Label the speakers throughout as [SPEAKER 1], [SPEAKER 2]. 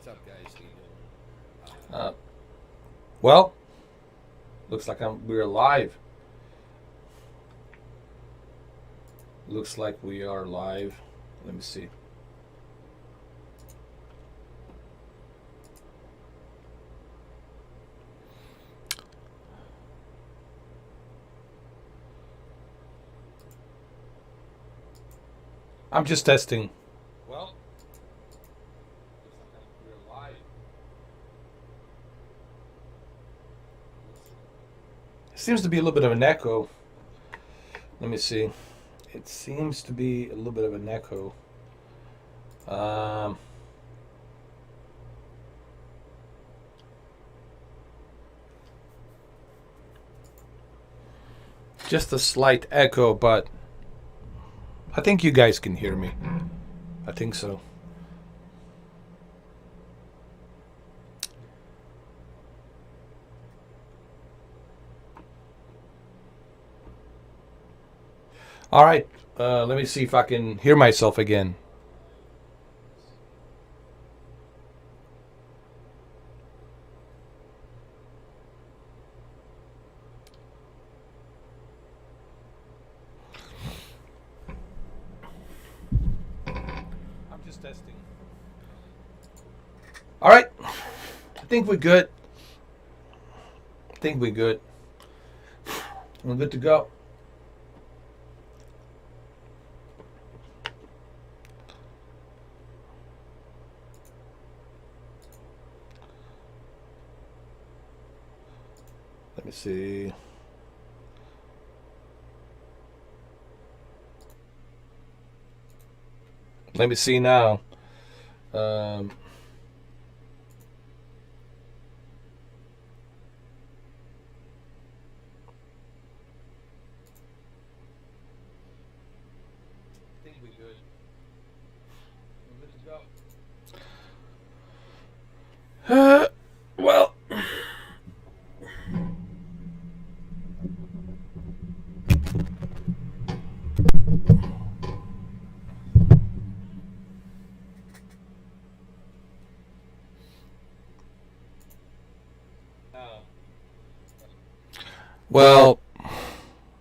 [SPEAKER 1] What's up, guys?
[SPEAKER 2] Well, looks like we're live. Looks like we are live. Let me see. I'm just testing. Well, looks like we're live. Seems to be a little bit of an echo. Let me see. It seems to be a little bit of an echo. Just a slight echo, but I think you guys can hear me. I think so. All right, let me see if I can hear myself again. I'm just testing. All right, I think we're good. We're good to go. Let me see. Let me see now. I think we're good. We're good to go. Well. Well,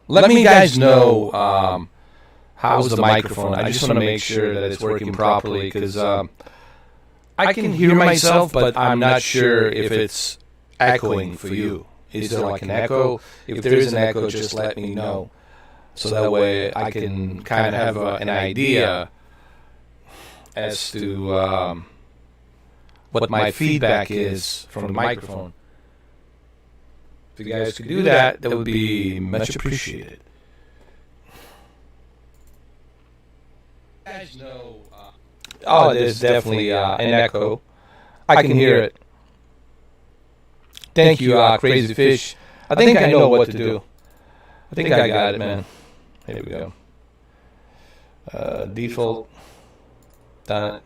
[SPEAKER 2] let me guys know how's the microphone. I just want to make sure that it's working properly because I can hear myself, but I'm not sure if it's echoing for you. Is there like an echo? If there is an echo, just let me know. So that way I can kind of have an idea as to what my feedback is from the microphone. If you guys could do that, that would be much appreciated. You guys know, there's definitely an echo. I can hear it. Thank you, Crazy Fish. I think I know what to do. I think I got it, man. Here we go. Default. Done it.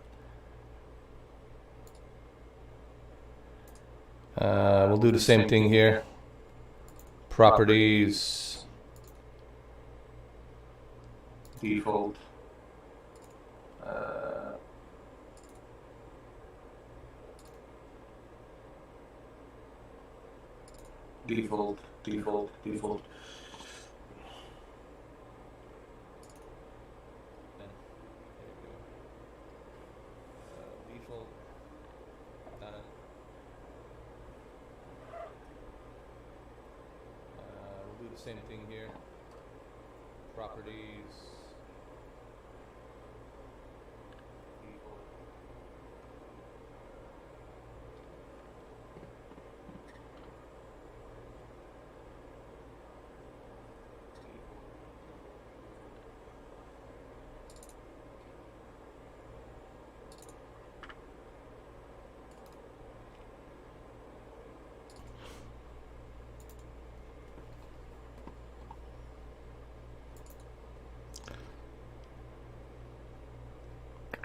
[SPEAKER 2] We'll do the same thing here. Properties. Default. Default. Default. We'll do the same thing here. Properties.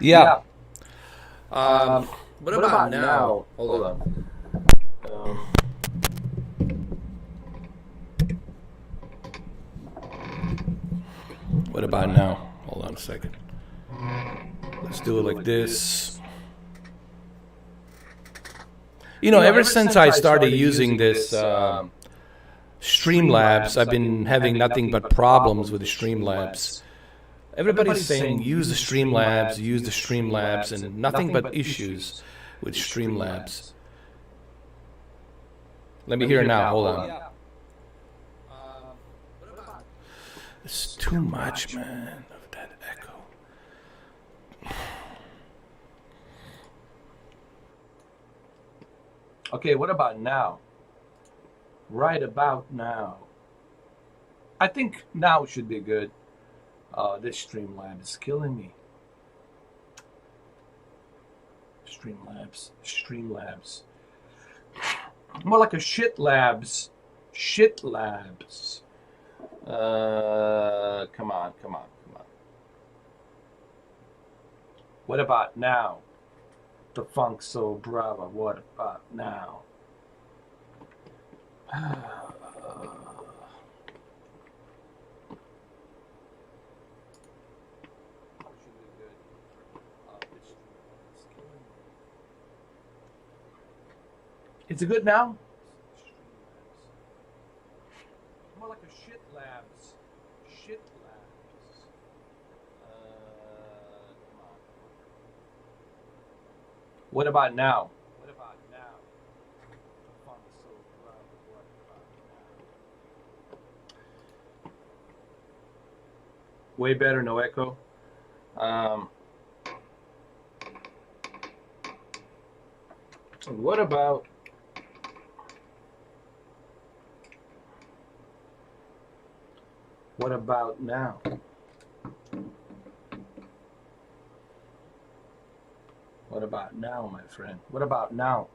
[SPEAKER 2] Yeah. What about now? Hold on. What about now? Hold on a second. Let's do it like this. Ever since I started using this Streamlabs, I've been having nothing but problems with the Streamlabs. Everybody's saying use the Streamlabs, and nothing but issues with Streamlabs. Let me hear it now. Hold on. It's too much, man, of that echo. Okay, what about now? Right about now. I think now should be good. This Streamlabs is killing me. Streamlabs. More like a shit labs. Come on. What about now? The funk so brava. What about now? Is it good now? More like a shit labs. Come on. What about now? Way better, no echo. What about now? What about now, my friend? What about now?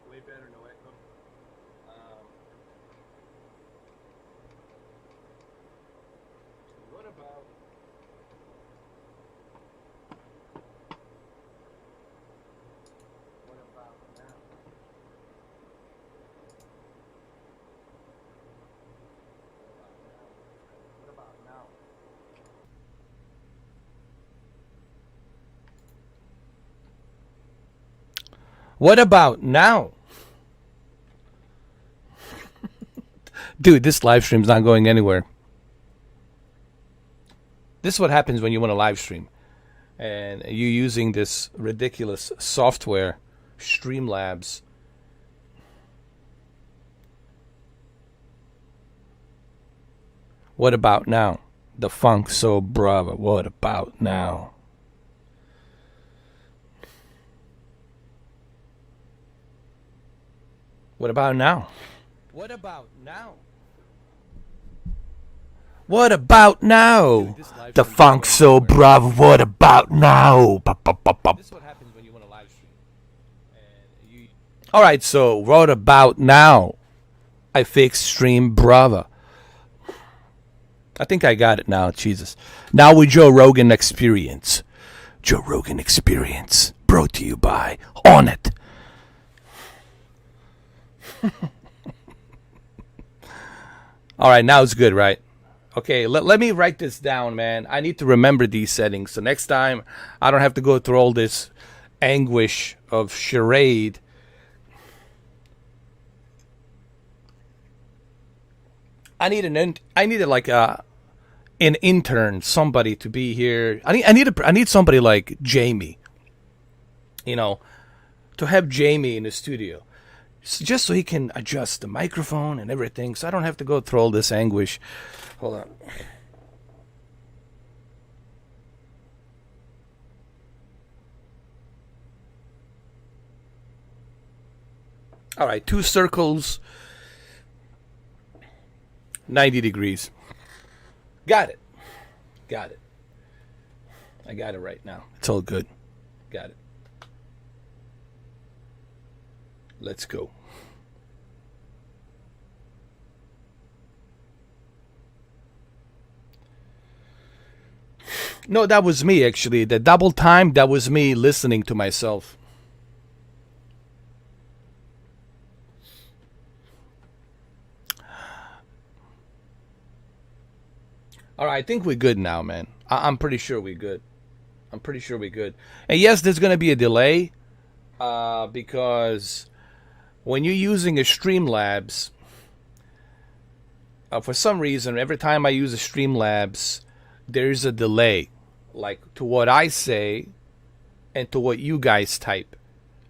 [SPEAKER 2] Way better, no echo. What about now? What about now? What about now? Dude, this live stream's not going anywhere. This is what happens when you want to live stream and you're using this ridiculous software, Streamlabs. What about now? The funk so brava. What about now? What about now? What about now? What about now? The funk so bravo. What about now? This is what happens when you want to live stream. All right, so what about now? I fixed Stream Brava. I think I got it now. Jesus. Now with Joe Rogan Experience. Joe Rogan Experience. Brought to you by On It. All right, now it's good, right? Okay, let me write this down, man. I need to remember these settings. So next time, I don't have to go through all this anguish of charade. I needed an intern, somebody to be here. I need somebody like Jamie. To have Jamie in the studio. Just so he can adjust the microphone and everything, so I don't have to go through all this anguish. Hold on. All right, 2 circles, 90 degrees. Got it. I got it right now. It's all good. Got it. Let's go. No, that was me, actually. The double time, that was me listening to myself. All right, I think we're good now, man. I'm pretty sure we're good. I'm pretty sure we're good. And yes, there's going to be a delay because when you're using a Streamlabs, for some reason, every time I use a Streamlabs, there's a delay, like to what I say and to what you guys type.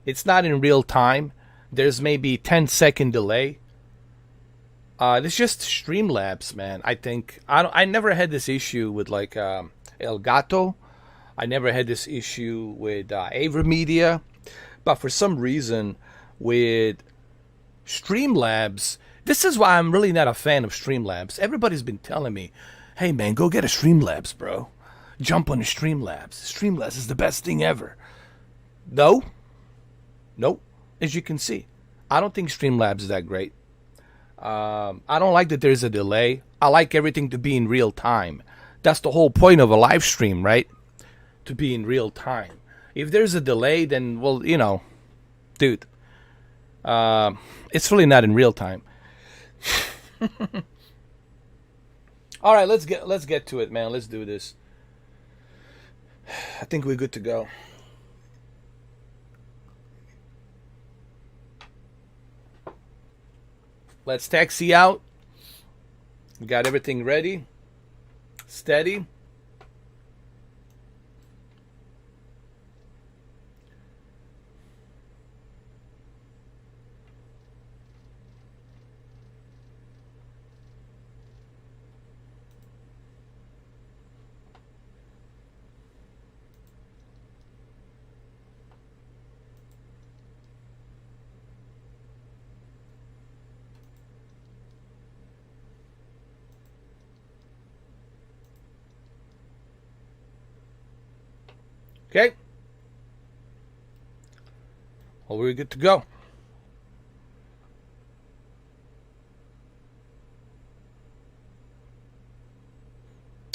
[SPEAKER 2] It's not in real time. There's maybe 10-second delay. It's just Streamlabs, man. I think I never had this issue with like Elgato. I never had this issue with AverMedia, but for some reason with Streamlabs, this is why I'm really not a fan of Streamlabs. Everybody's been telling me, "Hey man, go get a Streamlabs, bro. Jump on the Streamlabs. Streamlabs is the best thing ever." No, nope. As you can see, I don't think Streamlabs is that great. I don't like that there's a delay. I like everything to be in real time. That's the whole point of a live stream, right? To be in real time. If there's a delay, then, well, you know, dude, it's really not in real time. All right, let's get to it, man. Let's do this. I think we're good to go. Let's taxi out. We got everything ready. Steady. Okay. Well, we're good to go.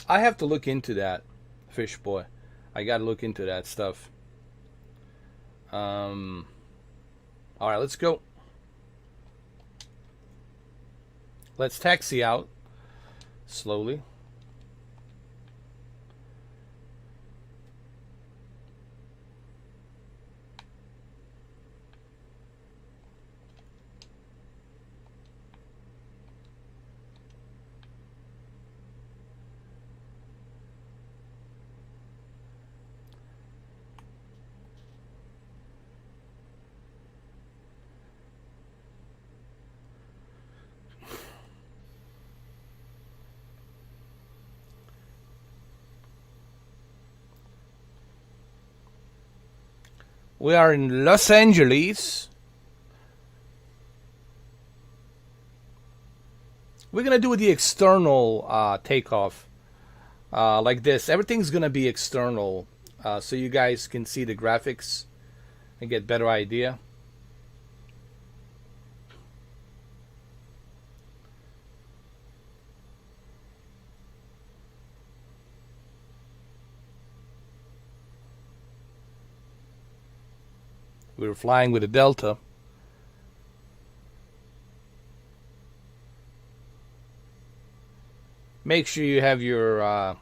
[SPEAKER 2] I have to look into that, Fish Boy. I got to look into that stuff. All right, let's go. Let's taxi out slowly. We are in Los Angeles. We're going to do the external takeoff like this. Everything's going to be external so you guys can see the graphics and get better idea. We were flying with a Delta. Make sure you have your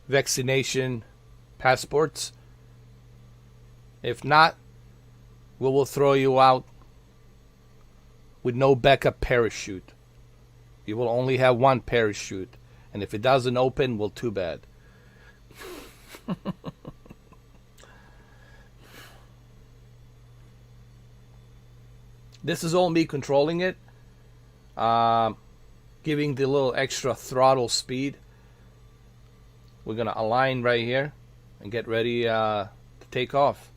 [SPEAKER 2] vaccination passports. If not, we will throw you out with no backup parachute. You will only have one parachute. And if it doesn't open, well, too bad. This is all me controlling it. Giving the little extra throttle speed. We're going to align right here and get ready to take off.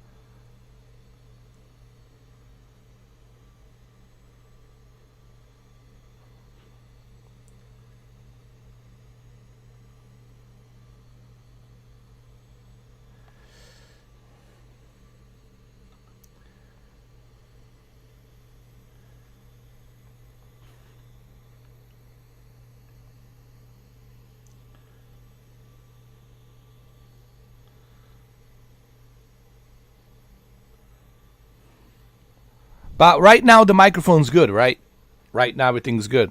[SPEAKER 2] But right now the microphone's good, right? Right now everything's good.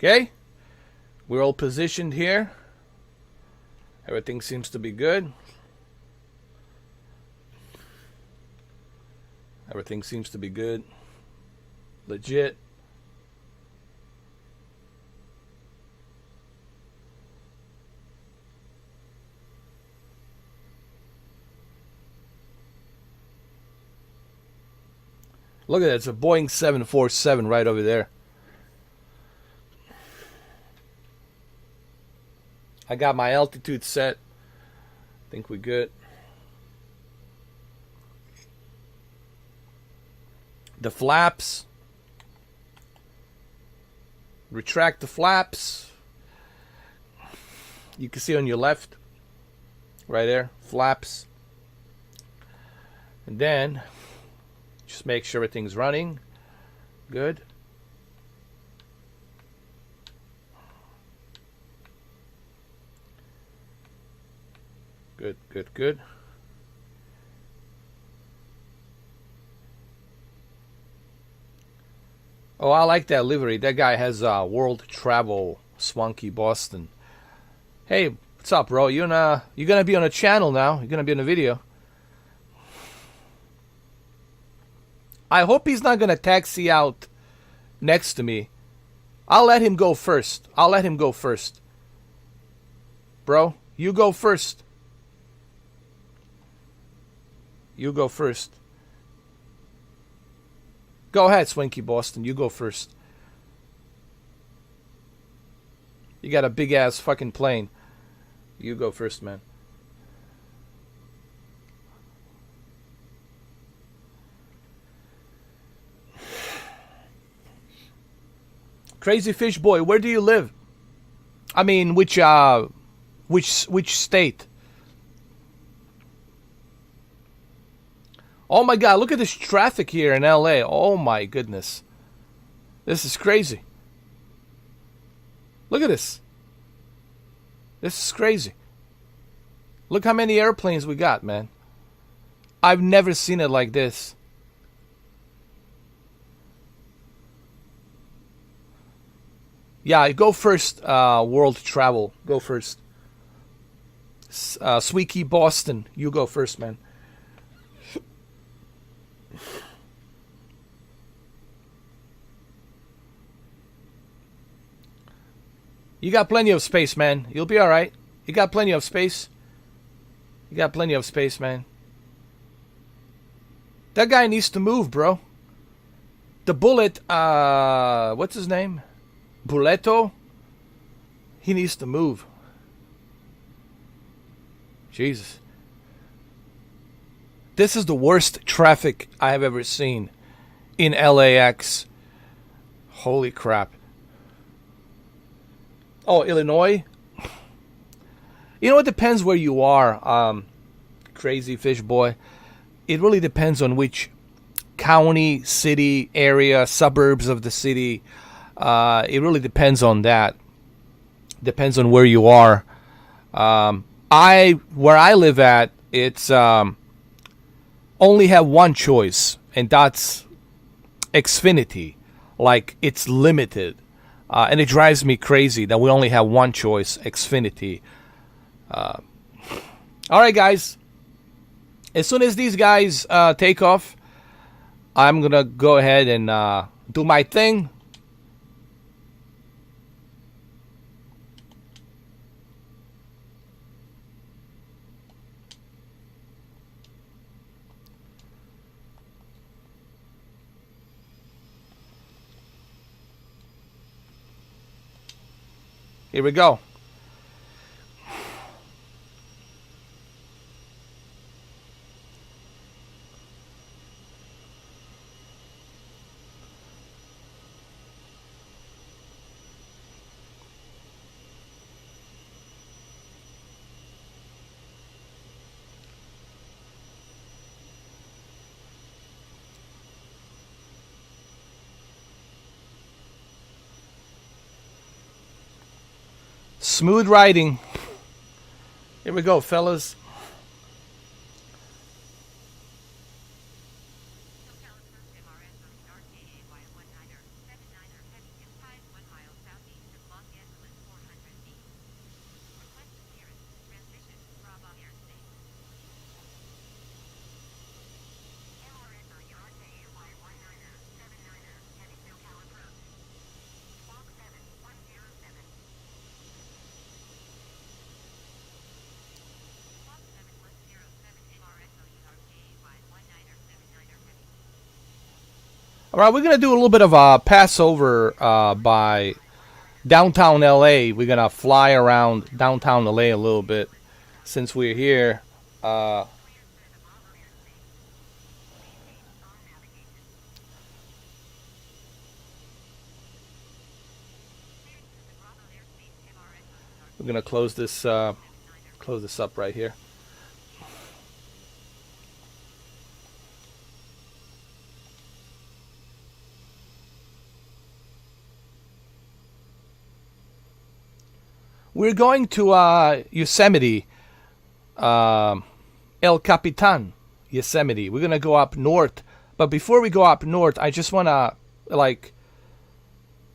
[SPEAKER 2] Okay, we're all positioned here. Everything seems to be good. Everything seems to be good. Legit. Look at that. It's a Boeing 747 right over there. I got my altitude set. Think we're good. The flaps. Retract the flaps. You can see on your left. Right there. Flaps. And then just make sure everything's running. Good. Good, good, good. Oh, I like that livery. That guy has World Travel Swanky Boston. Hey, what's up, bro? You're gonna be on a channel now. You're gonna be on a video. I hope he's not gonna taxi out next to me. I'll let him go first. I'll let him go first. Bro, you go first. You go first. Go ahead, Swanky Boston. You go first. You got a big ass fucking plane. You go first, man. Crazy Fish Boy, where do you live? I mean, which state? Oh my God, look at this traffic here in LA. Oh my goodness. This is crazy. Look at this. This is crazy. Look how many airplanes we got, man. I've never seen it like this. Yeah, go first, World Travel. Go first. Sweeky Boston, you go first, man. You got plenty of space, man. You'll be alright. You got plenty of space. You got plenty of space, man. That guy needs to move, bro. The bullet, what's his name? Buleto? He needs to move. Jesus. This is the worst traffic I have ever seen in LAX. Holy crap. Oh, Illinois? You know, it depends where you are, Crazy Fish Boy. It really depends on which county, city, area, suburbs of the city. It really depends on that. Depends on where you are. Where I live at, it's only have one choice, and that's Xfinity. Like, it's limited. And it drives me crazy that we only have one choice, Xfinity. All right, guys. As soon as these guys take off, I'm going to go ahead and do my thing. Here we go. Smooth riding. Here we go, fellas. All right, we're gonna do a little bit of a passover by downtown LA. We're gonna fly around downtown LA a little bit since we're here. We're gonna close this up right here. We're going to Yosemite, El Capitan, Yosemite. We're gonna go up north, but before we go up north, I just wanna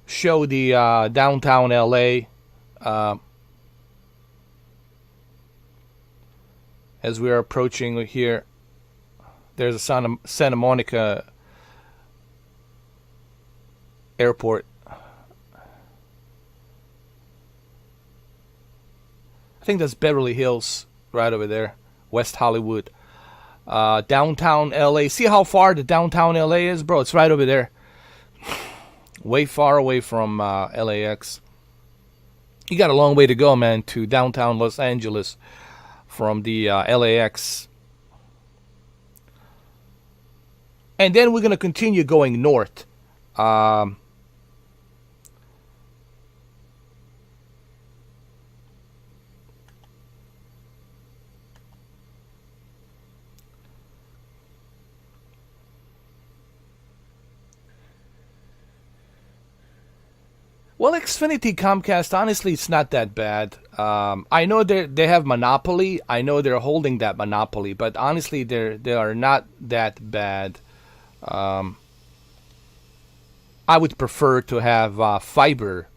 [SPEAKER 2] show the downtown LA as we're approaching here. There's a Santa Monica airport. I think that's Beverly Hills right over there, West Hollywood. Downtown LA. See how far the downtown LA is, bro? It's right over there. Way far away from LAX. You got a long way to go, man, to downtown Los Angeles from the LAX. And then we're going to continue going north. Well, Xfinity Comcast, honestly, it's not that bad. I know they have monopoly. I know they're holding that monopoly, but honestly, they are not that bad. I would prefer to have fiber,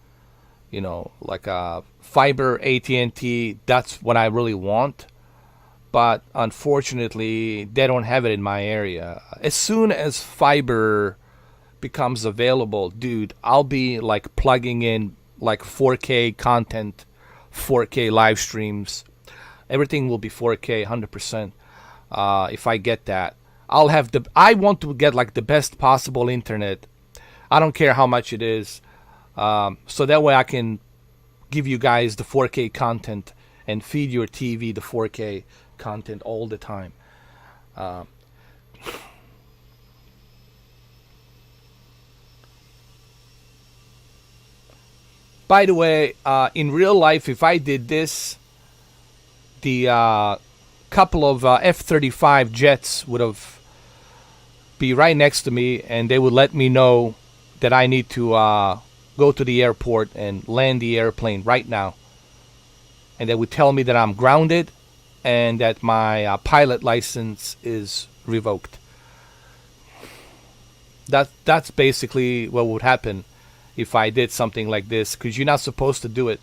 [SPEAKER 2] like a fiber AT&T. That's what I really want. But unfortunately, they don't have it in my area. As soon as fiber becomes available, dude, I'll be like plugging in like 4K content, 4K live streams. Everything will be 4K 100%. If I get that, I want to get like the best possible internet. I don't care how much it is. So that way I can give you guys the 4K content and feed your TV the 4K content all the time. By the way, in real life, if I did this, the couple of F-35 jets would have be right next to me, and they would let me know that I need to go to the airport and land the airplane right now. And they would tell me that I'm grounded and that my pilot license is revoked. That's basically what would happen if I did something like this, because you're not supposed to do it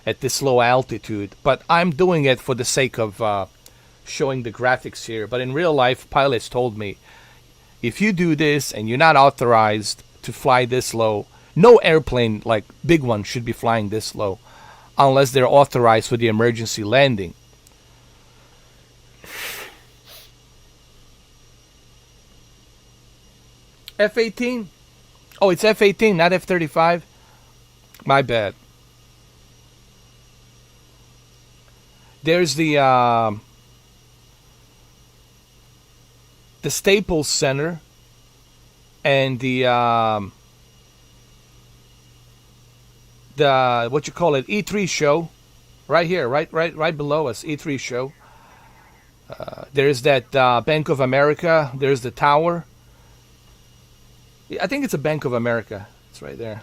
[SPEAKER 2] at this low altitude. But I'm doing it for the sake of showing the graphics here. But in real life, pilots told me, if you do this and you're not authorized to fly this low, no airplane, like big one, should be flying this low unless they're authorized for the emergency landing. F-18? Oh, it's F-18, not F-35? My bad. There's the Staples Center and the what you call it, E3 show, right here, right below us, E3 show. There's that Bank of America. There's the tower. I think it's a Bank of America. It's right there.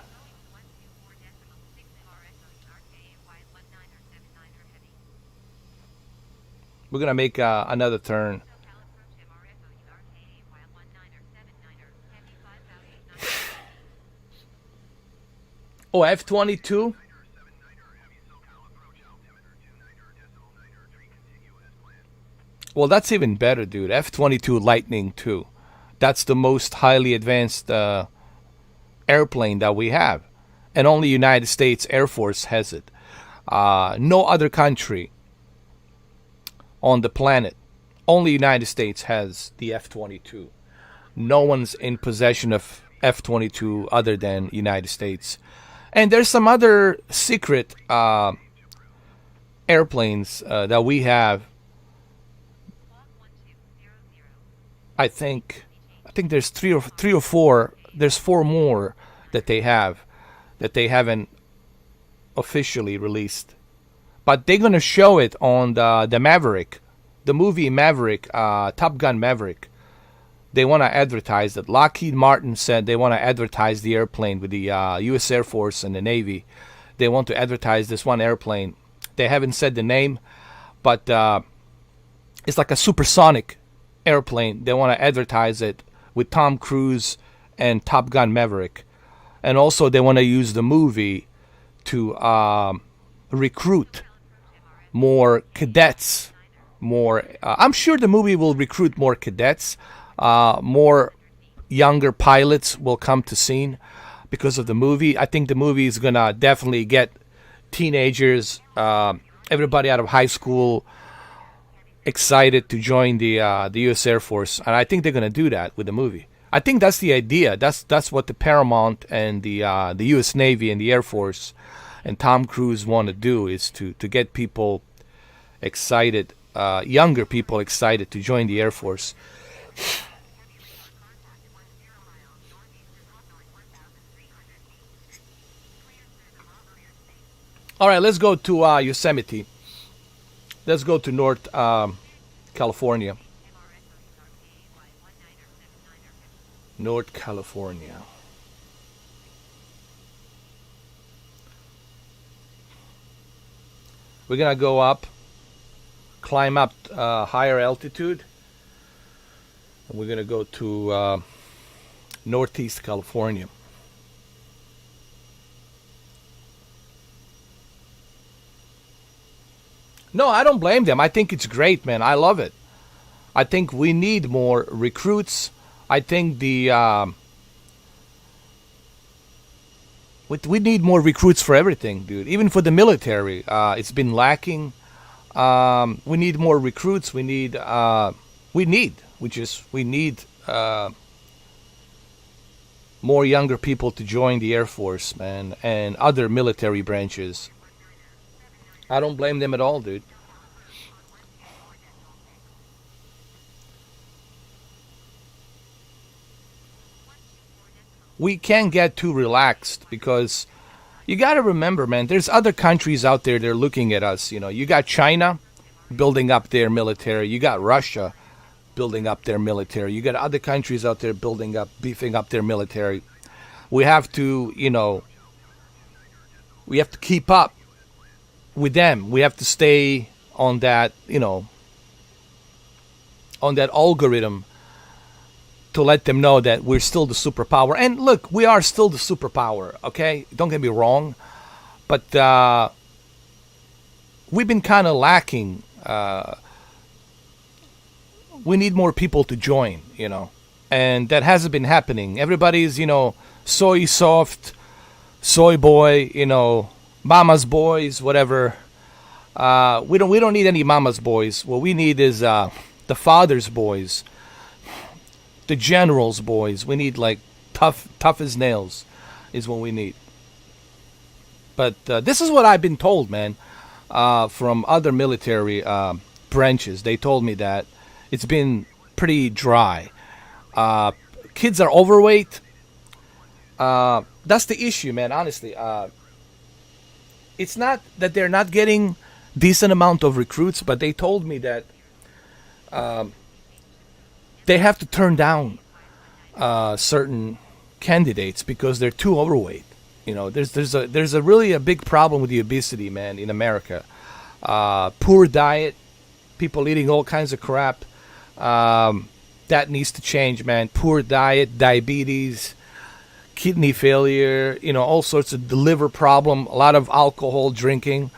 [SPEAKER 2] We're gonna make another turn. Oh, F-22? Well, that's even better, dude. F-22 Lightning II. That's the most highly advanced airplane that we have. And only United States Air Force has it. No other country on the planet. Only United States has the F-22. No one's in possession of F-22 other than United States. And there's some other secret airplanes that we have. I think there's three or four. There's four more that they haven't officially released, but they're gonna show it on the Maverick, the movie Maverick, Top Gun Maverick. They want to advertise that. Lockheed Martin said they want to advertise the airplane with the U.S. Air Force and the Navy. They want to advertise this one airplane. They haven't said the name, but it's like a supersonic airplane. They want to advertise it with Tom Cruise and Top Gun Maverick. And also they want to use the movie to recruit more cadets. I'm sure the movie will recruit more cadets. More younger pilots will come to scene because of the movie. I think the movie is going to definitely get teenagers, everybody out of high school excited to join the U.S. Air Force. And I think they're going to do that with the movie. I think that's the idea. That's what the Paramount and the U.S. Navy and the Air Force and Tom Cruise want to do, is to get people excited, younger people excited to join the Air Force. All right, let's go to Yosemite. Let's go to North California. North California. We're gonna go up, climb up higher altitude, and we're gonna go to Northeast California. No, I don't blame them. I think it's great, man. I love it. I think we need more recruits. I think we need more recruits for everything, dude. Even for the military, it's been lacking. We need more recruits. We need more younger people to join the Air Force, man, and other military branches. I don't blame them at all, dude. We can't get too relaxed because you got to remember, man, there's other countries out there that are looking at us. You know, you got China building up their military. You got Russia building up their military. You got other countries out there beefing up their military. We have to, we have to keep up with them. We have to stay on that, on that algorithm to let them know that we're still the superpower. And look, we are still the superpower, okay? Don't get me wrong. But we've been kind of lacking. We need more people to join, and that hasn't been happening. Everybody's, soy soft, soy boy, mama's boys, whatever. We don't need any mama's boys. What we need is the father's boys, the general's boys. We need like tough as nails, is what we need. But this is what I've been told, man, from other military branches. They told me that it's been pretty dry. Kids are overweight. That's the issue, man. Honestly, it's not that they're not getting decent amount of recruits, but they told me that they have to turn down certain candidates because they're too overweight. There's a really a big problem with the obesity, man, in America. Poor diet, people eating all kinds of crap. That needs to change, man. Poor diet, diabetes, kidney failure, all sorts of liver problem, a lot of alcohol drinking.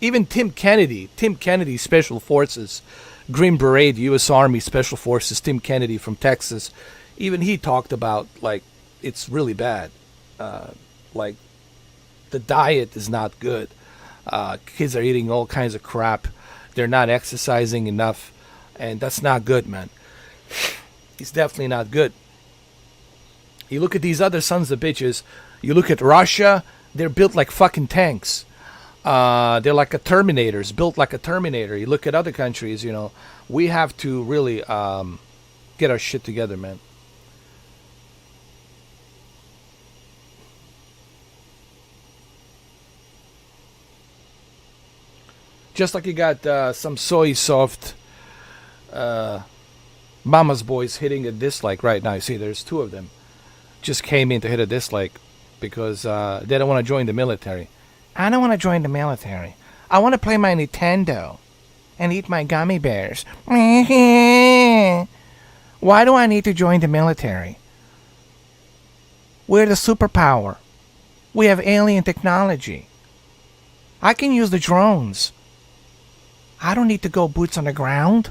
[SPEAKER 2] Even Tim Kennedy, Special Forces, Green Beret, U.S. Army Special Forces, Tim Kennedy from Texas, even he talked about, like, it's really bad. Like, the diet is not good. Kids are eating all kinds of crap. They're not exercising enough, and that's not good, man. It's definitely not good. You look at these other sons of bitches. You look at Russia. They're built like fucking tanks. They're like a Terminators, built like a Terminator. You look at other countries, you know, we have to really get our shit together, man. Just like you got some soy soft mama's boys hitting a dislike right now. You see, there's two of them. Just came in to hit a dislike because they don't want to join the military. I don't want to join the military. I want to play my Nintendo and eat my gummy bears. Why do I need to join the military? We're the superpower. We have alien technology. I can use the drones. I don't need to go boots on the ground.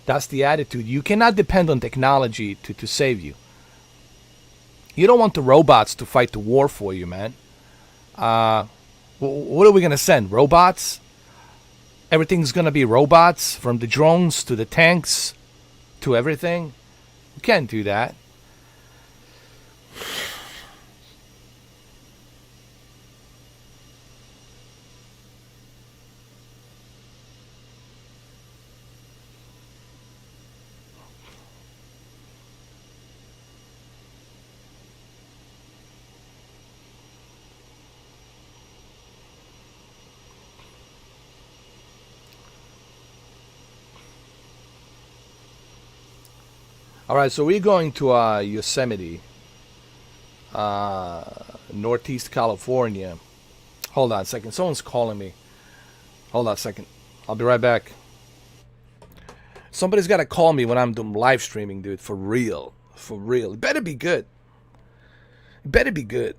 [SPEAKER 2] That's the attitude. You cannot depend on technology to save you. You don't want the robots to fight the war for you, man. What are we going to send? Robots? Everything's going to be robots, from the drones to the tanks to everything? You can't do that. All right, so we're going to Yosemite, Northeast California. Hold on a second. Someone's calling me. Hold on a second. I'll be right back. Somebody's got to call me when I'm doing live streaming, dude. For real. For real. It better be good. It better be good.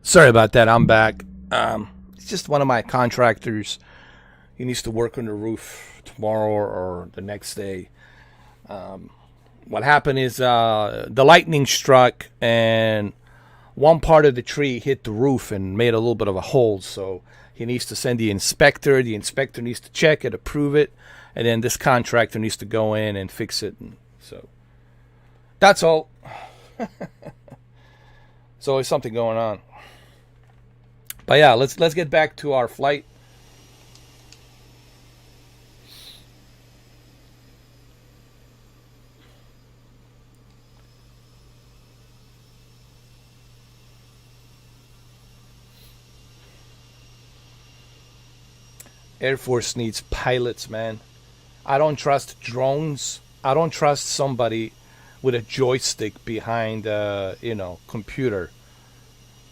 [SPEAKER 2] Sorry about that. I'm back. It's just one of my contractors. He needs to work on the roof tomorrow or the next day. What happened is the lightning struck and one part of the tree hit the roof and made a little bit of a hole. So he needs to send the inspector. The inspector needs to check it, approve it, and then this contractor needs to go in and fix it. And so that's all. There's always something going on. But yeah, let's get back to our flight. Air Force needs pilots, man. I don't trust drones. I don't trust somebody with a joystick behind a computer.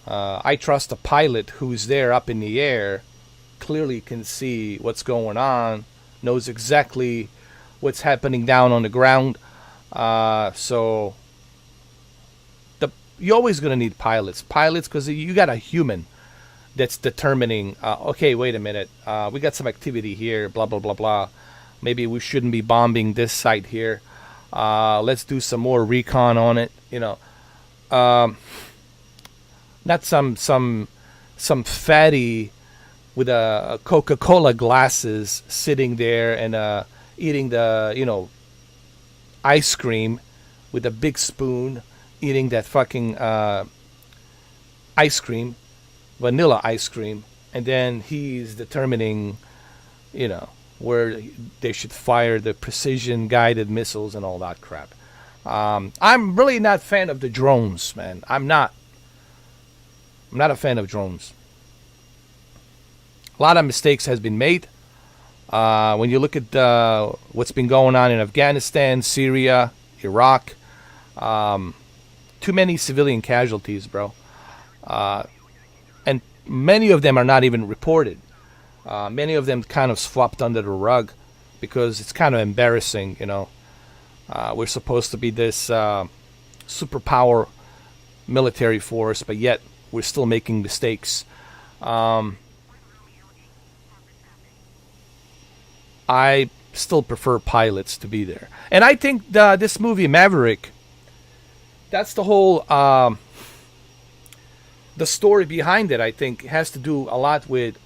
[SPEAKER 2] I trust a pilot who's there up in the air, clearly can see what's going on, knows exactly what's happening down on the ground. So you're always going to need pilots. Pilots, because you got a human that's determining, okay, wait a minute, we got some activity here, blah, blah, blah, blah. Maybe we shouldn't be bombing this site here. Let's do some more recon on it. Not some fatty with a Coca-Cola glasses sitting there and eating the ice cream with a big spoon, eating that fucking ice cream, vanilla ice cream, and then he's determining, where they should fire the precision guided missiles and all that crap. I'm really not a fan of the drones, man. I'm not a fan of drones. A lot of mistakes has been made. When you look at what's been going on in Afghanistan, Syria, Iraq, too many civilian casualties, bro. And many of them are not even reported. Many of them kind of swept under the rug because it's kind of embarrassing, We're supposed to be this superpower military force, but yet we're still making mistakes. I still prefer pilots to be there. And I think this movie, Maverick, that's the whole... the story behind it, I think, has to do a lot with,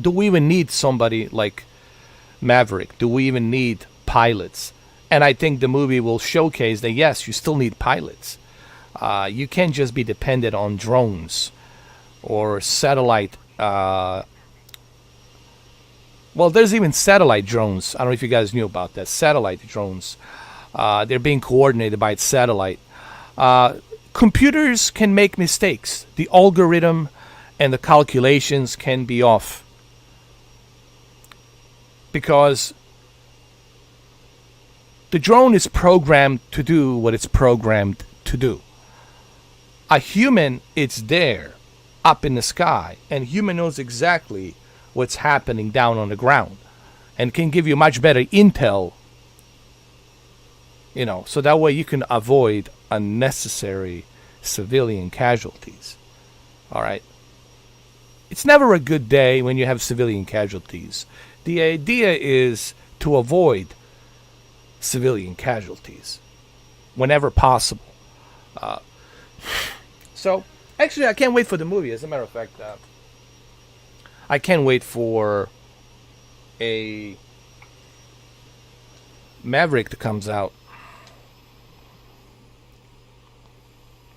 [SPEAKER 2] do we even need somebody like Maverick? Do we even need pilots? And I think the movie will showcase that, yes, you still need pilots. You can't just be dependent on drones or satellite. Well, there's even satellite drones. I don't know if you guys knew about that. Satellite drones. They're being coordinated by satellite. Computers can make mistakes. The algorithm and the calculations can be off. Because the drone is programmed to do what it's programmed to do. A human is there, up in the sky, and human knows exactly what's happening down on the ground and can give you much better intel, so that way you can avoid unnecessary civilian casualties. All right? It's never a good day when you have civilian casualties. The idea is to avoid civilian casualties whenever possible. So, actually, I can't wait for the movie. As a matter of fact, I can't wait for a Maverick that comes out.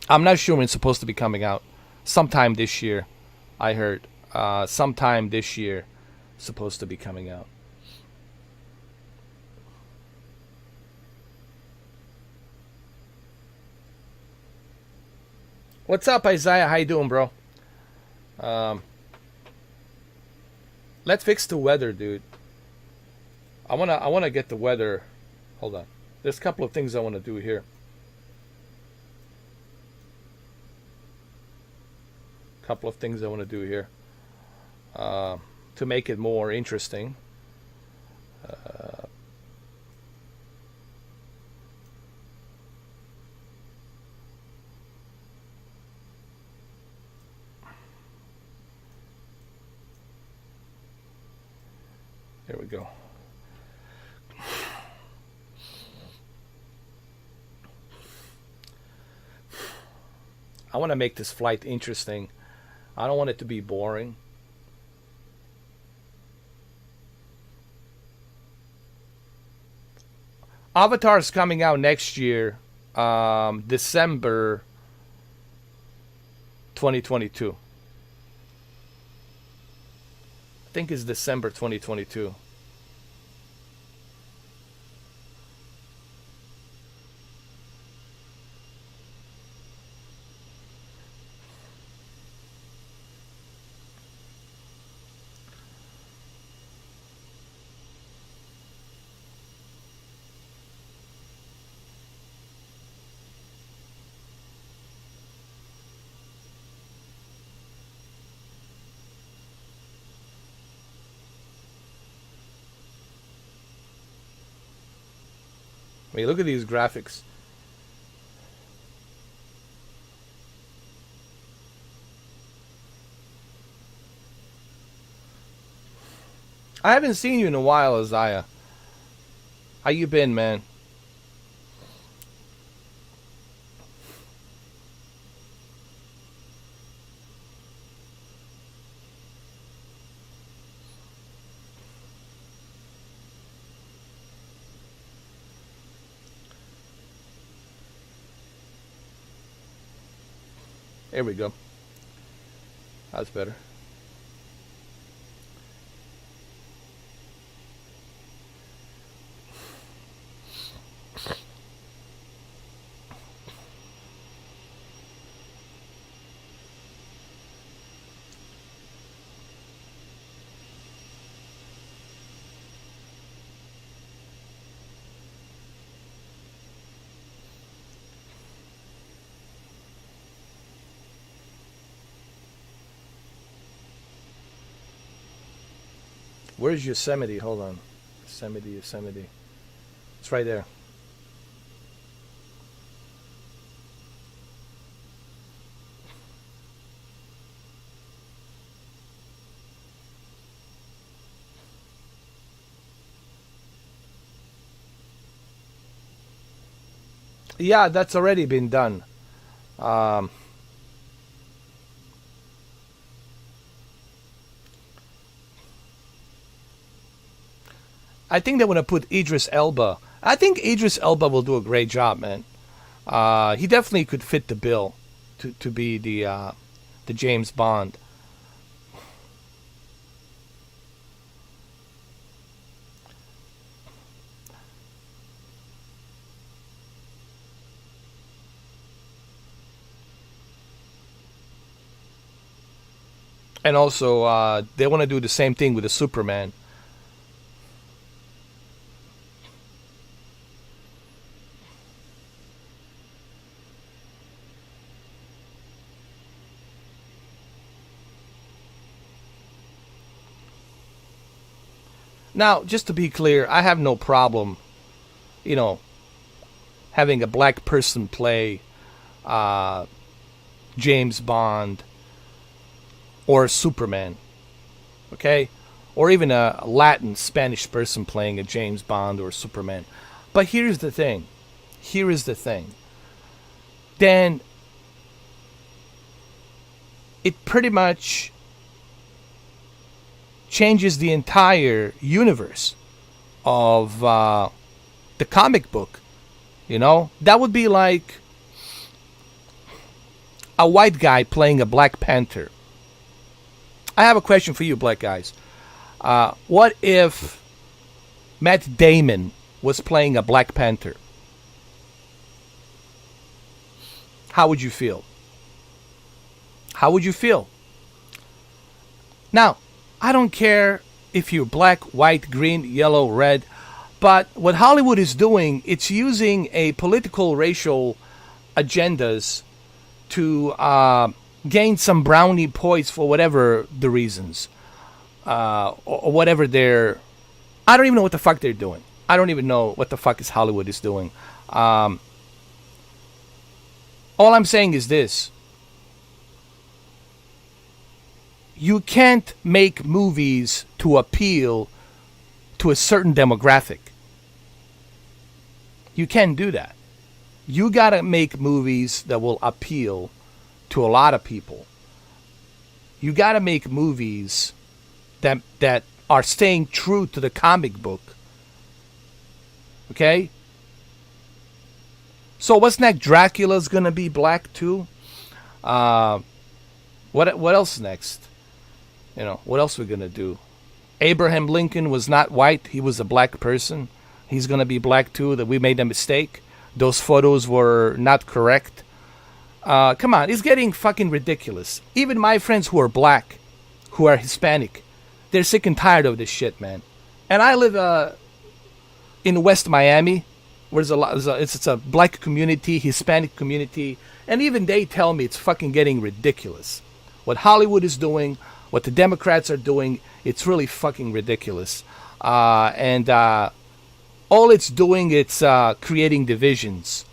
[SPEAKER 2] I'm not sure when it's supposed to be coming out. Sometime this year, I heard. Sometime this year, supposed to be coming out. What's up, Isaiah? How you doing, bro? Let's fix the weather, dude. I wanna get the weather. Hold on. There's a couple of things I want to do here. To make it more interesting. There we go. I want to make this flight interesting. I don't want it to be boring. Avatar is coming out next year, December 2022. I think it's December 2022. I mean, look at these graphics. I haven't seen you in a while, Isaiah. How you been, man? There we go. That's better. Where's Yosemite? Hold on. Yosemite. It's right there. Yeah, that's already been done. Um, I think they want to put Idris Elba. I think Idris Elba will do a great job, man. He definitely could fit the bill to be the James Bond. And also, they want to do the same thing with the Superman. Now, just to be clear, I have no problem, you know, having a black person play uh, James Bond or Superman, okay? Or even a Latin Spanish person playing a James Bond or Superman. But here's the thing. Here is the thing. Then it pretty much changes the entire universe of the comic book. You know? That would be like a white guy playing a Black Panther. I have a question for you, black guys. What if Matt Damon was playing a Black Panther? How would you feel? How would you feel? Now, I don't care if you're black, white, green, yellow, red, but what Hollywood is doing, it's using a political, racial agendas to gain some brownie points for whatever the reasons, or whatever they're. I don't even know what the fuck they're doing. I don't even know what the fuck is Hollywood is doing. All I'm saying is this: you can't make movies to appeal to a certain demographic. You can't do that. You gotta make movies that will appeal to a lot of people. You gotta make movies that are staying true to the comic book. Okay? So what's next? Dracula's gonna be black too? What else next? You know, what else we're gonna do? Abraham Lincoln was not white, he was a black person. He's gonna be black too, that we made a mistake. Those photos were not correct. Come on, it's getting fucking ridiculous. Even my friends who are black, who are Hispanic, they're sick and tired of this shit, man. And I live in West Miami, where it's a black community, Hispanic community, and even they tell me it's fucking getting ridiculous. What Hollywood is doing, what the Democrats are doing, it's really fucking ridiculous. And all all it's doing, it's creating divisions.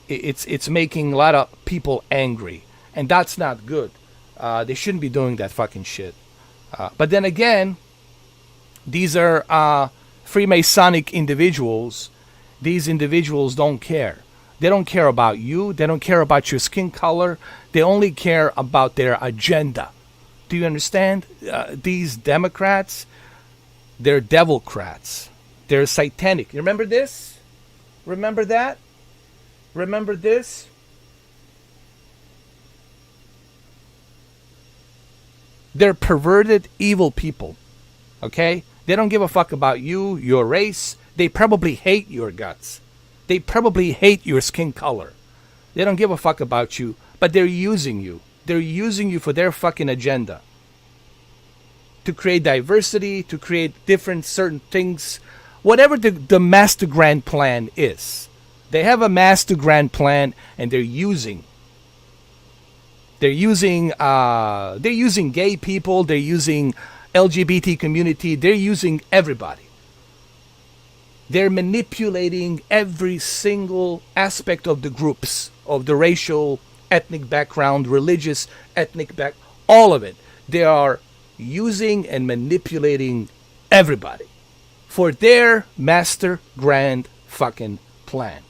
[SPEAKER 2] It's making a lot of people angry, and that's not good. They shouldn't be doing that fucking shit. But then again, these are Freemasonic individuals. These individuals don't care. They don't care about you. They don't care about your skin color. They only care about their agenda. Do you understand? These Democrats, they're devilcrats. They're satanic. You remember this? Remember that? Remember this? They're perverted, evil people. Okay? They don't give a fuck about you, your race. They probably hate your guts. They probably hate your skin color. They don't give a fuck about you, but they're using you. They're using you for their fucking agenda. To create diversity, to create different certain things. Whatever the master grand plan is. They have a master grand plan, and they're using gay people, they're using LGBT community, they're using everybody. They're manipulating every single aspect of the groups, of the racial, ethnic background, religious, ethnic all of it. They are using and manipulating everybody for their master grand fucking plan.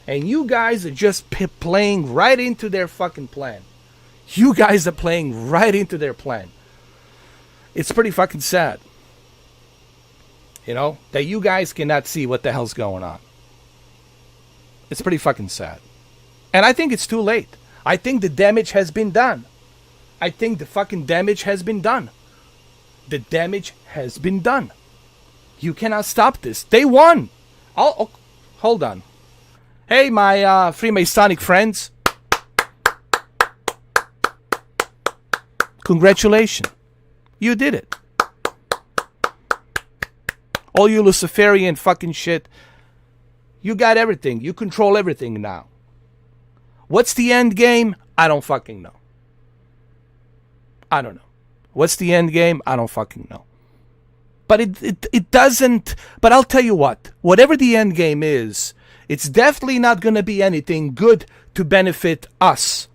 [SPEAKER 2] And you guys are just playing right into their fucking plan. You guys are playing right into their plan. It's pretty fucking sad. You know, that you guys cannot see what the hell's going on. It's pretty fucking sad. And I think it's too late. I think the damage has been done. I think the fucking damage has been done. The damage has been done. You cannot stop this. They won. Hold on. Hey, my Freemasonic friends. Congratulations. You did it. All you Luciferian fucking shit. You got everything. You control everything now. What's the end game? I don't fucking know. I don't know. What's the end game? I don't fucking know. But it doesn't. But I'll tell you what. Whatever the end game is, it's definitely not going to be anything good to benefit us,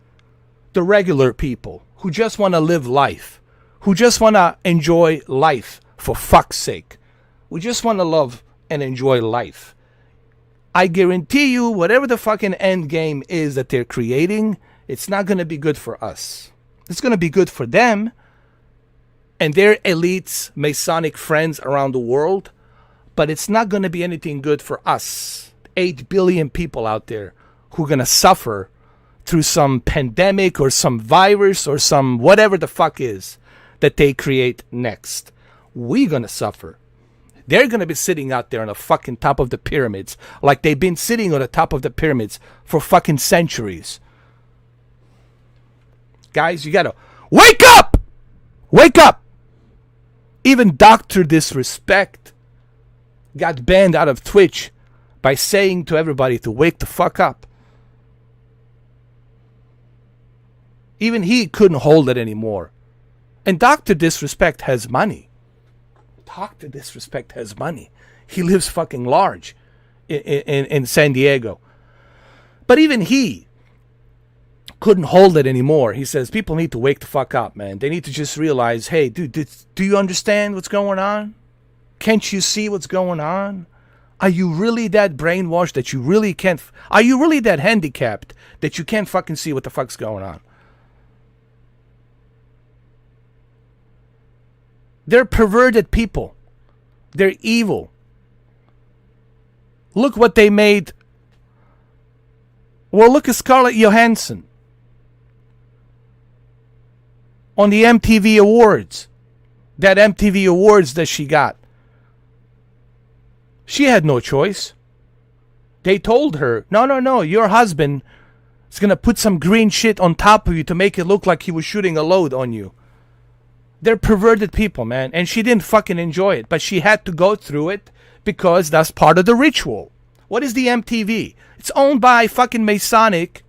[SPEAKER 2] the regular people who just want to live life, who just want to enjoy life for fuck's sake. We just want to love and enjoy life. I guarantee you, whatever the fucking end game is that they're creating, it's not going to be good for us. It's going to be good for them and their elites, Masonic friends around the world, but it's not going to be anything good for us. 8 billion people out there who are going to suffer through some pandemic or some virus or some whatever the fuck is that they create next. We're going to suffer. They're going to be sitting out there on the fucking top of the pyramids like they've been sitting on the top of the pyramids for fucking centuries. Guys, you got to wake up! Wake up! Even Dr. Disrespect got banned out of Twitch by saying to everybody to wake the fuck up. Even he couldn't hold it anymore. And Dr. Disrespect has money. Dr. Disrespect has money. He lives fucking large in San Diego. But even he couldn't hold it anymore. He says people need to wake the fuck up, man. They need to just realize, hey, dude, do you understand what's going on? Can't you see what's going on? Are you really that brainwashed that you really can't? Are you really that handicapped that you can't fucking see what the fuck's going on? They're perverted people. They're evil. Look what they made. Well, look at Scarlett Johansson on the MTV Awards. That MTV Awards that she got. She had no choice. They told her, no, your husband is going to put some green shit on top of you to make it look like he was shooting a load on you. They're perverted people, man. And she didn't fucking enjoy it. But she had to go through it because that's part of the ritual. What is the MTV? It's owned by fucking Masonic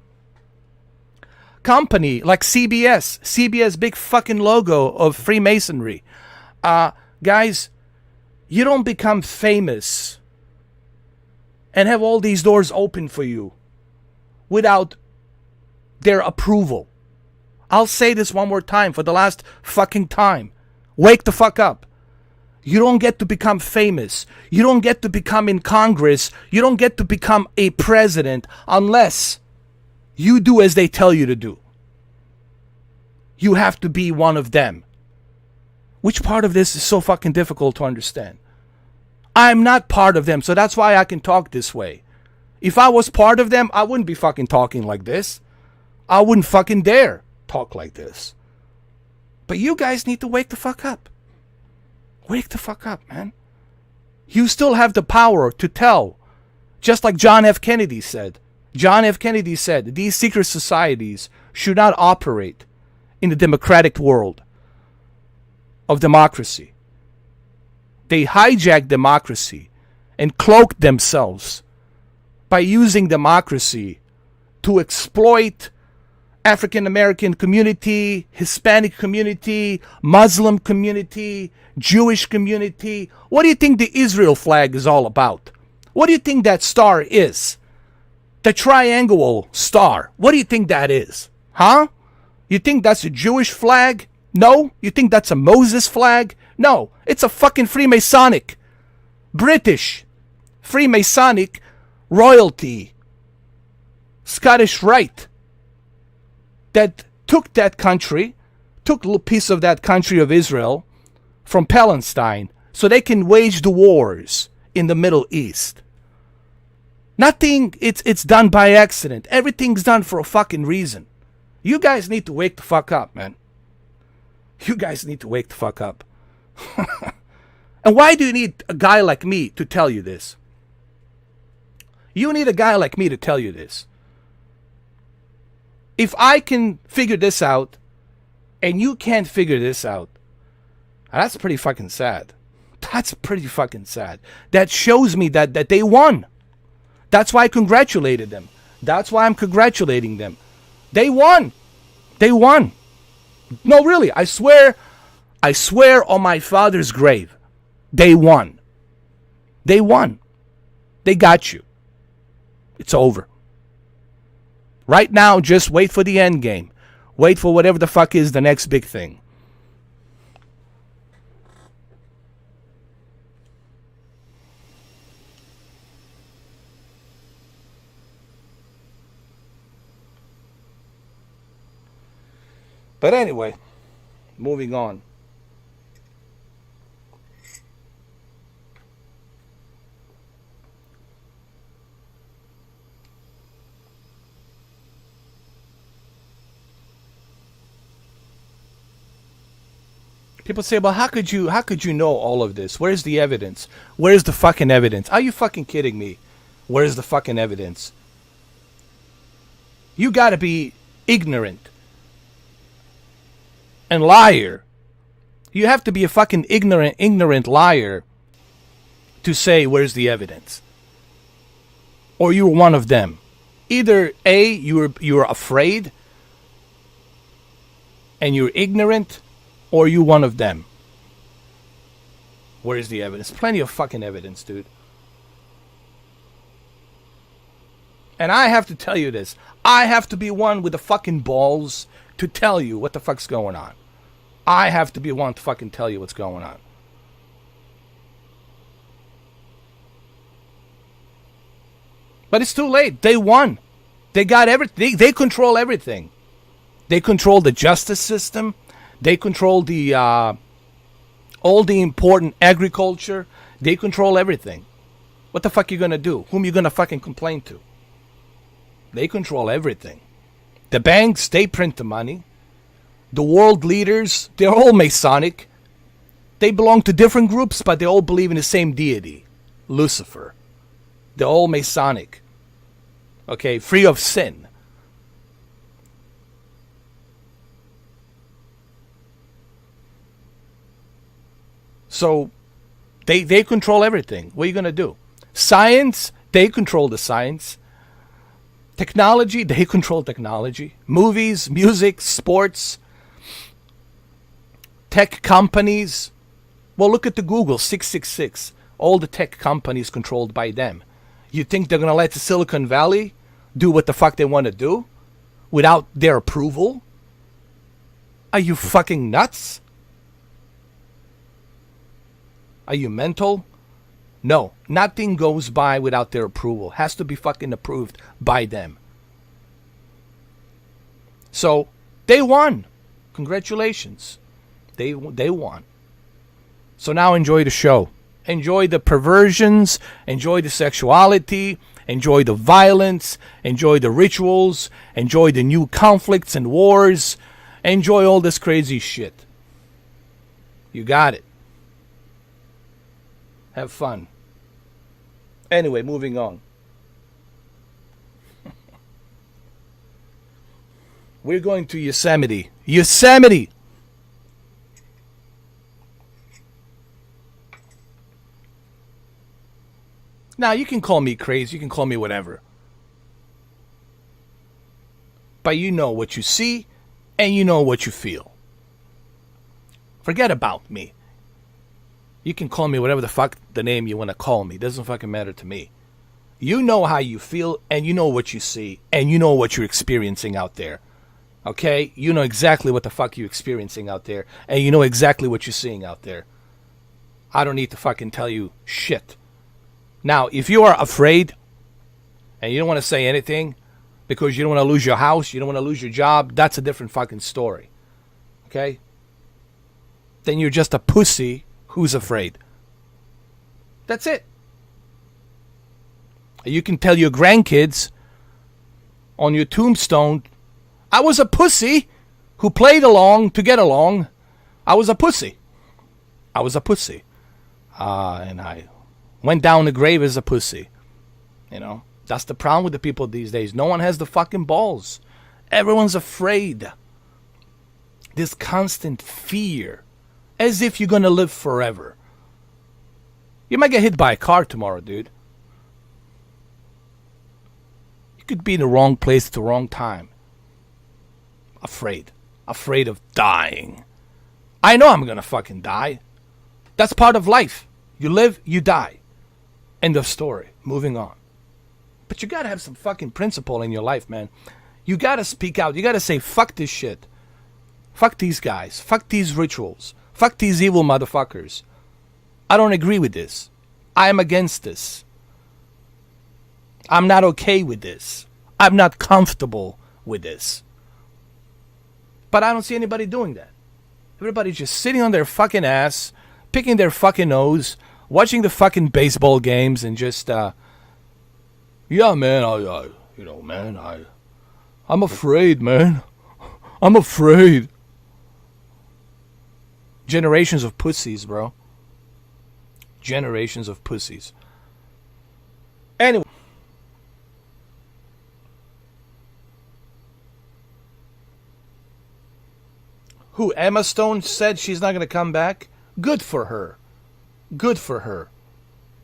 [SPEAKER 2] company like CBS. CBS big fucking logo of Freemasonry. Guys, you don't become famous
[SPEAKER 1] and have all these doors open for you without their approval. I'll say this one more time for the last fucking time. Wake the fuck up. You don't get to become famous. You don't get to become in Congress. You don't get to become a president unless you do as they tell you to do. You have to be one of them. Which part of this is so fucking difficult to understand? I'm not part of them, so that's why I can talk this way. If I was part of them, I wouldn't be fucking talking like this. I wouldn't fucking dare talk like this. But you guys need to wake the fuck up. Wake the fuck up, man. You still have the power to tell. Just like John F. Kennedy said. John F. Kennedy said these secret societies should not operate in the democratic world of democracy. They hijack democracy and cloak themselves by using democracy to exploit African American community, Hispanic community, Muslim community, Jewish community. What do you think the Israel flag is all about? What do you think that star is? The triangle star. What do you think that is? Huh? You think that's a Jewish flag? No. You think that's a Moses flag? No. It's a fucking Freemasonic, British, Freemasonic royalty, Scottish Rite that took that country, took a piece of that country of Israel from Palestine so they can wage the wars in the Middle East. Nothing, it's done by accident. Everything's done for a fucking reason. You guys need to wake the fuck up, man. You guys need to wake the fuck up. And why do you need a guy like me to tell you this? You need a guy like me to tell you this. If I can figure this out and you can't figure this out, that's pretty fucking sad. That's pretty fucking sad. That shows me that they won. That's why I congratulated them. That's why I'm congratulating them. They won. They won. No, really, I swear on my father's grave, they won. They won. They got you. It's over. Right now, just wait for the end game. Wait for whatever the fuck is the next big thing. But anyway, moving on. People say, well, how could you know all of this? Where's the evidence? Where's the fucking evidence? Are you fucking kidding me? Where's the fucking evidence? You gotta be ignorant and liar. You have to be a fucking ignorant liar to say, where's the evidence? Or you're one of them. Either A, you're afraid and you're ignorant, or you one of them. Where's the evidence? Plenty of fucking evidence, dude. And I have to tell you this. I have to be one with the fucking balls to tell you what the fuck's going on. I have to be one to fucking tell you what's going on. But it's too late. They won. They got everything. They control everything. They control the justice system. They control the all the important agriculture. They control everything. What the fuck you gonna do? Whom you gonna fucking complain to? They control everything. The banks, they print the money. The world leaders, they're all Masonic. They belong to different groups, but they all believe in the same deity, Lucifer. They're all Masonic. Okay, free of sin. So they control everything. What are you going to do? Science, they control the science. Technology, they control technology. Movies, music, sports, tech companies. Well, look at the Google 666. All the tech companies controlled by them. You think they're going to let the Silicon Valley do what the fuck they want to do without their approval? Are you fucking nuts? Are you mental? No, nothing goes by without their approval. Has to be fucking approved by them. So, they won. Congratulations. They won. So now enjoy the show. Enjoy the perversions, enjoy the sexuality, enjoy the violence, enjoy the rituals, enjoy the new conflicts and wars, enjoy all this crazy shit. You got it. Have fun. Anyway, moving on. We're going to Yosemite. Yosemite! Now, you can call me crazy, you can call me whatever. But you know what you see, and you know what you feel. Forget about me. You can call me whatever the fuck the name you want to call me. Doesn't fucking matter to me. You know how you feel, and you know what you see, and you know what you're experiencing out there. Okay? You know exactly what the fuck you're experiencing out there, and you know exactly what you're seeing out there. I don't need to fucking tell you shit. Now, if you are afraid and you don't want to say anything because you don't want to lose your house, you don't want to lose your job, that's a different fucking story. Okay? Then you're just a pussy who's afraid. That's it. You can tell your grandkids on your tombstone, I was a pussy who played along to get along. I was a pussy. I was a pussy. And I went down the grave as a pussy. You know, that's the problem with the people these days. No one has the fucking balls. Everyone's afraid. This constant fear. As if you're going to live forever. You might get hit by a car tomorrow, dude. You could be in the wrong place at the wrong time. Afraid. Afraid of dying. I know I'm going to fucking die. That's part of life. You live, you die. End of story. Moving on. But you gotta have some fucking principle in your life, man. You gotta speak out. You gotta say, fuck this shit. Fuck these guys. Fuck these rituals. Fuck these evil motherfuckers. I don't agree with this. I am against this. I'm not okay with this. I'm not comfortable with this. But I don't see anybody doing that. Everybody's just sitting on their fucking ass, picking their fucking nose, watching the fucking baseball games and just, yeah, man, I'm afraid, man. I'm afraid. Generations of pussies, bro. Generations of pussies. Anyway. Who, Emma Stone said she's not going to come back? Good for her. Good for her.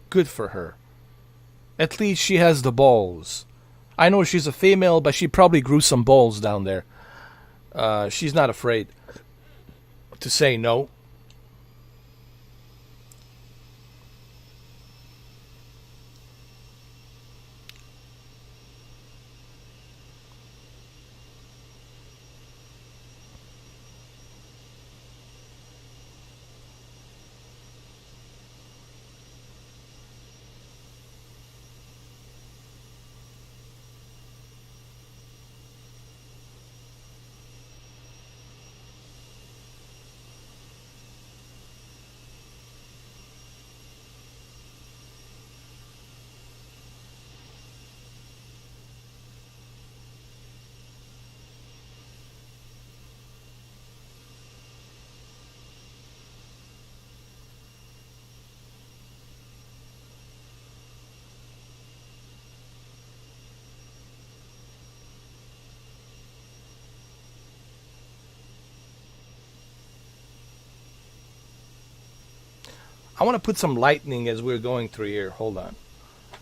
[SPEAKER 1] Good for her. At least she has the balls. I know she's a female, but she probably grew some balls down there. She's not afraid to say no. I want to put some lightning as we're going through here. Hold on.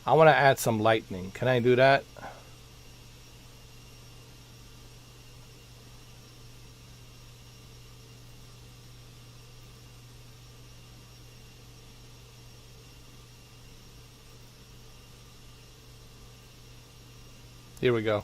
[SPEAKER 1] I want to add some lightning. Can I do that? Here we go.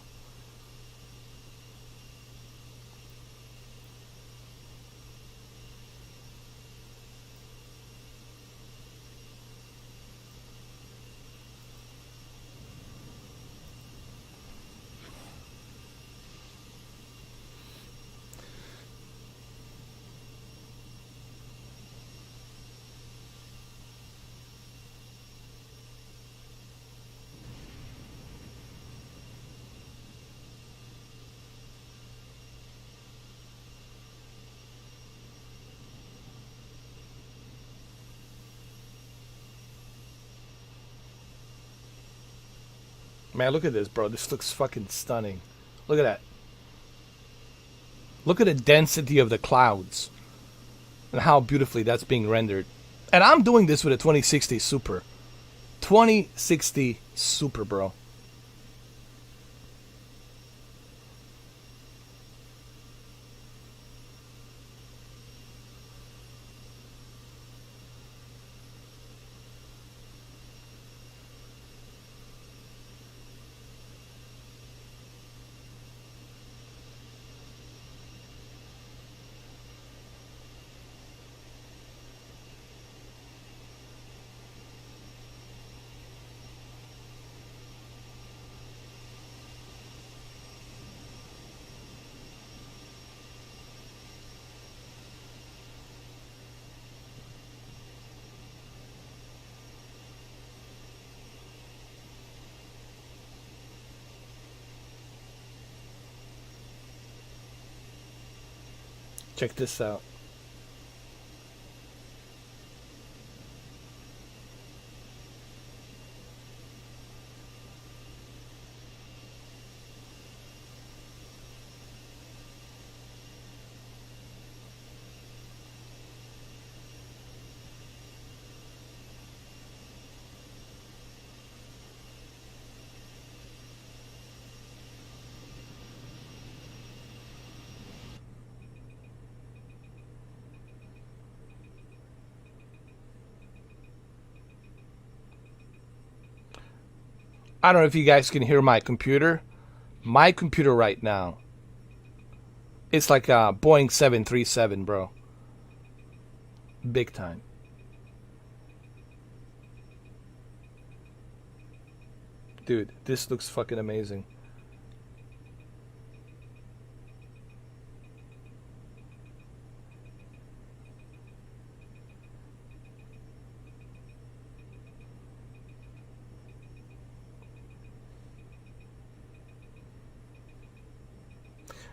[SPEAKER 1] Man, look at this, bro. This looks fucking stunning. Look at that. Look at the density of the clouds and how beautifully that's being rendered. And I'm doing this with a 2060 Super. 2060 Super, bro. Check this out. I don't know if you guys can hear my computer. My computer right now, it's like a Boeing 737, bro. Big time. Dude, this looks fucking amazing.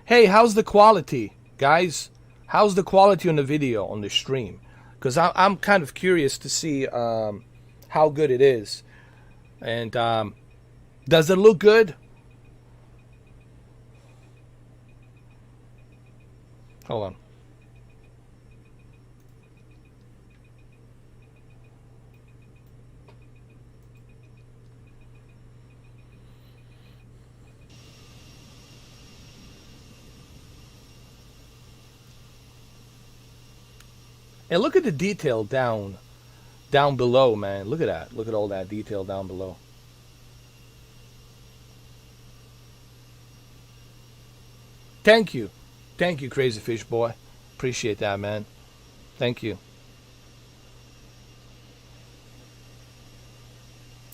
[SPEAKER 1] Hey, how's the quality, guys? How's the quality on the video, on the stream? Because I'm kind of curious to see how good it is. And does it look good? Hold on. And look at the detail down below, man. Look at that. Look at all that detail down below. Thank you. Thank you, Crazy Fish Boy. Appreciate that, man. Thank you.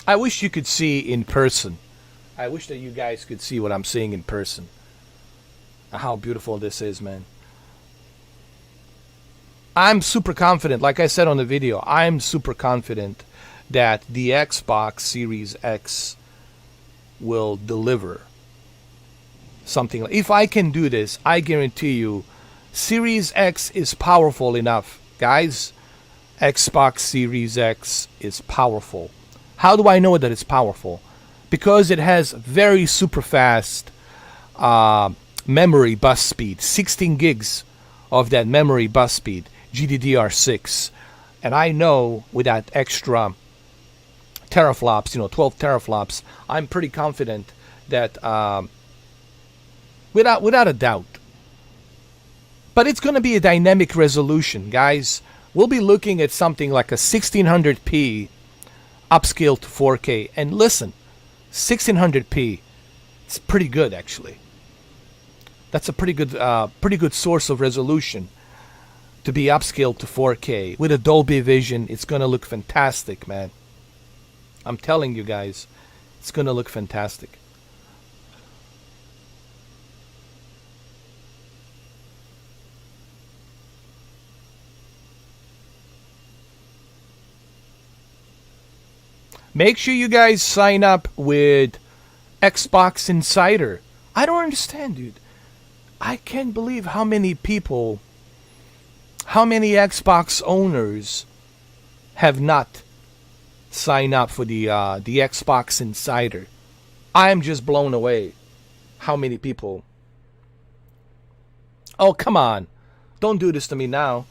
[SPEAKER 1] I wish you could see in person. I wish that you guys could see what I'm seeing in person. How beautiful this is, man. I'm super confident, like I said on the video, I'm super confident that the Xbox Series X will deliver something. If I can do this, I guarantee you, Series X is powerful enough. Guys, Xbox Series X is powerful. How do I know that it's powerful? Because it has very super fast memory bus speed, 16 gigs of that memory bus speed. GDDR6, and I know with that extra teraflops, 12 teraflops, I'm pretty confident that without a doubt. But it's going to be a dynamic resolution, guys. We'll be looking at something like a 1600p upscale to 4K, and listen, 1600p It's pretty good, actually. That's a pretty good source of resolution to be upscaled to 4K. With a Dolby Vision, it's going to look fantastic, man. I'm telling you guys, it's going to look fantastic. Make sure you guys sign up with Xbox Insider. I don't understand, dude. I can't believe how many people, how many Xbox owners have not signed up for the Xbox Insider. I'm just blown away. How many people? Oh, come on. Don't do this to me now.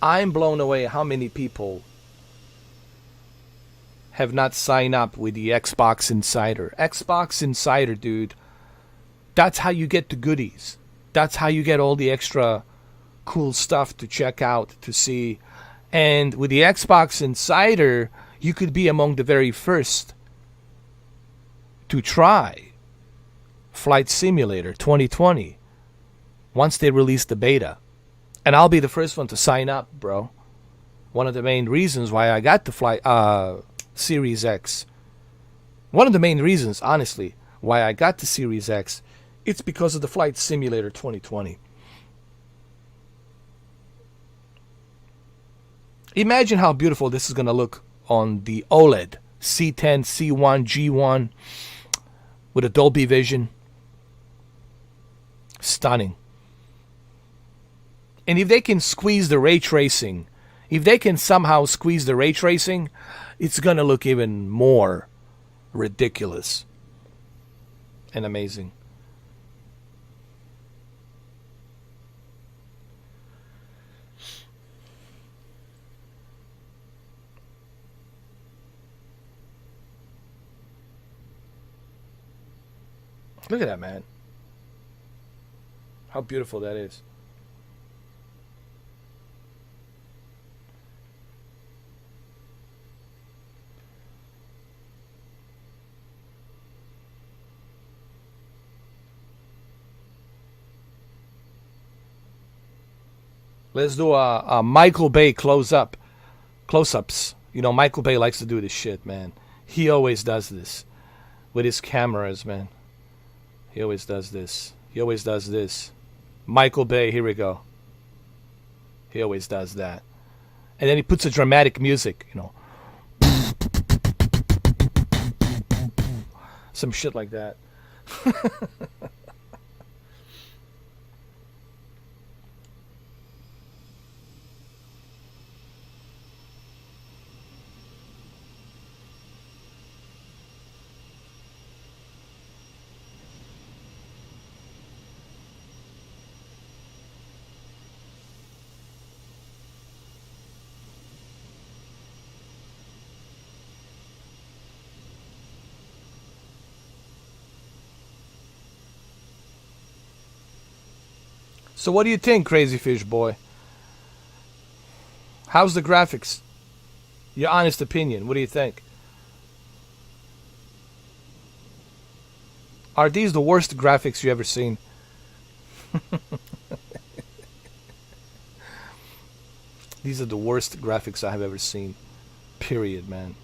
[SPEAKER 1] I'm blown away how many people have not signed up with the Xbox Insider. Xbox Insider, dude. That's how you get the goodies. That's how you get all the extra cool stuff to check out, to see. And with the Xbox Insider, you could be among the very first to try Flight Simulator 2020 once they release the beta. And I'll be the first one to sign up, bro. One of the main reasons why I got the Series X. One of the main reasons, honestly, why I got the Series X, it's because of the Flight Simulator 2020. Imagine how beautiful this is going to look on the OLED C10, C1, G1 with a Dolby Vision. Stunning. And if they can squeeze the ray tracing, if they can somehow squeeze the ray tracing, it's going to look even more ridiculous and amazing. Look at that, man. How beautiful that is. Let's do a Michael Bay close-ups. You know, Michael Bay likes to do this shit, man. He always does this with his cameras, man. He always does this. He always does this. Michael Bay, here we go. He always does that. And then he puts a dramatic music, you know. Some shit like that. So what do you think, Crazy Fish Boy? How's the graphics? Your honest opinion. What do you think? Are these the worst graphics you ever seen? These are the worst graphics I have ever seen. Period, man.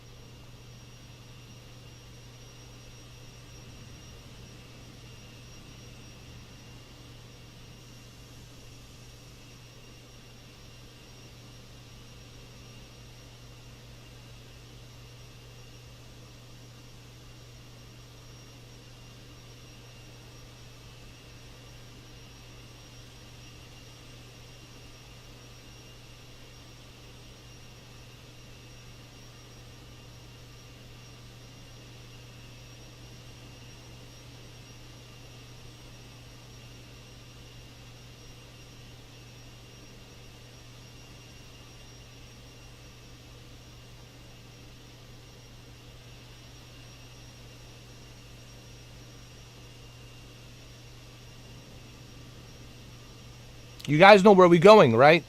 [SPEAKER 1] You guys know where we're going, right?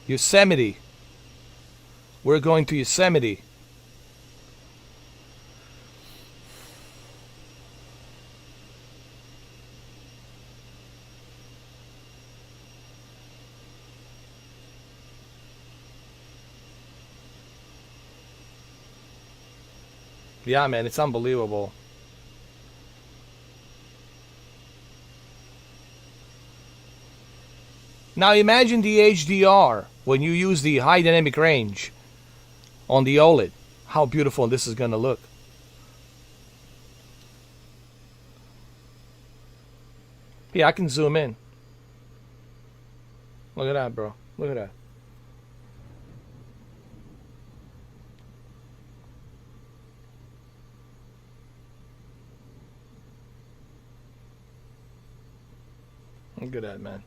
[SPEAKER 1] Yosemite. We're going to Yosemite. Yeah, man, it's unbelievable. Now imagine the HDR when you use the high dynamic range on the OLED. How beautiful this is gonna look. Yeah, I can zoom in. Look at that, bro. Look at that. Look at that, man.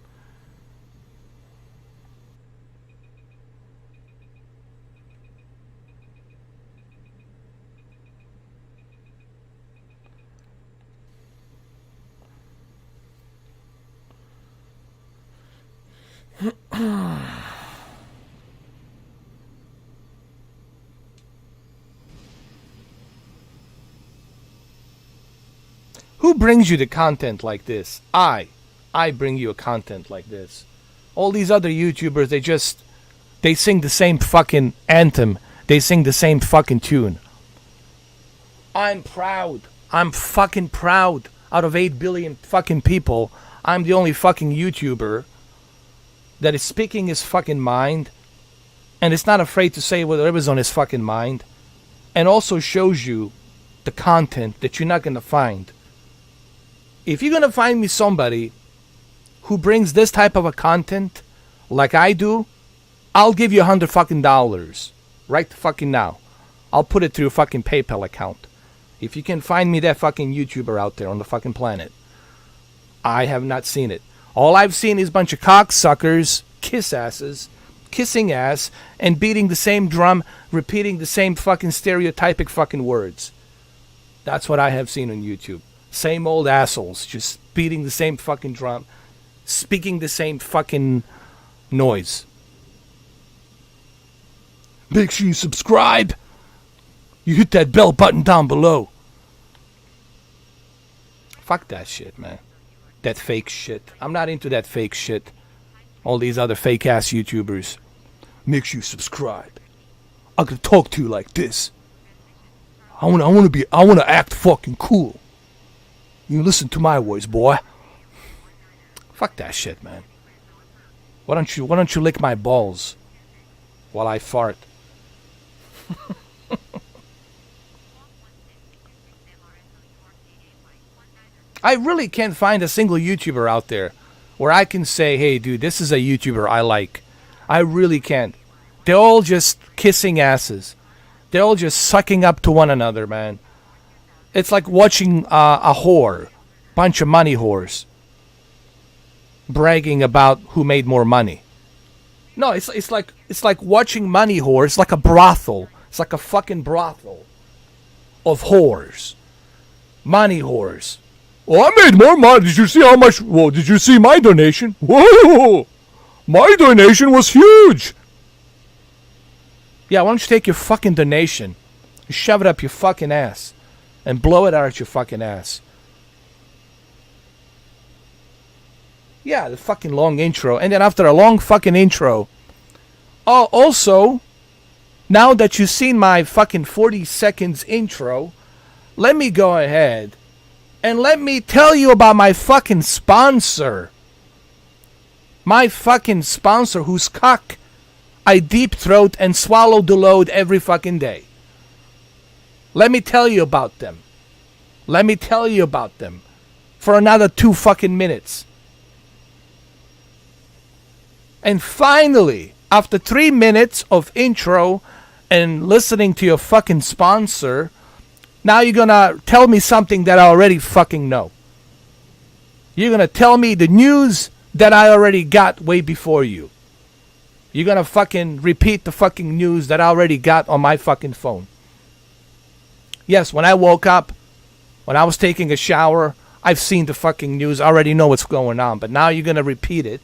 [SPEAKER 1] Who brings you the content like this? I bring you a content like this. All these other YouTubers, they sing the same fucking anthem. They sing the same fucking tune. I'm proud. I'm fucking proud. Out of 8 billion fucking people, I'm the only fucking YouTuber that is speaking his fucking mind and is not afraid to say whatever's on his fucking mind, and also shows you the content that you're not gonna find. If you're gonna find me somebody who brings this type of a content like I do, I'll give you $100 fucking dollars right fucking now. I'll put it through a fucking PayPal account. If you can find me that fucking YouTuber out there on the fucking planet. I have not seen it. All I've seen is a bunch of cocksuckers, kiss asses, kissing ass, and beating the same drum, repeating the same fucking stereotypic fucking words. That's what I have seen on YouTube. Same old assholes, just beating the same fucking drum, speaking the same fucking noise. Make sure you subscribe. You hit that bell button down below. Fuck that shit, man. That fake shit. I'm not into that fake shit. All these other fake ass YouTubers. Make sure you subscribe. I'm gonna talk to you like this. I wanna act fucking cool. You listen to my voice, boy. Fuck that shit, man. Why don't you lick my balls while I fart? I really can't find a single YouTuber out there where I can say, hey, dude, this is a YouTuber I like. I really can't. They're all just kissing asses. They're all just sucking up to one another, man. It's like watching a whore, bunch of money whores, bragging about who made more money. No, it's like watching money whores. It's like a brothel. It's like a fucking brothel of whores, money whores. Oh, I made more money. Did you see how much? Well, did you see my donation? Whoa, my donation was huge. Yeah, why don't you take your fucking donation, shove it up your fucking ass, and blow it out your fucking ass. Yeah, the fucking long intro. And then after a long fucking intro, oh, also, now that you've seen my fucking 40 seconds intro, let me go ahead and let me tell you about my fucking sponsor. My fucking sponsor whose cock I deep throat and swallow the load every fucking day. Let me tell you about them. Let me tell you about them for another 2 fucking minutes. And finally, after 3 minutes of intro and listening to your fucking sponsor, now you're gonna tell me something that I already fucking know. You're gonna tell me the news that I already got way before you. You're gonna fucking repeat the fucking news that I already got on my fucking phone. Yes, when I woke up, when I was taking a shower, I've seen the fucking news. I already know what's going on. But now you're gonna repeat it.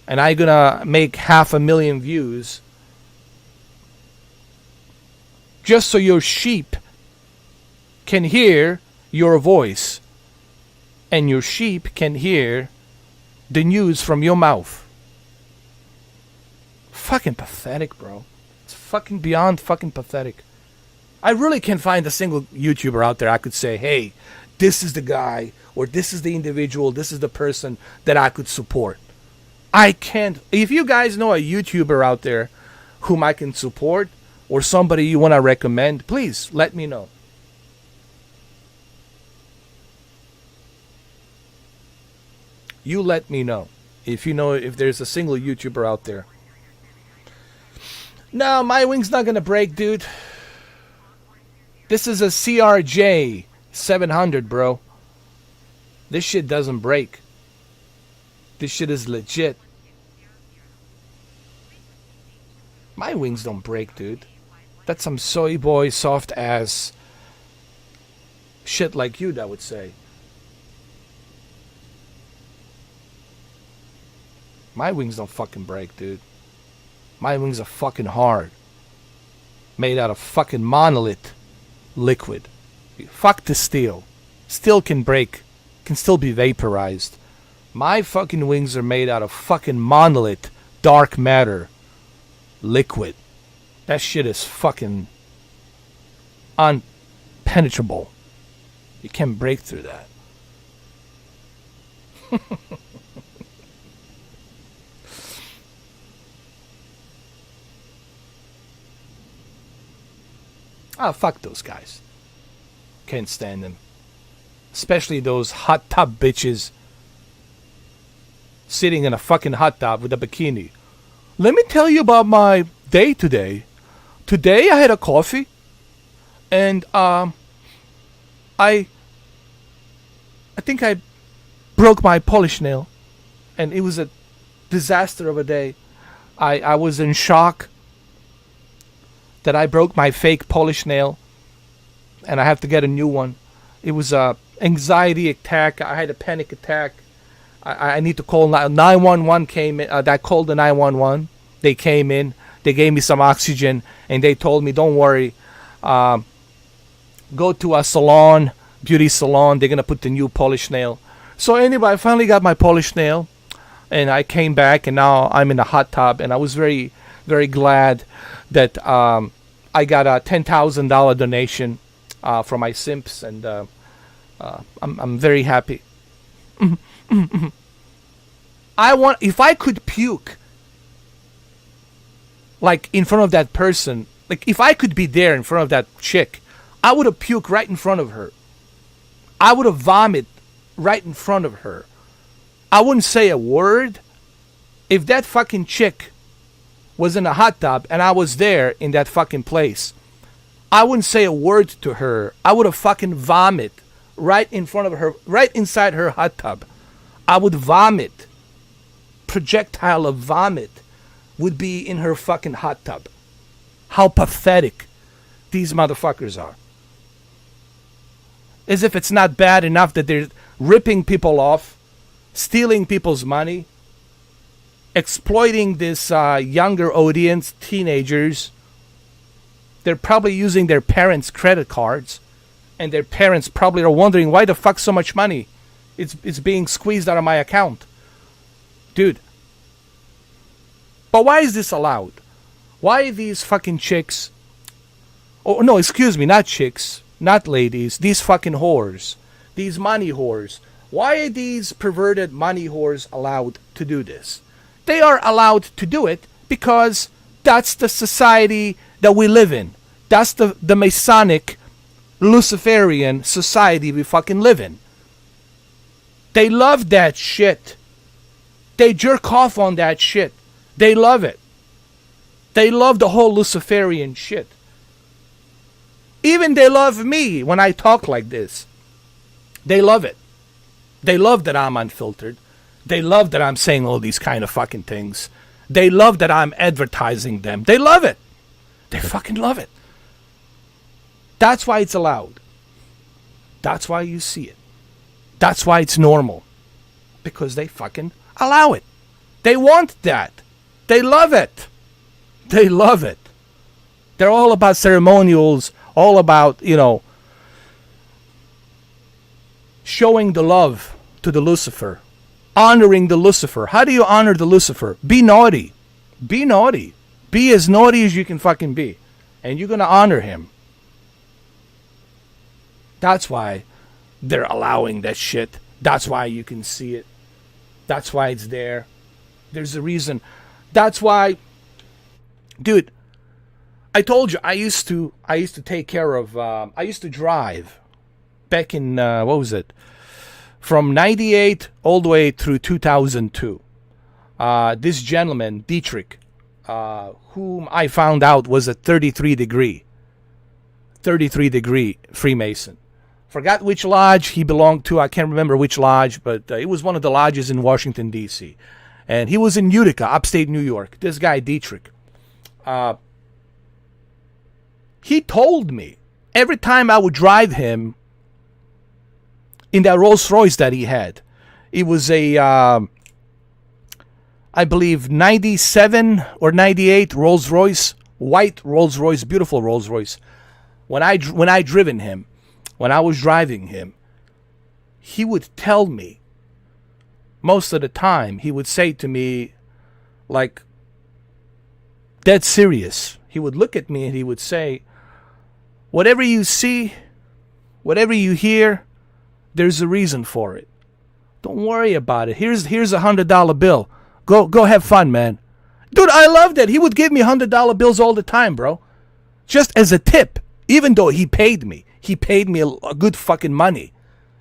[SPEAKER 1] And I'm gonna make 500,000 views. Just so your sheep can hear your voice. And your sheep can hear the news from your mouth. Fucking pathetic, bro. It's fucking beyond fucking pathetic. I really can't find a single YouTuber out there I could say, hey, this is the guy, or this is the individual, this is the person that I could support. I can't. If you guys know a YouTuber out there whom I can support, or somebody you want to recommend, please let me know. You let me know if you know if there's a single YouTuber out there. No, my wing's not gonna break, dude. This is a CRJ 700, bro. This shit doesn't break. This shit is legit. My wings don't break, dude. That's some soy boy soft ass shit like you that would say. My wings don't fucking break, dude. My wings are fucking hard. Made out of fucking monolith liquid. Fuck the steel. Steel can break. Can still be vaporized. My fucking wings are made out of fucking monolith dark matter liquid. That shit is fucking unpenetrable. You can't break through that. Ah, fuck those guys. Can't stand them. Especially those hot tub bitches sitting in a fucking hot tub with a bikini. Let me tell you about my day today. Today I had a coffee and I think I broke my polish nail and it was a disaster of a day. I was in shock that I broke my fake polish nail and I have to get a new one. It was a anxiety attack. I had a panic attack. I need to call 911 came in. That called the 911. They came in. They gave me some oxygen and they told me, don't worry. Go to a salon, beauty salon. They're going to put the new polish nail. So anyway, I finally got my polish nail and I came back and now I'm in a hot tub and I was very, very glad that I got a $10,000 donation from my simps and I'm very happy. If I could puke like in front of that person, like if I could be there in front of that chick, I would have puked right in front of her. I would have vomited right in front of her. I wouldn't say a word. If that fucking chick was in a hot tub and I was there in that fucking place, I wouldn't say a word to her. I would have fucking vomit right in front of her, right inside her hot tub. I would vomit. Projectile of vomit would be in her fucking hot tub. How pathetic these motherfuckers are. As if it's not bad enough that they're ripping people off, stealing people's money, exploiting this younger audience, teenagers. They're probably using their parents' credit cards, and their parents probably are wondering why the fuck so much money it's being squeezed out of my account. Dude. But why is this allowed? Why these fucking chicks? Oh no, excuse me, not chicks, not ladies. These fucking whores, these money whores. Why are these perverted money whores allowed to do this? They are allowed to do it because that's the society that we live in. That's the Masonic, Luciferian society we fucking live in. They love that shit. They jerk off on that shit. They love it. They love the whole Luciferian shit. Even they love me when I talk like this. They love it. They love that I'm unfiltered. They love that I'm saying all these kind of fucking things. They love that I'm advertising them. They love it. They fucking love it. That's why it's allowed. That's why you see it. That's why it's normal. Because they fucking allow it. They want that. They love it. They love it. They're all about ceremonials, all about, showing the love to the Lucifer. Honoring the Lucifer. How do you honor the Lucifer? Be naughty. Be naughty. Be as naughty as you can fucking be. And you're going to honor him. That's why they're allowing that shit. That's why you can see it. That's why it's there. There's a reason. That's why, dude, I told you I used to take care of I used to drive back in what was it? From 98 all the way through 2002. This gentleman, Dietrich, whom I found out was a 33 degree Freemason. Forgot which lodge he belonged to. I can't remember which lodge, but it was one of the lodges in Washington, D.C. And he was in Utica, upstate New York. This guy, Dietrich. He told me every time I would drive him in that Rolls Royce that he had. It was a, I believe, 97 or 98 Rolls Royce. White Rolls Royce, beautiful Rolls Royce. When I driven him, when I was driving him, he would tell me, most of the time, he would say to me, like, dead serious. He would look at me and he would say, whatever you see, whatever you hear, there's a reason for it. Don't worry about it. Here's $100 bill. Go have fun, man. Dude, I loved it. He would give me $100 bills all the time, bro. Just as a tip. Even though he paid me. He paid me a good fucking money.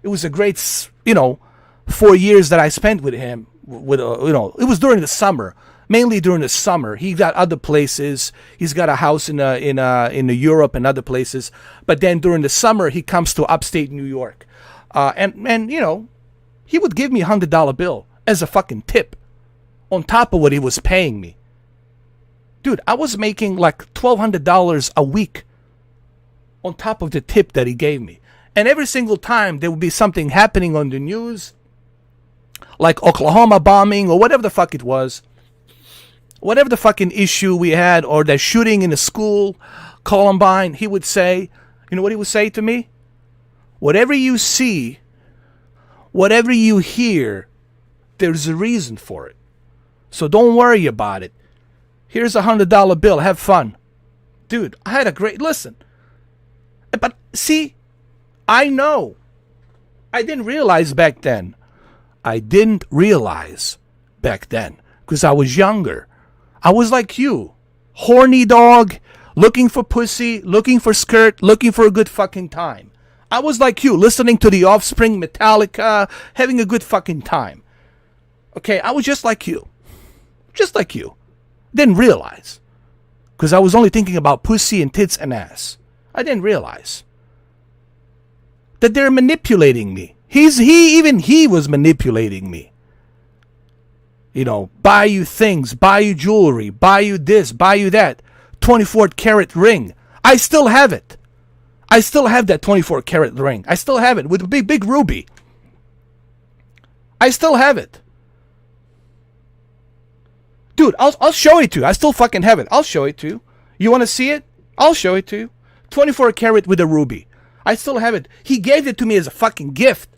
[SPEAKER 1] It was a great, 4 years that I spent with him. It was during the summer. Mainly during the summer. He got other places. He's got a house in Europe and other places. But then during the summer, he comes to upstate New York. And he would give me $100 bill as a fucking tip on top of what he was paying me. Dude, I was making like $1,200 a week on top of the tip that he gave me. And every single time there would be something happening on the news, like Oklahoma bombing or whatever the fuck it was, whatever the fucking issue we had, or the shooting in a school, Columbine, he would say, you know what he would say to me? Whatever you see, whatever you hear, there's a reason for it. So don't worry about it. Here's $100 bill. Have fun. Dude, I had a great... Listen. But see, I know. I didn't realize back then. Because I was younger. I was like you. Horny dog. Looking for pussy. Looking for skirt. Looking for a good fucking time. I was like you. Listening to The Offspring, Metallica. Having a good fucking time. Okay, I was just like you. Just like you. Didn't realize. Because I was only thinking about pussy and tits and ass. I didn't realize that they're manipulating me. He was manipulating me. Buy you things, buy you jewelry, buy you this, buy you that. 24 karat ring. I still have it. I still have that 24 karat ring. I still have it with a big ruby. I still have it. Dude, I'll show it to you. I still fucking have it. I'll show it to you. You want to see it? I'll show it to you. 24 karat with a ruby. I still have it. He gave it to me as a fucking gift.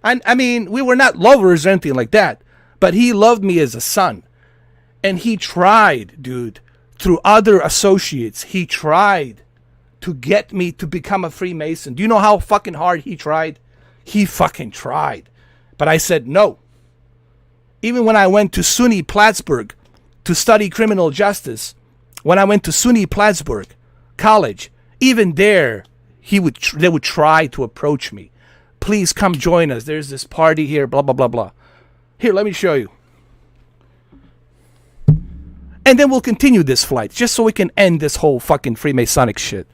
[SPEAKER 1] I mean, we were not lovers or anything like that. But he loved me as a son. And he tried, dude, through other associates, he tried to get me to become a Freemason. Do you know how fucking hard he tried? He fucking tried. But I said no. Even when I went to SUNY Plattsburgh to study criminal justice, when I went to SUNY Plattsburgh College, even there, they would try to approach me. Please come join us. There's this party here, blah, blah, blah, blah. Here, let me show you. And then we'll continue this flight, just so we can end this whole fucking Freemasonic shit.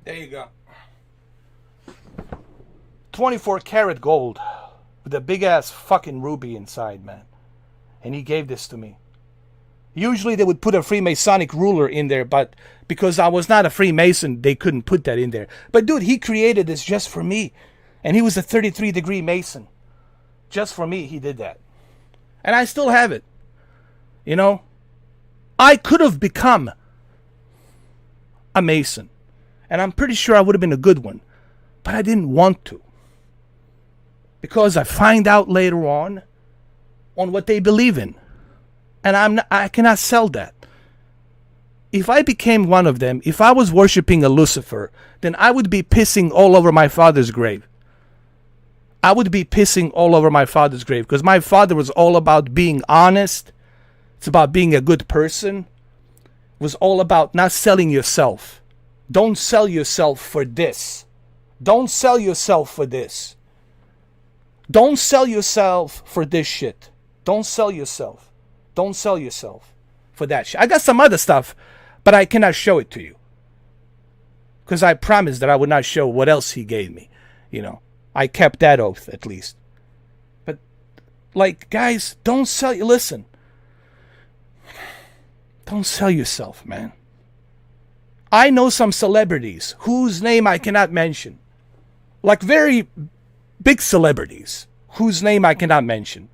[SPEAKER 1] There you go. 24 karat gold. with a big ass fucking ruby inside, man. And he gave this to me. Usually they would put a Freemasonic ruler in there, but because I was not a Freemason, they couldn't put that in there. But dude, he created this just for me. And he was a 33-degree Mason. Just for me, he did that. And I still have it. You know? I could have become a Mason. And I'm pretty sure I would have been a good one. But I didn't want to. Because I find out later on what they believe in. And I cannot sell that. If I became one of them, if I was worshiping a Lucifer, then I would be pissing all over my father's grave. I would be pissing all over my father's grave. Because my father was all about being honest. It's about being a good person. It was all about not selling yourself. Don't sell yourself for this. Don't sell yourself for this. Don't sell yourself for this shit. Don't sell yourself. Don't sell yourself for that shit. I got some other stuff, but I cannot show it to you. Because I promised that I would not show what else he gave me. You know, I kept that oath at least. But, like, guys, don't sell you. Listen. Don't sell yourself, man. I know some celebrities whose name I cannot mention. Like very big celebrities whose name I cannot mention.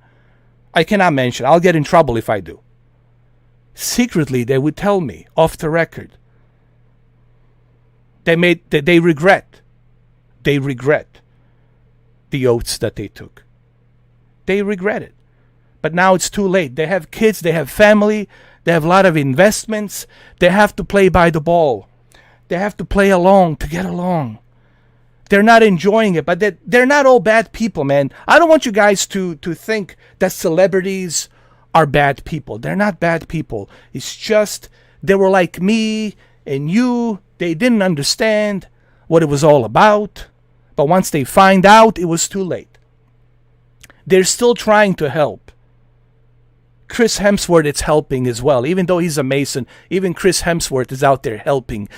[SPEAKER 1] I cannot mention. I'll get in trouble if I do. Secretly, they would tell me off the record. They regret the oaths that they took. They regret it. But now it's too late. They have kids, they have family, they have a lot of investments. They have to play by the ball. They have to play along to get along. They're not enjoying it, but they're not all bad people, man. I don't want you guys to think that celebrities are bad people. They're not bad people. It's just they were like me and you. They didn't understand what it was all about. But once they find out, it was too late. They're still trying to help. Chris Hemsworth is helping as well. Even though he's a Mason, even Chris Hemsworth is out there helping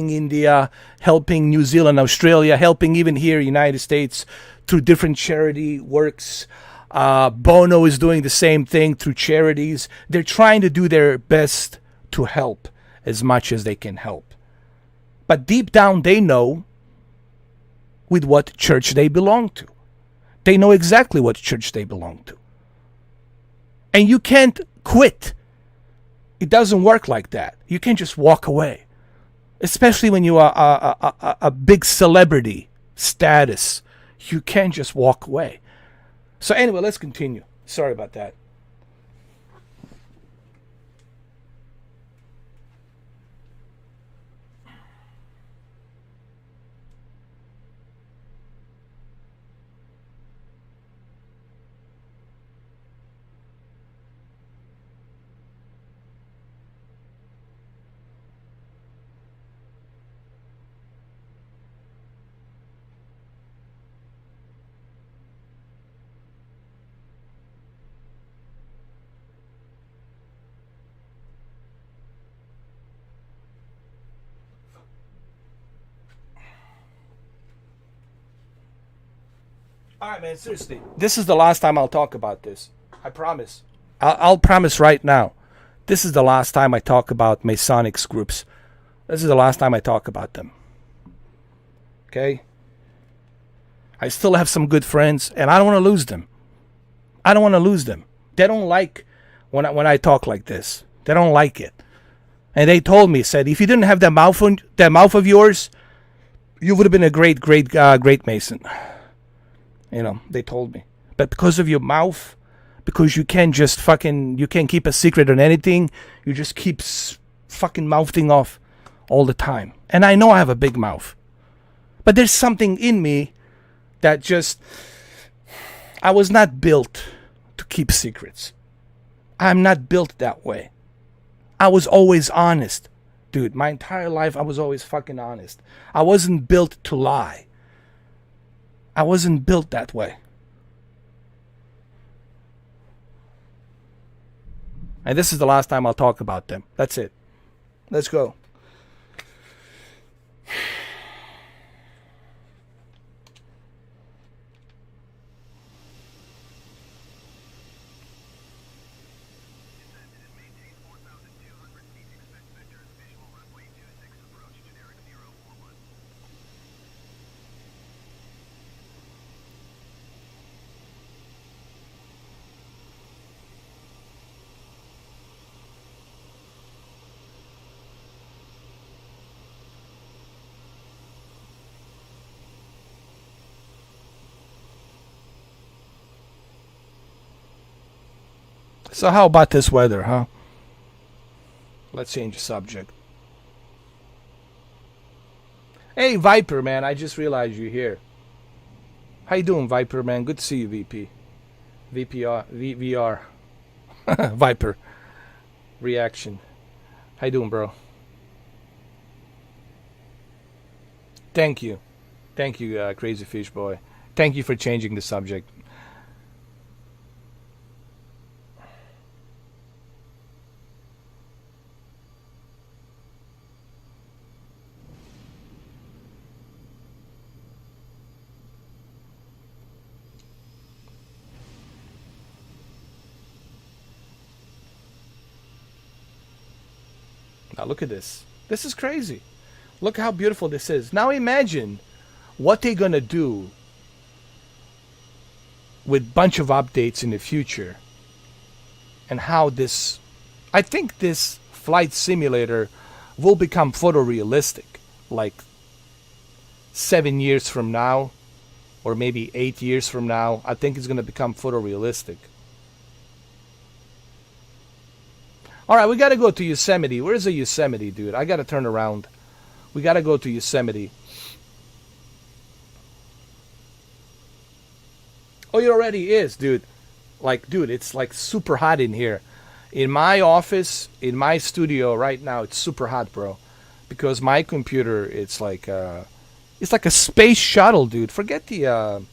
[SPEAKER 1] India, helping New Zealand, Australia, helping even here, United States, through different charity works. Bono is doing the same thing through charities. They're trying to do their best to help as much as they can help. But deep down, they know with what church they belong to. They know exactly what church they belong to. And you can't quit. It doesn't work like that. You can't just walk away. Especially when you are a big celebrity status. You can't just walk away. So anyway, let's continue. Sorry about that. Alright, man, seriously. This is the last time I'll talk about this. I promise. I'll promise right now. This is the last time I talk about Masonic groups. This is the last time I talk about them. Okay? I still have some good friends, and I don't want to lose them. I don't want to lose them. They don't like when I talk like this. They don't like it. And they told me, said, if you didn't have that mouth of yours, you would have been a great Mason. You know, they told me. But because of your mouth, because you can't just you can't keep a secret on anything, you just keep fucking mouthing off all the time. And I know I have a big mouth. But there's something in me that just, I was not built to keep secrets. I'm not built that way. I was always honest. Dude, my entire life I was always fucking honest. I wasn't built to lie. I wasn't built that way. And this is the last time I'll talk about them. That's it. Let's go. So how about this weather, huh? Let's change the subject. Hey, Viper, man, I just realized you're here. How you doing, Viper, man? Good to see you, VP. VR. Viper. Reaction. How you doing, bro? Thank you. Thank you, Crazy Fish Boy. Thank you for changing the subject. Now look at this. This is crazy. Look how beautiful this is. Now imagine what they're gonna do with bunch of updates in the future, and how this, I think this flight simulator will become photorealistic, like 7 years from now, or maybe 8 years from now. I think it's gonna become photorealistic. All right, we got to go to Yosemite. Where's the Yosemite, dude? I got to turn around. We got to go to Yosemite. Oh, it already is, dude. Like, dude, it's like super hot in here. In my office, in my studio right now, it's super hot, bro. Because my computer, it's like a space shuttle, dude. Forget the,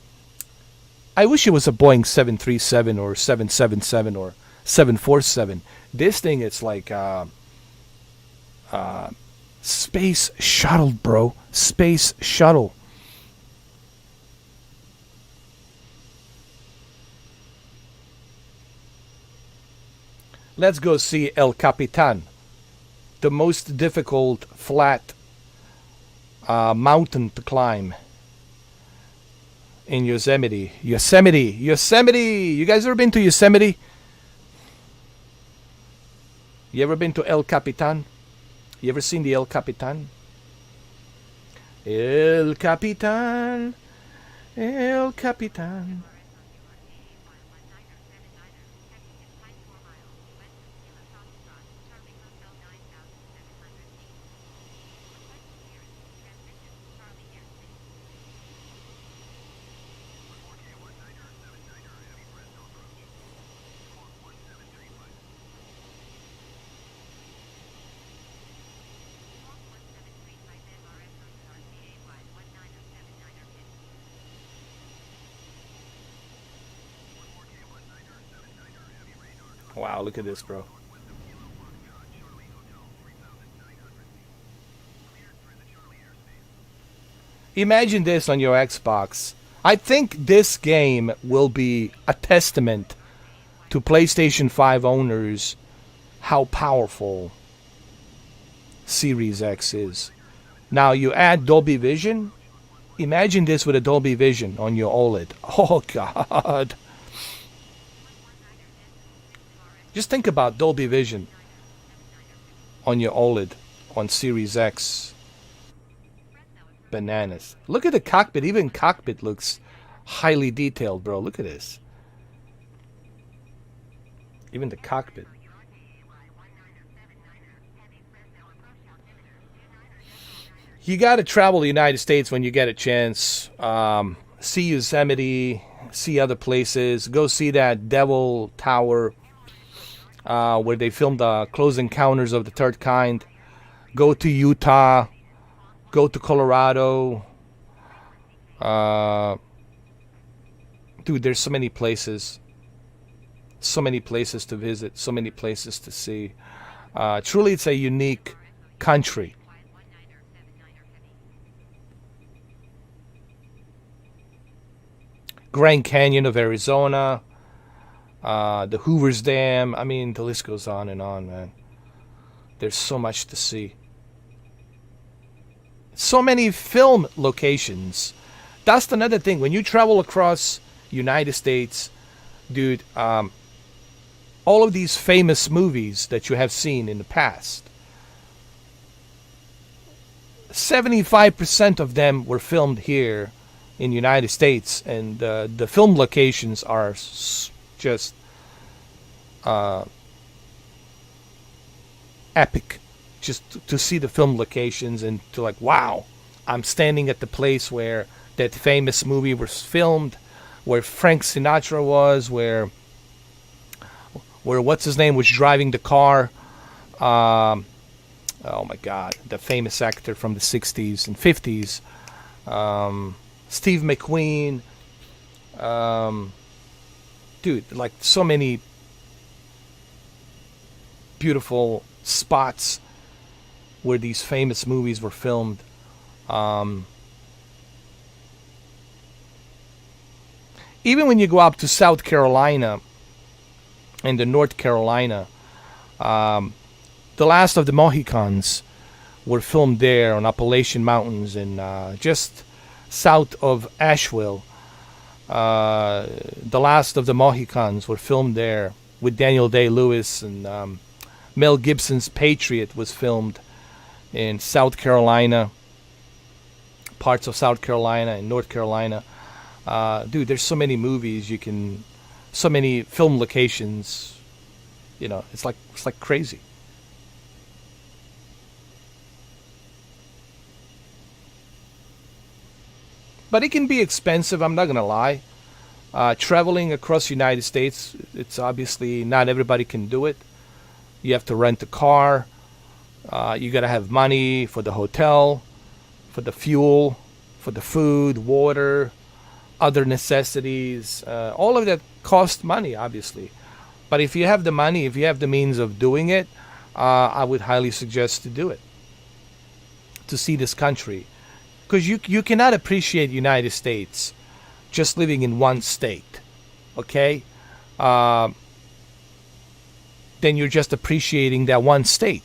[SPEAKER 1] I wish it was a Boeing 737 or 777 or 747. This thing, it's like space shuttle, bro. Space shuttle. Let's go see El Capitan, the most difficult flat mountain to climb in Yosemite. Yosemite. You guys ever been to Yosemite? You ever been to El Capitan? You ever seen the El Capitan? El Capitan. El Capitan. Wow, look at this, bro. Imagine this on your Xbox. I think this game will be a testament to PlayStation 5 owners how powerful Series X is. Now you add Dolby Vision. Imagine this with a Dolby Vision on your OLED. Oh, God. Just think about Dolby Vision on your OLED on Series X. Bananas. Look at the cockpit. Even cockpit looks highly detailed, bro. Look at this. Even the cockpit. You got to travel the United States when you get a chance. See Yosemite. See other places. Go see that Devil Tower. Where they filmed Close Encounters of the Third Kind. Go to Utah. Go to Colorado. Dude, there's so many places. So many places to visit. So many places to see. Truly, it's a unique country. Grand Canyon of Arizona. The Hoover's Dam. I mean, the list goes on and on, man. There's so much to see. So many film locations. That's another thing. When you travel across United States, dude, all of these famous movies that you have seen in the past, 75% of them were filmed here in the United States, and the film locations are just epic. Just to see the film locations and to like, wow, I'm standing at the place where that famous movie was filmed, where Frank Sinatra was, where what's his name was driving the car. Oh my God, the famous actor from the 60s and 50s, Steve McQueen. Dude, like so many beautiful spots where these famous movies were filmed. Even when you go up to South Carolina and the North Carolina, The Last of the Mohicans were filmed there on Appalachian Mountains and just south of Asheville. The Last of the Mohicans were filmed there with Daniel Day-Lewis, and Mel Gibson's Patriot was filmed in South Carolina, parts of South Carolina and North Carolina. Dude, there's so many movies so many film locations. You know, it's like crazy. But it can be expensive, I'm not gonna lie. Traveling across the United States, it's obviously not everybody can do it. You have to rent a car. You gotta have money for the hotel, for the fuel, for the food, water, other necessities. All of that costs money, obviously. But if you have the money, if you have the means of doing it, I would highly suggest to do it. To see this country. Because you cannot appreciate the United States just living in one state. Okay? Then you're just appreciating that one state.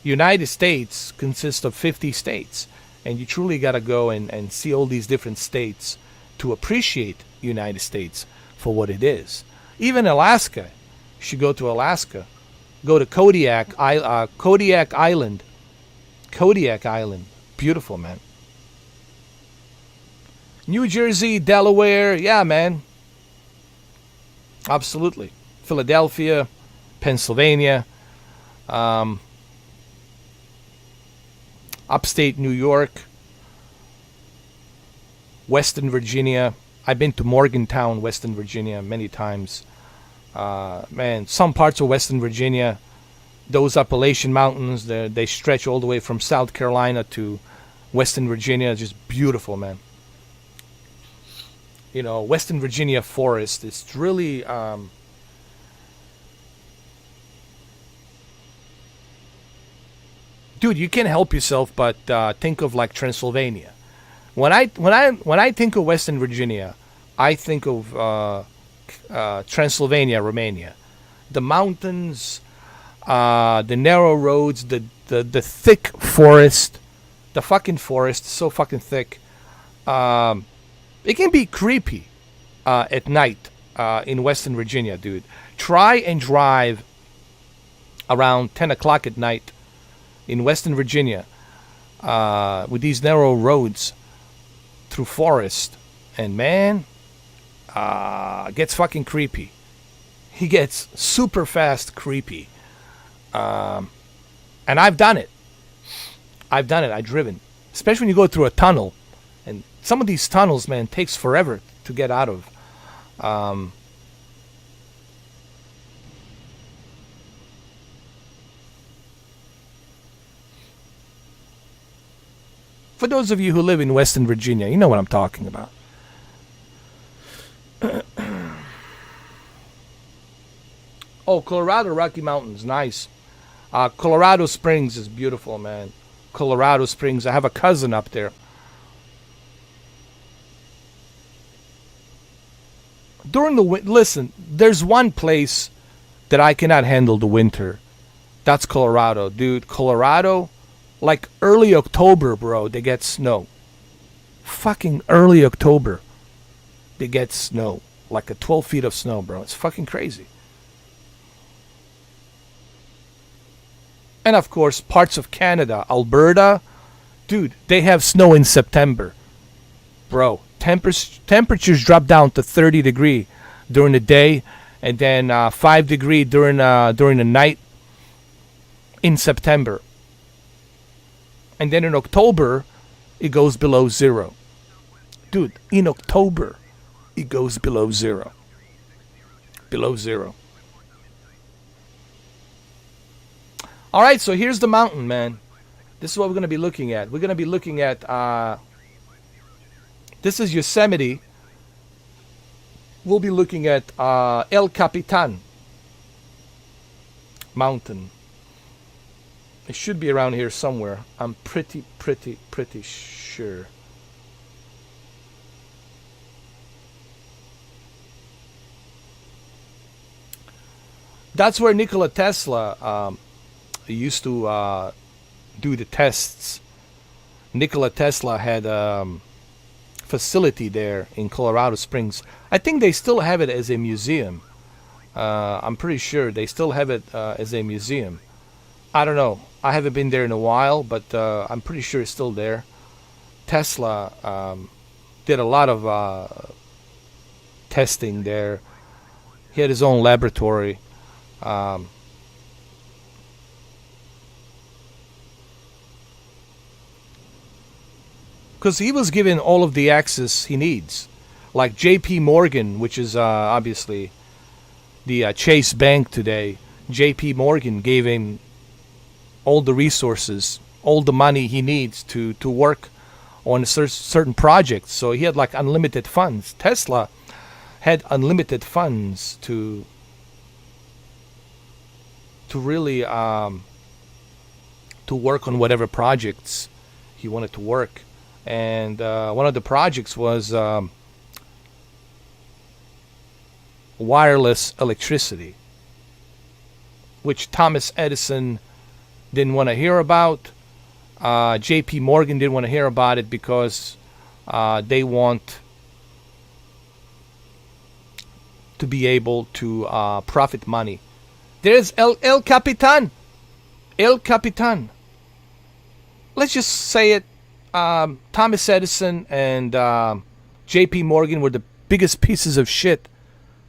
[SPEAKER 1] United States consists of 50 states, and you truly got to go and see all these different states to appreciate United States for what it is. Even Alaska, you should go to Alaska. Go to Kodiak Island. Kodiak Island, beautiful, man. New Jersey, Delaware, yeah, man. Absolutely. Philadelphia, Pennsylvania, upstate New York, Western Virginia. I've been to Morgantown, Western Virginia, many times. Man, some parts of Western Virginia, those Appalachian Mountains, they stretch all the way from South Carolina to Western Virginia. Just beautiful, man. You know, Western Virginia forest is really... Dude, you can't help yourself but think of like Transylvania. When I think of Western Virginia, I think of Transylvania, Romania. The mountains, the narrow roads, the thick forest, the fucking forest, so fucking thick. It can be creepy at night in Western Virginia, dude. Try and drive around 10 o'clock at night in Western Virginia with these narrow roads through forest, and man, gets fucking creepy. He gets super fast creepy. And I've done it. I've driven, especially when you go through a tunnel, and some of these tunnels, man, takes forever to get out of. For those of you who live in Western Virginia, you know what I'm talking about. Oh, Colorado Rocky Mountains, nice. Colorado Springs is beautiful, man. Colorado Springs, I have a cousin up there. Listen, there's one place that I cannot handle the winter. That's Colorado, dude. Colorado, like early October, bro, they get snow. Fucking early October, they get snow. Like a 12 feet of snow, bro. It's fucking crazy. And of course, parts of Canada, Alberta, dude, they have snow in September. Bro, temperatures drop down to 30 degrees during the day, and then 5 degree during the night in September, and then in October it goes below 0. Dude, in October it goes below 0. Below 0. All right, so here's the mountain, man. This is what we're going to be looking at. We're going to be looking at, this is Yosemite. We'll be looking at El Capitan mountain. It should be around here somewhere. I'm pretty sure. That's where Nikola Tesla used to do the tests. Nikola Tesla had a facility there in Colorado Springs. I think they still have it as a museum. I'm pretty sure they still have it as a museum. I don't know. I haven't been there in a while, but I'm pretty sure it's still there. Tesla did a lot of testing there. He had his own laboratory. Because he was given all of the access he needs. Like J.P. Morgan, which is obviously the Chase Bank today. J.P. Morgan gave him all the resources, all the money he needs to work on certain projects. So he had like unlimited funds. Tesla had unlimited funds to really to work on whatever projects he wanted to work. And one of the projects was wireless electricity, which Thomas Edison didn't want to hear about. J.P. Morgan didn't want to hear about it because they want to be able to profit money. There's El Capitan. El Capitan. Let's just say it. Thomas Edison and J.P. Morgan were the biggest pieces of shit.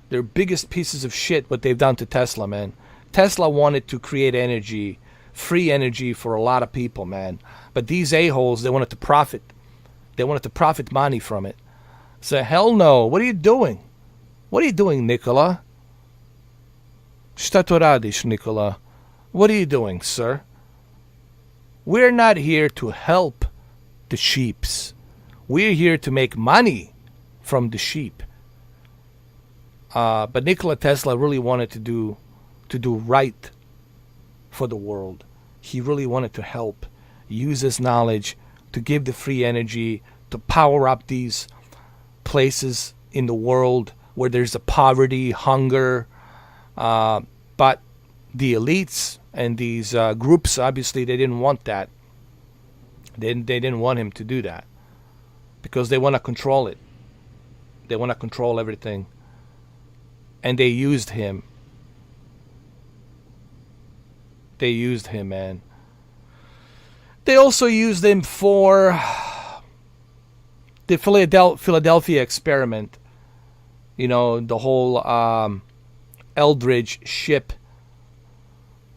[SPEAKER 1] They're biggest pieces of shit what they've done to Tesla, man. Tesla wanted to create energy, free energy for a lot of people, man. But these a-holes, they wanted to profit. They wanted to profit money from it. So hell no. What are you doing? What are you doing, Nikola? Šta to radiš, Nikola? What are you doing, sir? We're not here to help the sheeps. We're here to make money from the sheep. But Nikola Tesla really wanted to do right for the world. He really wanted to help, use his knowledge to give the free energy, to power up these places in the world where there's a poverty, hunger. But the elites and these groups, obviously, they didn't want that. They didn't want him to do that because they want to control it. They want to control everything. And they used him. They used him, man. They also used him for the Philadelphia experiment. You know, the whole Eldridge ship.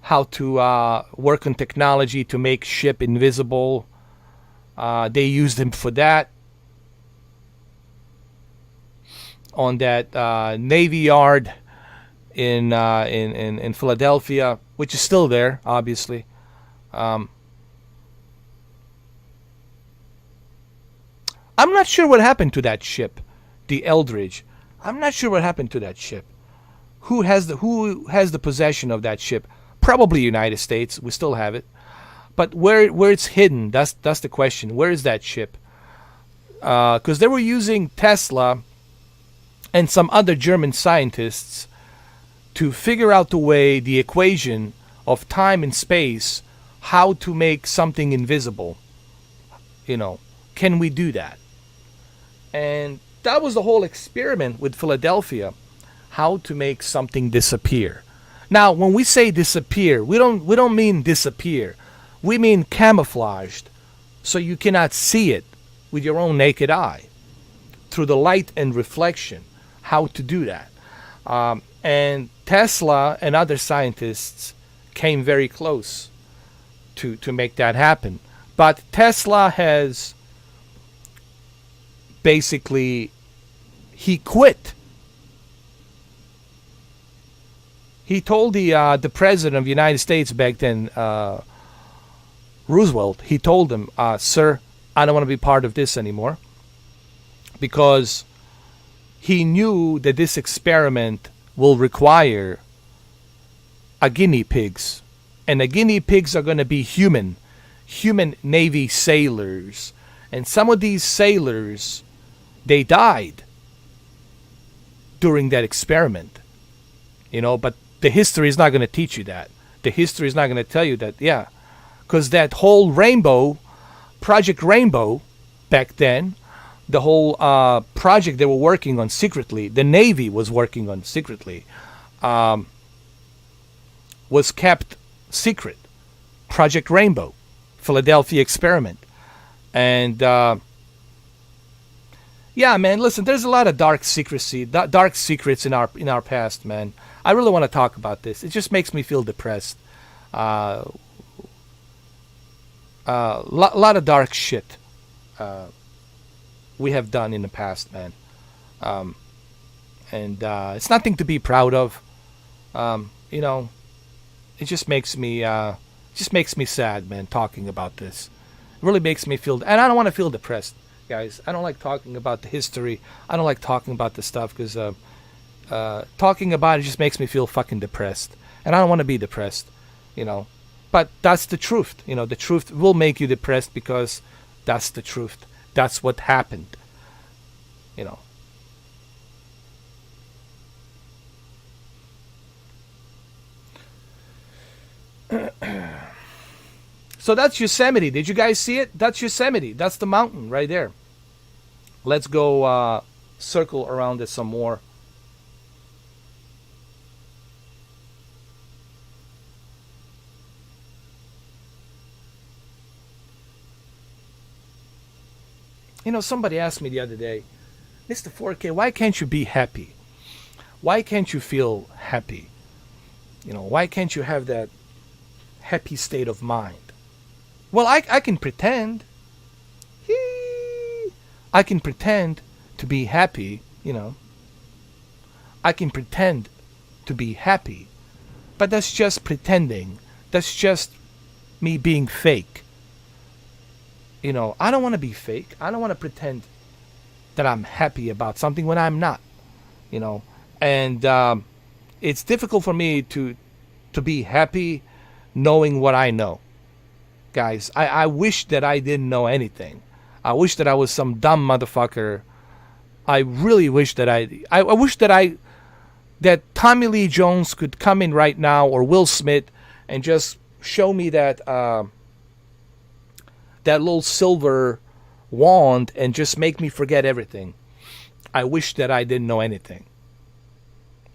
[SPEAKER 1] How to work on technology to make ship invisible. They used him for that. On that Navy Yard in Philadelphia, which is still there, obviously. I'm not sure what happened to that ship, the Eldridge. I'm not sure what happened to that ship. Who has the possession of that ship? Probably United States. We still have it. But where it's hidden, that's the question. Where is that ship? Because they were using Tesla and some other German scientists to figure out the equation of time and space, how to make something invisible. You know, can we do that? And that was the whole experiment with Philadelphia, how to make something disappear. Now, when we say disappear, we don't mean disappear. We mean camouflaged, so you cannot see it with your own naked eye. Through the light and reflection, how to do that. And Tesla and other scientists came very close to make that happen. But Tesla has basically, he quit. He told the president of the United States back then, Roosevelt, he told him, sir, I don't want to be part of this anymore, because he knew that this experiment will require a guinea pigs, and the guinea pigs are going to be human Navy sailors, and some of these sailors, they died during that experiment, but the history is not going to teach you that. The history is not going to tell you that, yeah, because that whole Project Rainbow, back then, the whole project they were working on secretly, the Navy was working on secretly, was kept secret. Project Rainbow, Philadelphia experiment. And yeah, man, listen, there's a lot of dark secrets in our past, man. I really want to talk about this. It just makes me feel depressed. Lot of dark shit we have done in the past, man. And it's nothing to be proud of. It just makes me sad, man, talking about this. It really makes me feel, and I don't want to feel depressed, guys. I don't like talking about the history. I don't like talking about the stuff because talking about it just makes me feel fucking depressed, and I don't want to be depressed, But that's the truth. The truth will make you depressed because that's the truth. That's what happened. So that's Yosemite. Did you guys see it? That's Yosemite. That's the mountain right there. Let's go circle around it some more. Somebody asked me the other day, Mr. 4K, why can't you be happy? Why can't you feel happy? Why can't you have that happy state of mind? Well, I can pretend. I can pretend to be happy, I can pretend to be happy. But that's just pretending. That's just me being fake. I don't want to be fake. I don't want to pretend that I'm happy about something when I'm not. And it's difficult for me to be happy knowing what I know. Guys, I wish that I didn't know anything. I wish that I was some dumb motherfucker. I really wish that I wish that Tommy Lee Jones could come in right now, or Will Smith, and just show me that little silver wand and just make me forget everything. I wish that I didn't know anything.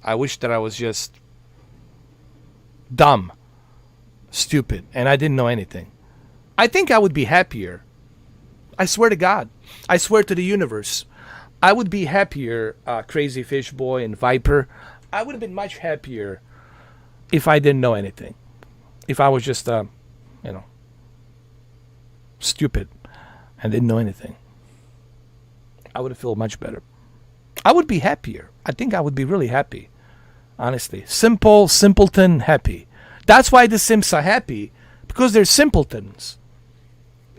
[SPEAKER 1] I wish that I was just dumb, stupid, and I didn't know anything. I think I would be happier. I swear to God. I swear to the universe. I would be happier, Crazy Fish Boy and Viper. I would have been much happier if I didn't know anything. If I was just, stupid and didn't know anything. I would have felt much better. I would be happier. I think I would be really happy. Honestly. Simple, simpleton, happy. That's why the Simps are happy. Because they're simpletons.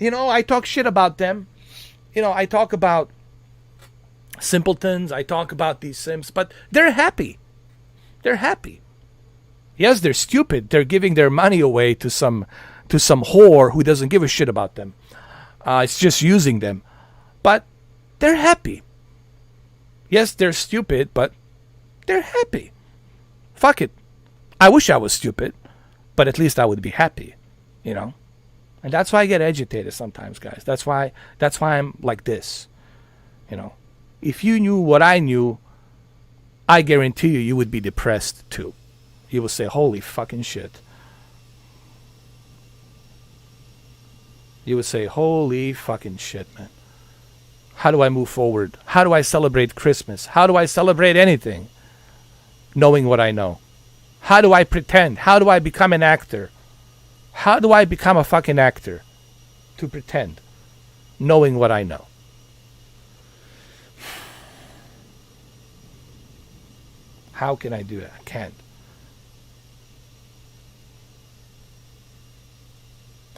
[SPEAKER 1] I talk shit about them. I talk about simpletons. I talk about these Simps. But they're happy. They're happy. Yes, they're stupid. They're giving their money away to some whore who doesn't give a shit about them. It's just using them. But they're happy. Yes, they're stupid, but they're happy. Fuck it. I wish I was stupid, but at least I would be happy, And that's why I get agitated sometimes, guys. That's why I'm like this, If you knew what I knew, I guarantee you would be depressed too. You will say, holy fucking shit. You would say, holy fucking shit, man. How do I move forward? How do I celebrate Christmas? How do I celebrate anything? knowing what I know? How do I pretend? How do I become an actor? How do I become a fucking actor? To pretend, knowing what I know. How can I do that? I can't.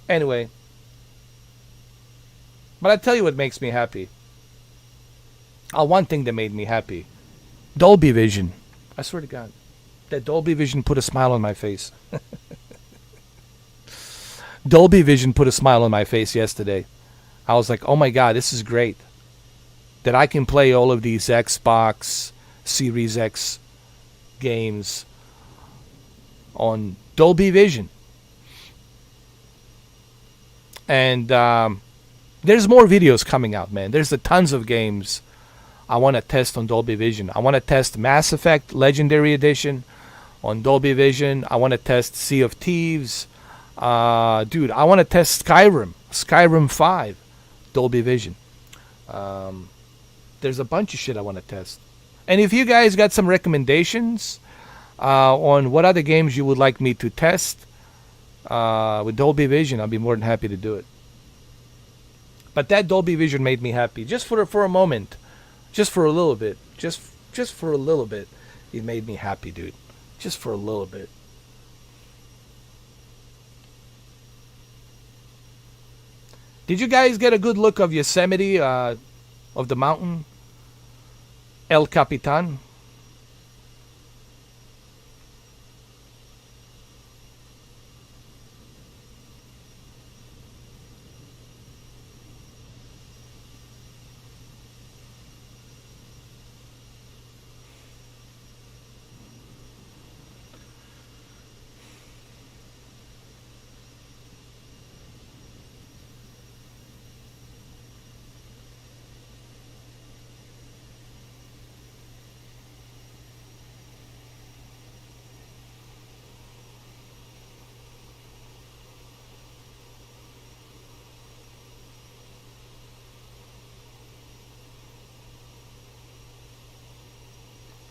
[SPEAKER 1] Anyway. But I tell you what makes me happy. One thing that made me happy. Dolby Vision. I swear to God. That Dolby Vision put a smile on my face. Dolby Vision put a smile on my face yesterday. I was like, oh my God, this is great. That I can play all of these Xbox Series X games on Dolby Vision. And there's more videos coming out, man. There's tons of games I want to test on Dolby Vision. I want to test Mass Effect Legendary Edition on Dolby Vision. I want to test Sea of Thieves. Dude, I want to test Skyrim 5, Dolby Vision. There's a bunch of shit I want to test. And if you guys got some recommendations on what other games you would like me to test with Dolby Vision, I'll be more than happy to do it. But that Dolby Vision made me happy, just for a moment, just for a little bit, just for a little bit. It made me happy, dude. Just for a little bit. Did you guys get a good look of Yosemite, of the mountain? El Capitan?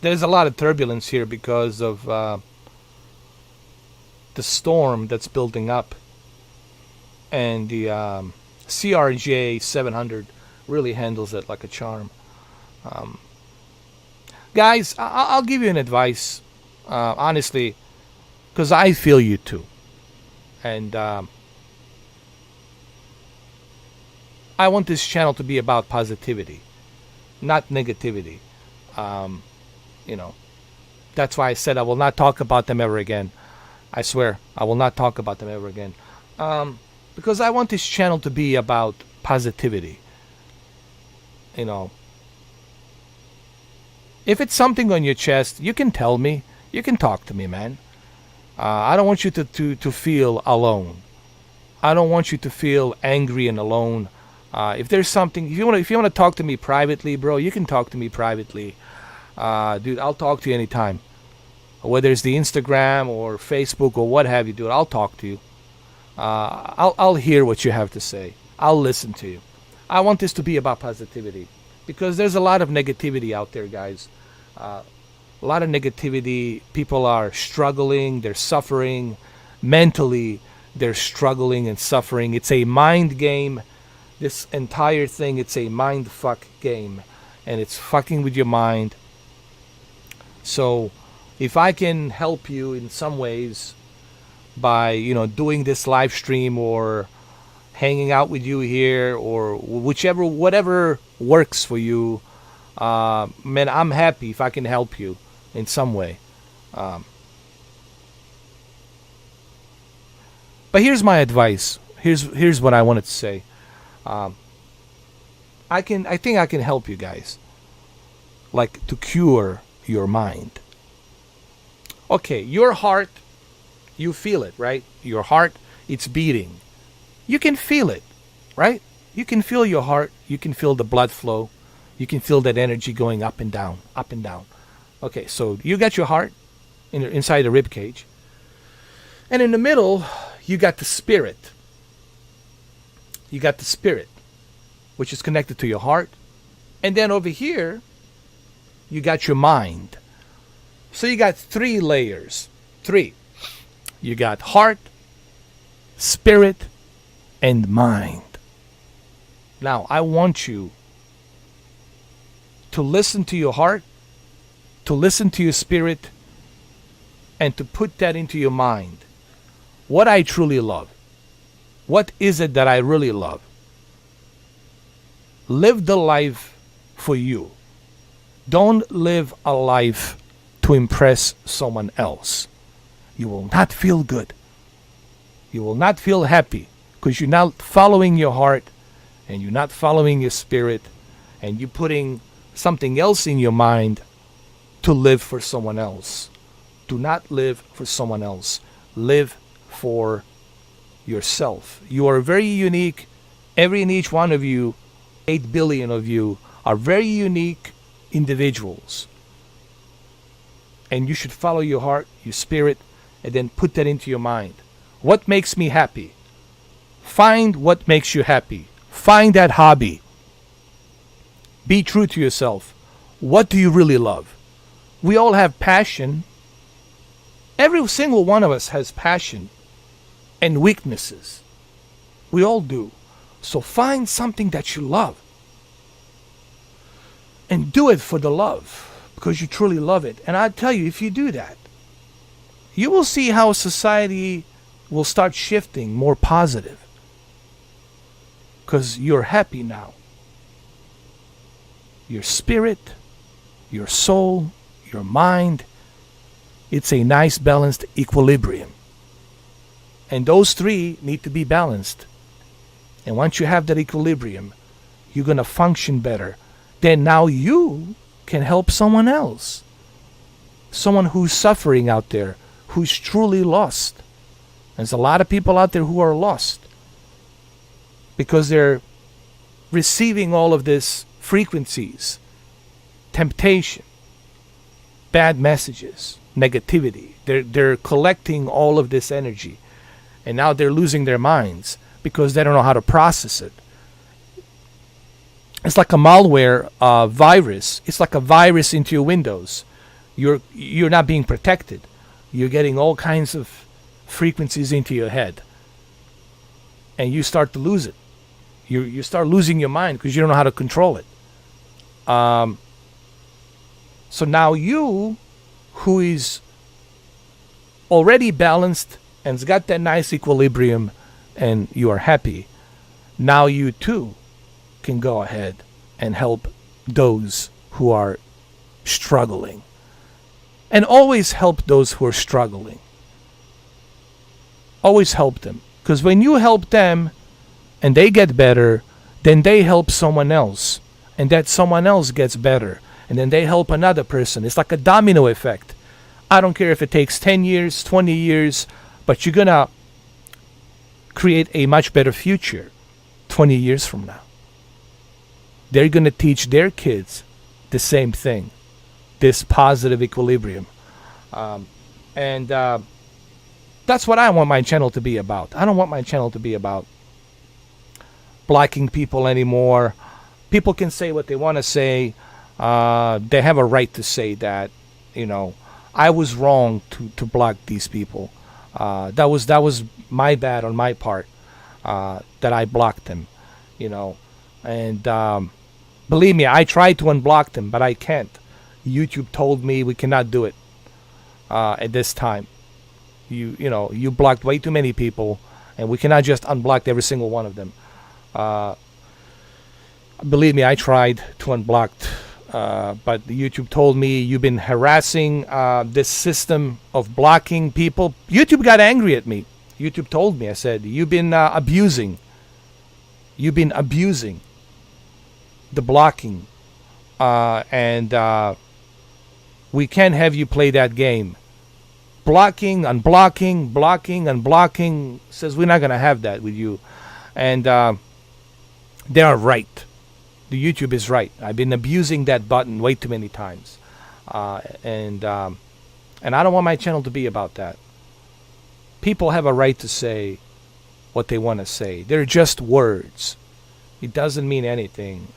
[SPEAKER 1] There's a lot of turbulence here because of the storm that's building up, and the CRJ 700 really handles it like a charm. Guys, I'll give you an advice, honestly, because I feel you too, and I want this channel to be about positivity, not negativity. You know, that's why I said I will not talk about them ever again. I swear, I will not talk about them ever again. Because I want this channel to be about positivity. You know, if it's something on your chest, you can tell me. You can talk to me, man. I don't want you to feel alone. I don't want you to feel angry and alone. If there's something, if you want to talk to me privately, bro, you can talk to me privately. Dude, I'll talk to you anytime. Whether it's the Instagram or Facebook or what have you, dude, I'll talk to you. I'll hear what you have to say. I'll listen to you. I want this to be about positivity, because there's a lot of negativity out there, guys. A lot of negativity. People are struggling. They're suffering. Mentally, they're struggling and suffering. It's a mind game. This entire thing, it's a mind fuck game. And it's fucking with your mind. So if I can help you in some ways by, doing this live stream or hanging out with you here or whatever works for you, man, I'm happy if I can help you in some way. But here's my advice. Here's what I wanted to say. I think I can help you guys, like, to cure your mind. Okay, your heart, you feel it, right? Your heart, it's beating. You can feel it, right? You can feel your heart. You can feel the blood flow. You can feel that energy going up and down, up and down. Okay, so you got your heart inside the rib cage. And in the middle, you got the spirit. You got the spirit, which is connected to your heart. And then over here, you got your mind. So you got 3 layers. 3. You got heart, spirit, and mind. Now, I want you to listen to your heart, to listen to your spirit, and to put that into your mind. What I truly love. What is it that I really love? Live the life for you. Don't live a life to impress someone else. You will not feel good. You will not feel happy because you're not following your heart and you're not following your spirit and you're putting something else in your mind to live for someone else. Do not live for someone else. Live for yourself. You are very unique. Every and each one of you, 8 billion of you, are very unique individuals. And you should follow your heart, your spirit, and then put that into your mind. What makes me happy? Find what makes you happy. Find that hobby. Be true to yourself. What do you really love? We all have passion. Every single one of us has passion and weaknesses. We all do. So find something that you love. And do it for the love. Because you truly love it. And I tell you, if you do that, you will see how society will start shifting more positive. Because you're happy now. Your spirit, your soul, your mind, it's a nice balanced equilibrium. And those 3 need to be balanced. And once you have that equilibrium, you're going to function better. Then now you can help someone else. Someone who's suffering out there, who's truly lost. There's a lot of people out there who are lost because they're receiving all of this frequencies, temptation, bad messages, negativity. They're collecting all of this energy, and now they're losing their minds because they don't know how to process it. It's like a malware virus. It's like a virus into your Windows. You're not being protected. You're getting all kinds of frequencies into your head, and you start to lose it. You start losing your mind because you don't know how to control it. So now you, who is already balanced and has got that nice equilibrium, and you are happy, now you too can go ahead and help those who are struggling. And always help those who are struggling. Always help them. Because when you help them and they get better, then they help someone else. And that someone else gets better. And then they help another person. It's like a domino effect. I don't care if it takes 10 years, 20 years, but you're going to create a much better future 20 years from now. They're going to teach their kids the same thing, this positive equilibrium. And that's what I want my channel to be about. I don't want my channel to be about blocking people anymore. People can say what they want to say. They have a right to say that, I was wrong to block these people. That was my bad on my part, that I blocked them, and believe me, I tried to unblock them, but I can't. YouTube told me we cannot do it at this time. You blocked way too many people, and we cannot just unblock every single one of them. Believe me, I tried to unblock, but YouTube told me you've been harassing this system of blocking people. YouTube got angry at me. YouTube told me, I said, you've been abusing. You've been abusing the blocking, and we can't have you play that game. Blocking, unblocking, blocking, unblocking. Says we're not going to have that with you. And they are right. The YouTube is right. I've been abusing that button way too many times. And I don't want my channel to be about that. People have a right to say what they want to say. They're just words. It doesn't mean anything.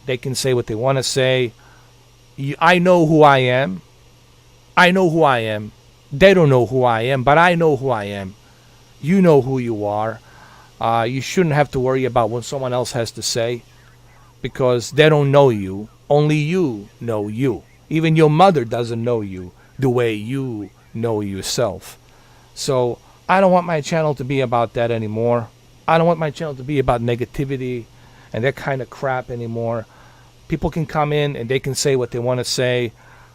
[SPEAKER 1] They can say what they want to say. I know who I am. I know who I am. They don't know who I am, but I know who I am. You know who you are. You shouldn't have to worry about what someone else has to say, because they don't know you. Only you know you. Even your mother doesn't know you the way you know yourself. So I don't want my channel to be about that anymore. I don't want my channel to be about negativity and that kind of crap anymore. People can come in and they can say what they want to say.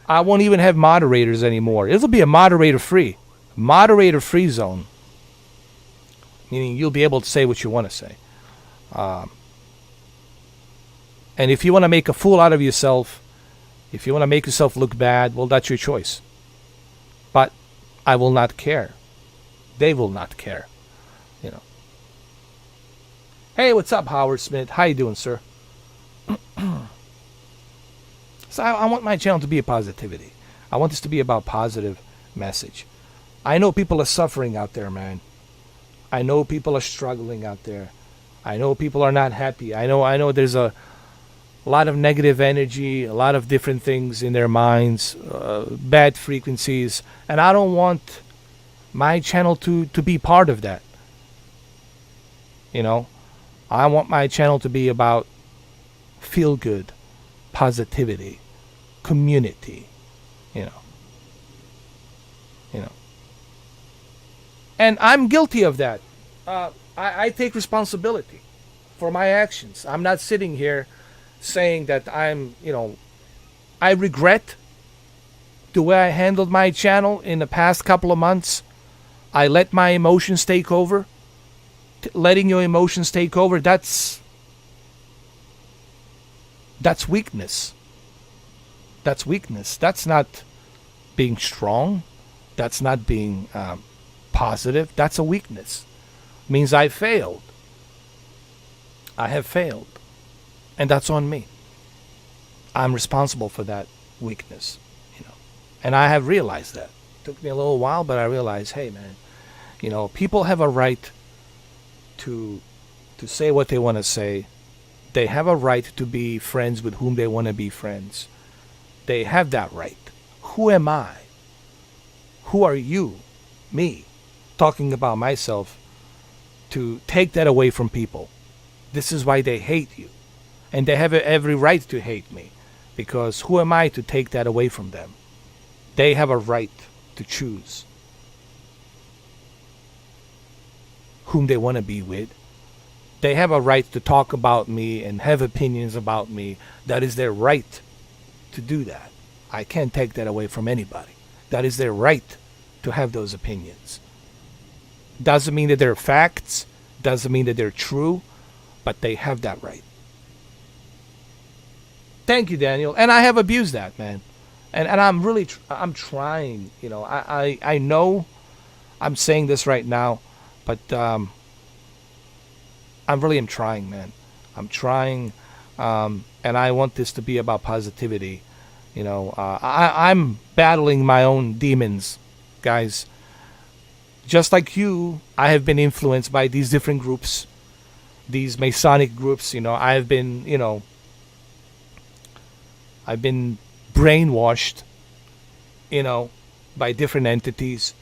[SPEAKER 1] I won't even have moderators anymore. It'll be a moderator-free zone. Meaning you'll be able to say what you want to say. And if you want to make a fool out of yourself, if you want to make yourself look bad, well, that's your choice. But I will not care. They will not care. You know. Hey, what's up, Howard Smith? How you doing, sir? So I want my channel to be a positivity. I want this to be about positive message. I know people are suffering out there, man. I know people are struggling out there. I know people are not happy. I know there's a lot of negative energy, a lot of different things in their minds, bad frequencies, and I don't want my channel to be part of that. You know, I want my channel to be about feel good, positivity, community, you know. And I'm guilty of that. I take responsibility for my actions. I'm not sitting here saying that I regret the way I handled my channel in the past couple of months. I let my emotions take over. Letting your emotions take over, that's weakness. That's weakness. That's not being strong. That's not being positive. That's a weakness. It means I failed. I have failed. And that's on me. I'm responsible for that weakness, you know. And I have realized that. It took me a little while, but I realized, hey man, you know, people have a right to say what they want to say. They have a right to be friends with whom they want to be friends. They have that right. Who am I? Who are you? Me. Talking about myself to take that away from people. This is why they hate you. And they have every right to hate me. Because who am I to take that away from them? They have a right to choose whom they want to be with. They have a right to talk about me and have opinions about me. That is their right to do that. I can't take that away from anybody. That is their right to have those opinions. Doesn't mean that they're facts. Doesn't mean that they're true. But they have that right. Thank you, Daniel. And I have abused that, man. And I'm really, I'm trying, you know. I know I'm saying this right now, but I really am trying, man. I'm trying, and I want this to be about positivity. You know, I'm battling my own demons, guys. Just like you, I have been influenced by these different groups, these Masonic groups. You know, I've been brainwashed, you know, by different entities.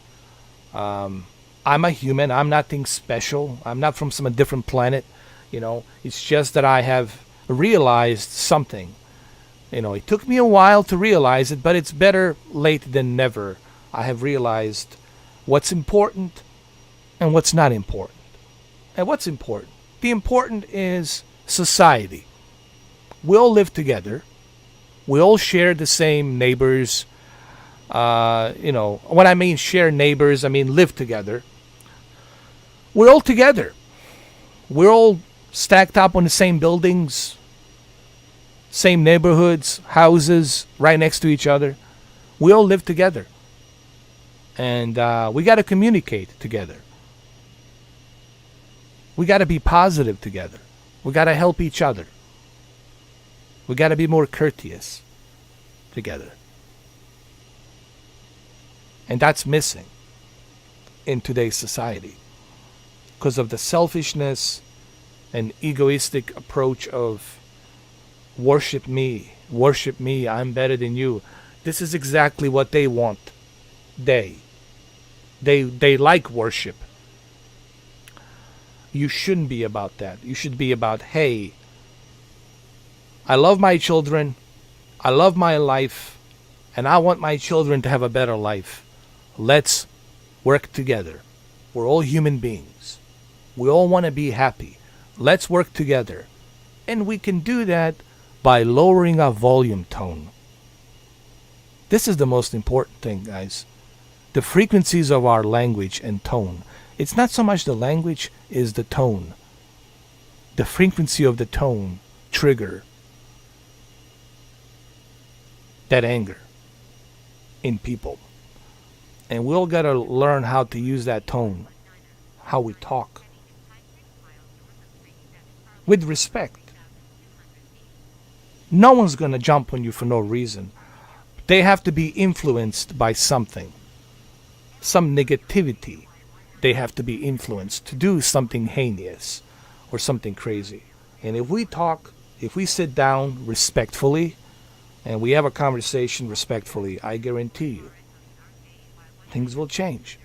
[SPEAKER 1] I'm a human. I'm nothing special. I'm not from some different planet. You know, it's just that I have realized something. You know, it took me a while to realize it, but it's better late than never. I have realized what's important and what's not important. And what's important? The important is society. We all live together. We all share the same neighbors. You know, when I mean share neighbors, I mean live together. We're all together. We're all stacked up on the same buildings, same neighborhoods, houses, right next to each other. We all live together. And we got to communicate together. We got to be positive together. We got to help each other. We got to be more courteous together. And that's missing in today's society because of the selfishness and egoistic approach of worship me, I'm better than you. This is exactly what they want. They like worship. You shouldn't be about that. You should be about, hey, I love my children, I love my life, and I want my children to have a better life. Let's work together. We're all human beings. We all want to be happy. Let's work together. And we can do that by lowering our volume tone. This is the most important thing, guys. The frequencies of our language and tone. It's not so much the language, is the tone. The frequency of the tone trigger that anger in people. And we all got to learn how to use that tone, how we talk, with respect. No one's going to jump on you for no reason. They have to be influenced by something, some negativity. They have to be influenced to do something heinous or something crazy. And if we talk, if we sit down respectfully, and we have a conversation respectfully, I guarantee you, things will change.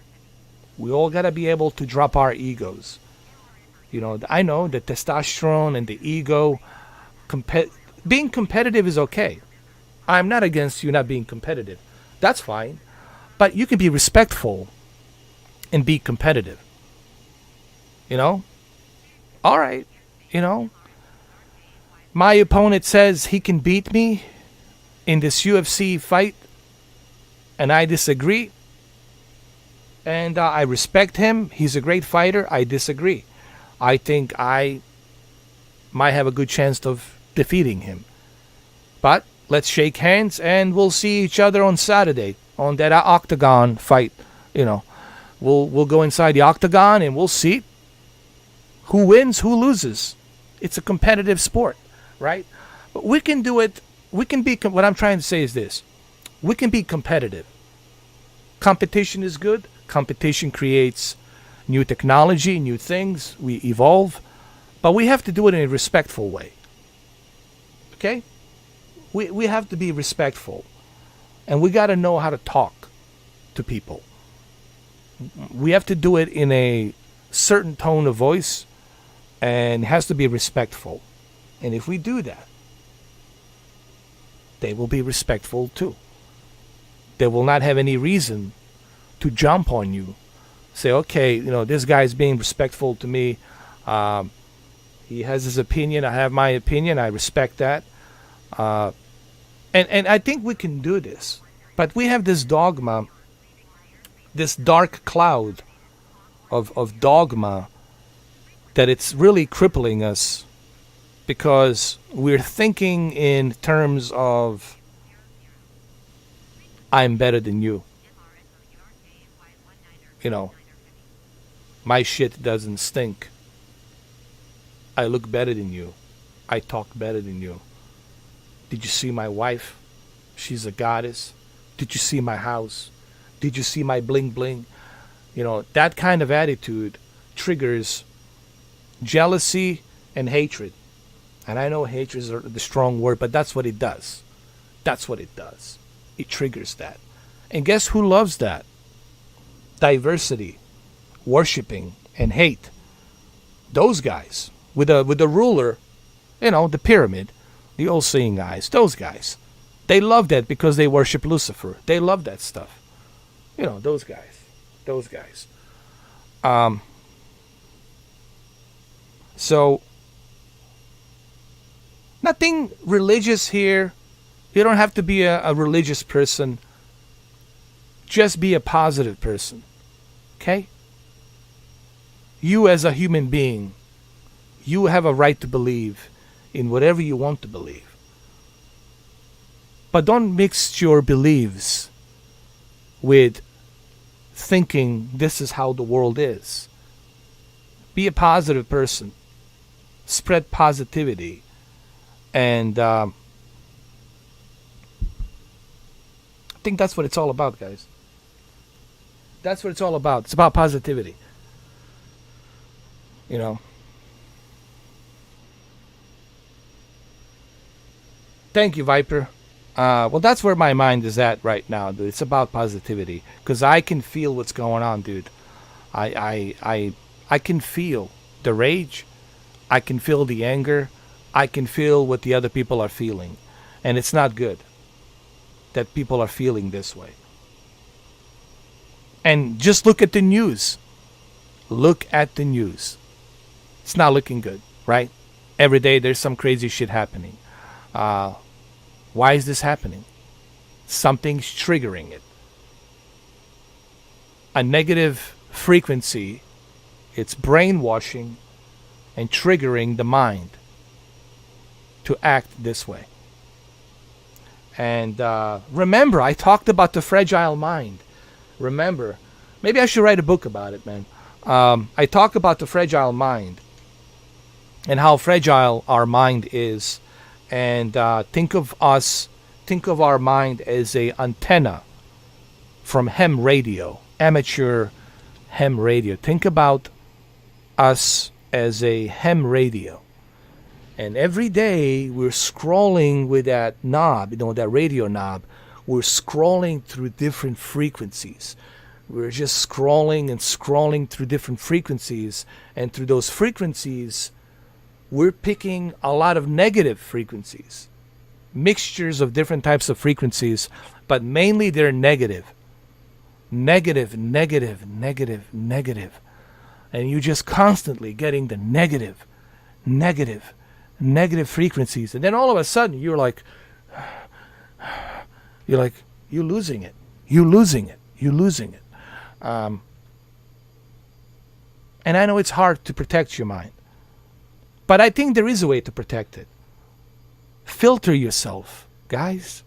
[SPEAKER 1] We all got to be able to drop our egos. You know, I know the testosterone and the ego, being competitive is okay. I'm not against you not being competitive. That's fine. But you can be respectful and be competitive. You know? All right. You know? My opponent says he can beat me in this UFC fight, and I disagree. And I respect him. He's a great fighter. I disagree. I think I might have a good chance of defeating him. But let's shake hands and we'll see each other on Saturday on that octagon fight. You know, we'll go inside the octagon and we'll see who wins, who loses. It's a competitive sport, right? But we can do it. We can be. What I'm trying to say is this: we can be competitive. Competition is good. Competition creates new technology, new things. We evolve, but we have to do it in a respectful way. Okay? We have to be respectful, and we got to know how to talk to people. We have to do it in a certain tone of voice, and it has to be respectful. And if we do that, they will be respectful too. They will not have any reason to jump on you. Say, okay, you know, this guy's being respectful to me. He has his opinion. I have my opinion. I respect that. And I think we can do this. But we have this dogma, this dark cloud of dogma, that it's really crippling us because we're thinking in terms of I'm better than you. You know, my shit doesn't stink. I look better than you. I talk better than you. Did you see my wife? She's a goddess. Did you see my house? Did you see my bling bling? You know, that kind of attitude triggers jealousy and hatred. And I know hatred is the strong word, but that's what it does. That's what it does. It triggers that. And guess who loves that? Diversity, worshiping, and hate. Those guys with the ruler, you know, the pyramid, the all-seeing eyes, those guys. They love that because they worship Lucifer. They love that stuff. You know, those guys. Those guys. So, nothing religious here. You don't have to be a religious person. Just be a positive person. Okay? You as a human being, you have a right to believe in whatever you want to believe. But don't mix your beliefs with thinking this is how the world is. Be a positive person. Spread positivity. And I think that's what it's all about, guys. That's what it's all about. It's about positivity. You know. Thank you, Viper. Well, that's where my mind is at right now, dude. It's about positivity because I can feel what's going on, dude. I can feel the rage. I can feel the anger. I can feel what the other people are feeling, and it's not good that people are feeling this way. And just look at the news. Look at the news. It's not looking good, right? Every day there's some crazy shit happening. Why is this happening? Something's triggering it. A negative frequency, it's brainwashing and triggering the mind to act this way. And remember, I talked about the fragile mind. Remember, maybe I should write a book about it, man. I talk about the fragile mind and how fragile our mind is. And think of our mind as a antenna from ham radio, amateur ham radio. Think about us as a ham radio. And every day we're scrolling with that knob, that radio knob. We're scrolling through different frequencies. We're just scrolling and scrolling through different frequencies. And through those frequencies, we're picking a lot of negative frequencies. Mixtures of different types of frequencies, but mainly they're negative. Negative, negative, negative, negative. And you're just constantly getting the negative, negative, negative frequencies. And then all of a sudden, you're losing it. You're losing it. You're losing it. And I know it's hard to protect your mind. But I think there is a way to protect it. Filter yourself, guys.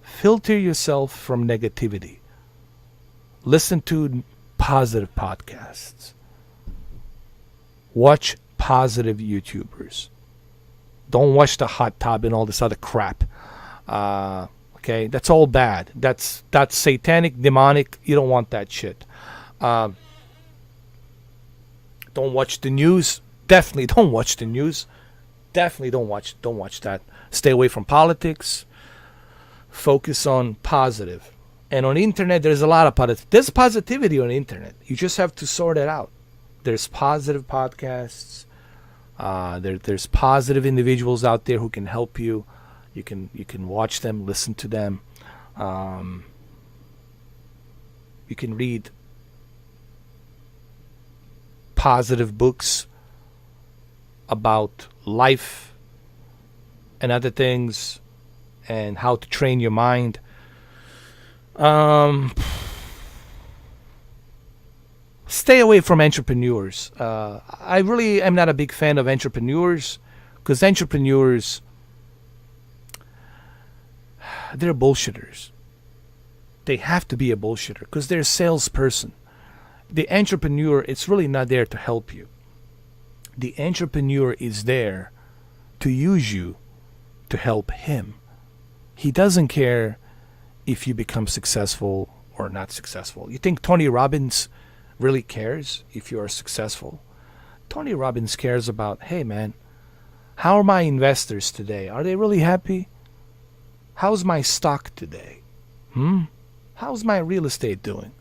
[SPEAKER 1] Filter yourself from negativity. Listen to positive podcasts. Watch positive YouTubers. Don't watch the hot tub and all this other crap. Okay, that's all bad. That's satanic, demonic. You don't want that shit. Don't watch the news. Definitely don't watch the news. Definitely don't watch that. Stay away from politics. Focus on positive. And on internet, there's a lot of positive. There's positivity on the internet. You just have to sort it out. There's positive podcasts. There's positive individuals out there who can help you. You can watch them, listen to them. You can read positive books about life and other things and how to train your mind. Stay away from entrepreneurs. I really am not a big fan of entrepreneurs because entrepreneurs, they're bullshitters. They have to be a bullshitter because they're a salesperson. The entrepreneur, it's really not there to help you. The entrepreneur is there to use you to help him. He doesn't care if you become successful or not successful. You think Tony Robbins really cares if you are successful? Tony Robbins cares about, hey man, how are my investors today? Are they really happy? How's my stock today? How's my real estate doing?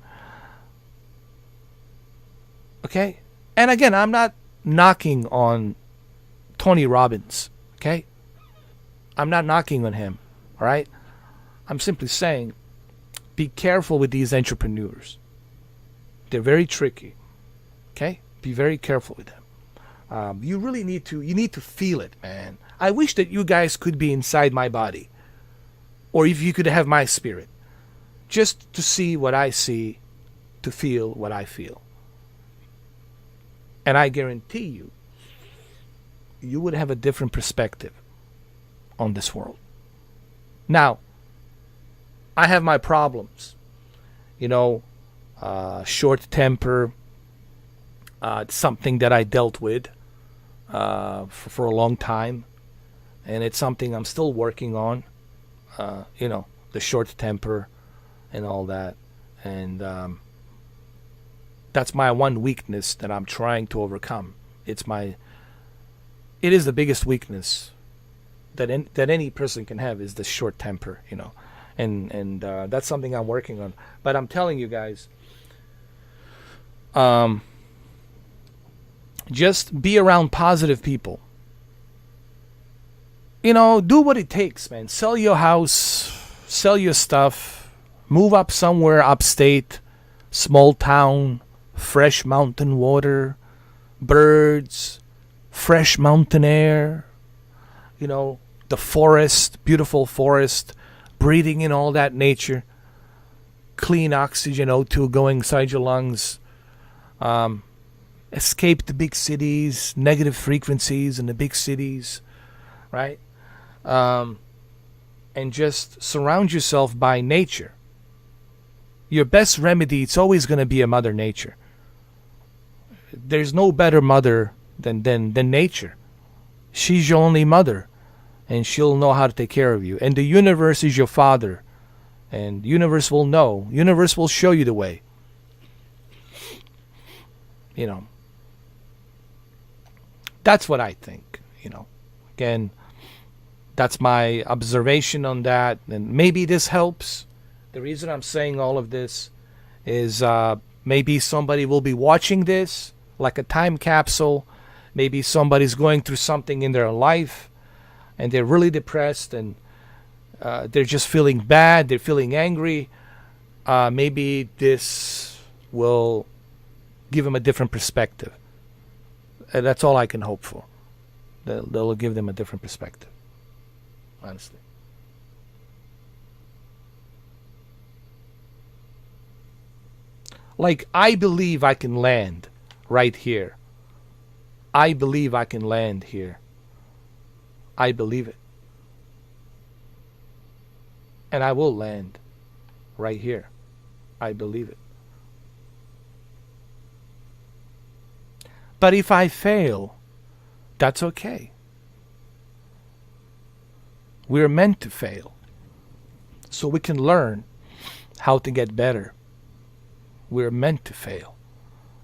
[SPEAKER 1] Okay? And again, I'm not knocking on Tony Robbins, okay? I'm not knocking on him, all right? I'm simply saying, be careful with these entrepreneurs. They're very tricky, okay? Be very careful with them. You really need to feel it, man. I wish that you guys could be inside my body, or if you could have my spirit, just to see what I see, to feel what I feel. And I guarantee you, you would have a different perspective on this world. Now, I have my problems. Short temper, something that I dealt with for a long time. And it's something I'm still working on. The short temper and all that. And that's my one weakness that I'm trying to overcome. It is the biggest weakness that any person can have is the short temper, and that's something I'm working on. But I'm telling you guys, just be around positive people. Do what it takes, man. Sell your house, sell your stuff, move up somewhere upstate, small town, fresh mountain water, birds, fresh mountain air, the forest, beautiful forest, breathing in all that nature, clean oxygen, O2 going inside your lungs. Escape the big cities, negative frequencies in the big cities, right? And just surround yourself by nature. Your best remedy, it's always going to be a Mother Nature. There's no better mother than nature. She's your only mother, and she'll know how to take care of you. And the universe is your father, and universe will know. Universe will show you the way. That's what I think. Again, that's my observation on that, and maybe this helps. The reason I'm saying all of this is maybe somebody will be watching this like a time capsule. Maybe somebody's going through something in their life and they're really depressed, and they're just feeling bad, they're feeling angry. Maybe this will give them a different perspective. That's all I can hope for. They'll give them a different perspective, honestly. Like, I believe I can land right here. I believe I can land here. I believe it. And I will land right here. I believe it. But if I fail, that's okay. We're meant to fail, so we can learn how to get better. We're meant to fail.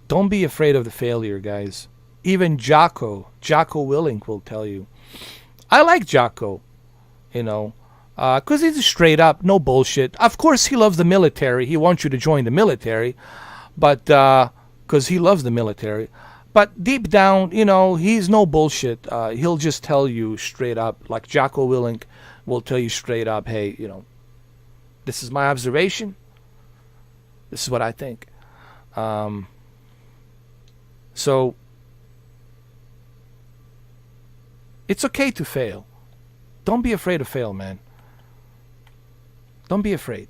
[SPEAKER 1] Don't be afraid of the failure, guys. Even Jocko Willink will tell you. I like Jocko, because he's straight up, no bullshit. Of course, he loves the military. He wants you to join the military, but because he loves the military. But deep down, he's no bullshit. He'll just tell you straight up, like Jocko Willink will tell you straight up, hey, this is my observation. This is what I think. So it's okay to fail. Don't be afraid to fail, man. Don't be afraid.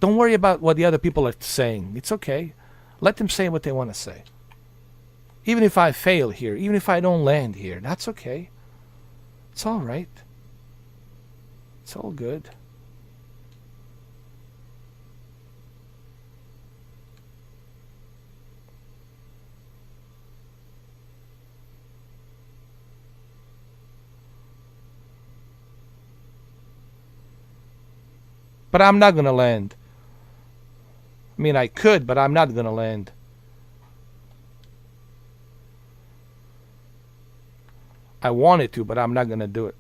[SPEAKER 1] Don't worry about what the other people are saying. It's okay. Let them say what they want to say. Even if I fail here, even if I don't land here, that's okay. It's all right. It's all good. But I'm not going to land. I mean, I could, but I'm not going to land. I wanted to, but I'm not going to do it.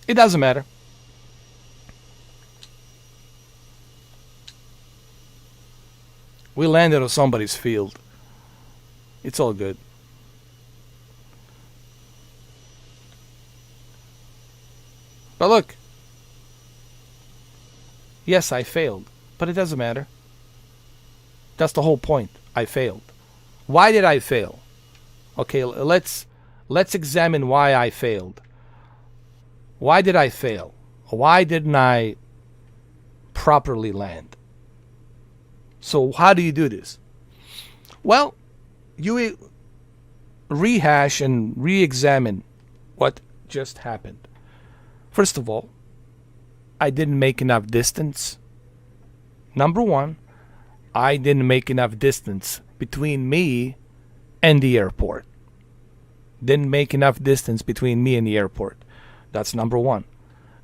[SPEAKER 1] It doesn't matter. We landed on somebody's field. It's all good. But look. Yes, I failed. But it doesn't matter. That's the whole point. I failed. Why did I fail? Okay, let's examine why I failed. Why did I fail? Why didn't I properly land? So how do you do this? Well, you rehash and re-examine what just happened. First of all, I didn't make enough distance. Number one, I didn't make enough distance between me and the airport. Didn't make enough distance between me and the airport. That's number one.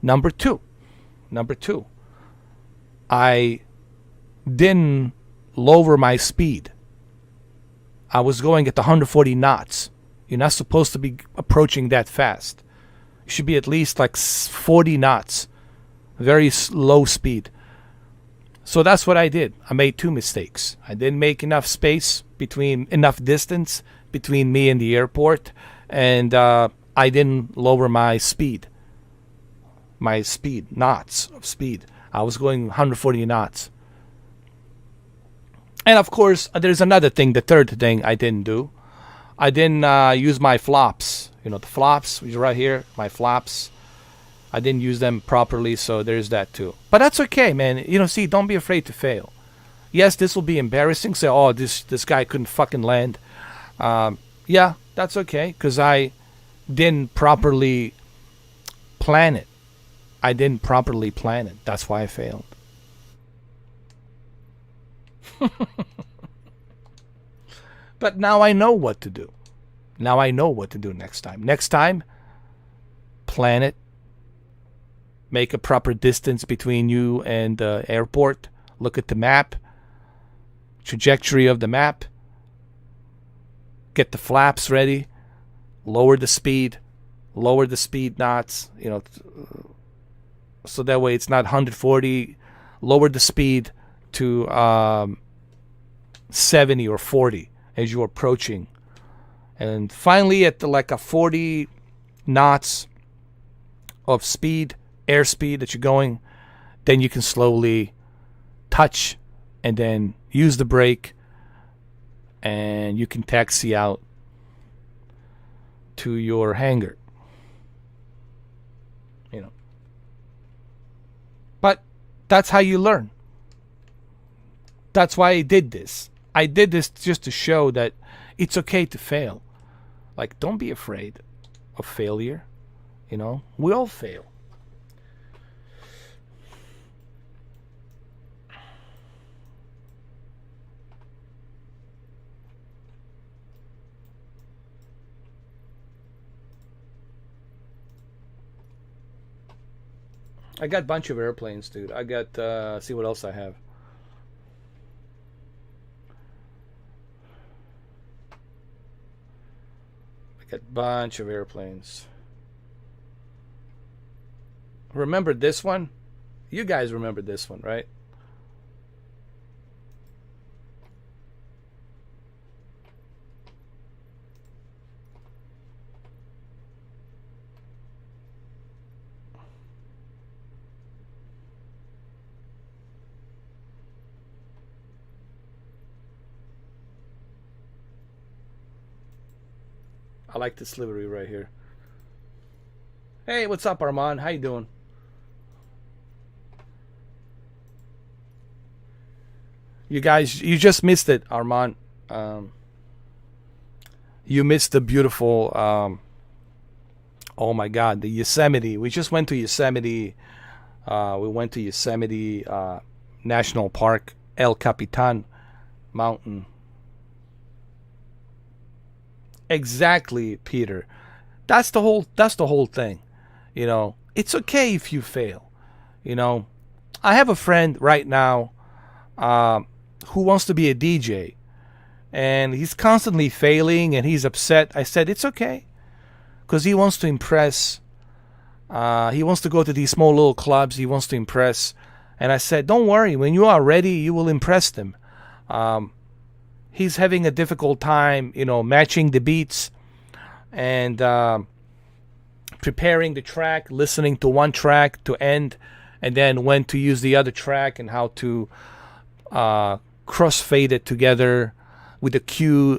[SPEAKER 1] Number two, I didn't lower my speed. I was going at 140 knots. You're not supposed to be approaching that fast. You should be at least like 40 knots. Very low speed. So that's what I did. I made two mistakes. I didn't make enough distance between me and the airport, and I didn't lower my speed. Knots of speed. I was going 140 knots. And of course, there's another thing, the third thing I didn't do. I didn't use my flops. You know, the flops, which are right here, my flops. I didn't use them properly, so there's that too. But that's okay, man. You know, see, don't be afraid to fail. Yes, this will be embarrassing. Say, oh, this guy couldn't fucking land. Yeah, that's okay, because I didn't properly plan it. That's why I failed. But now I know what to do. Next time. Next time, plan it. Make a proper distance between you and the airport. Look at the map. Trajectory of the map. Get the flaps ready. Lower the speed knots. You know, so that way it's not 140. Lower the speed to 70 or 40 as you're approaching. And finally at like a 40 knots of speed, airspeed that you're going, then you can slowly touch and then use the brake, and you can taxi out to your hangar. You know. But that's how you learn. That's why I did this. I did this just to show that it's okay to fail. Like, don't be afraid of failure. You know, we all fail. I got a bunch of airplanes, dude. I got, see what else I have. I got a bunch of airplanes. Remember this one? You guys remember this one, right? I like this livery right here. Hey, what's up, Armand? How you doing? You guys, you just missed it, Armand. You missed the beautiful, oh my God, the Yosemite. We just went to Yosemite. We went to Yosemite National Park, El Capitan Mountain. Exactly, Peter. That's the whole thing. You know, it's okay if you fail. You know, I have a friend right now who wants to be a DJ, and he's constantly failing and he's upset. I said it's okay, because he wants to impress. He wants to go to these small little clubs. He wants to impress. And I said, don't worry. When you are ready, you will impress them. He's having a difficult time, you know, matching the beats and preparing the track, listening to one track to end, and then when to use the other track and how to crossfade it together with the cue,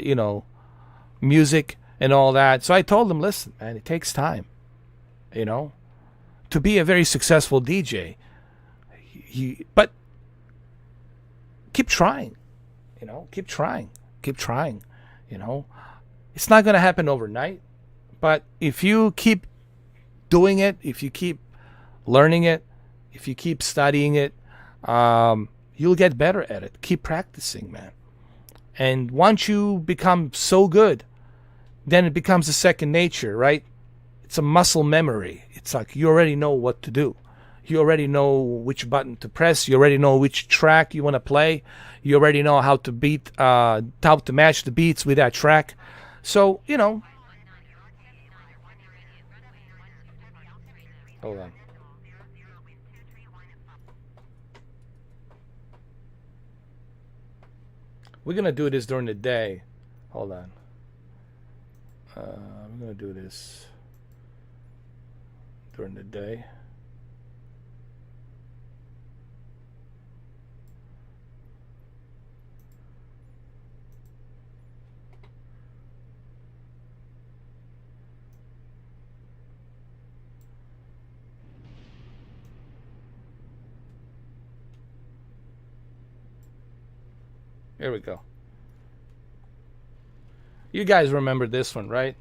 [SPEAKER 1] you know, music and all that. So I told him, listen, man, it takes time, you know, to be a very successful DJ. But keep trying. You know, keep trying, you know. It's not going to happen overnight, but if you keep doing it, if you keep learning it, if you keep studying it, you'll get better at it. Keep practicing, man. And once you become so good, then it becomes a second nature, right? It's a muscle memory. It's like you already know what to do. You already know which button to press. You already know which track you want to play. You already know how to how to match the beats with that track. So, you know. Hold on. We're going to do this during the day. Hold on. I'm going to do this during the day. Here we go. You guys remember this one, right?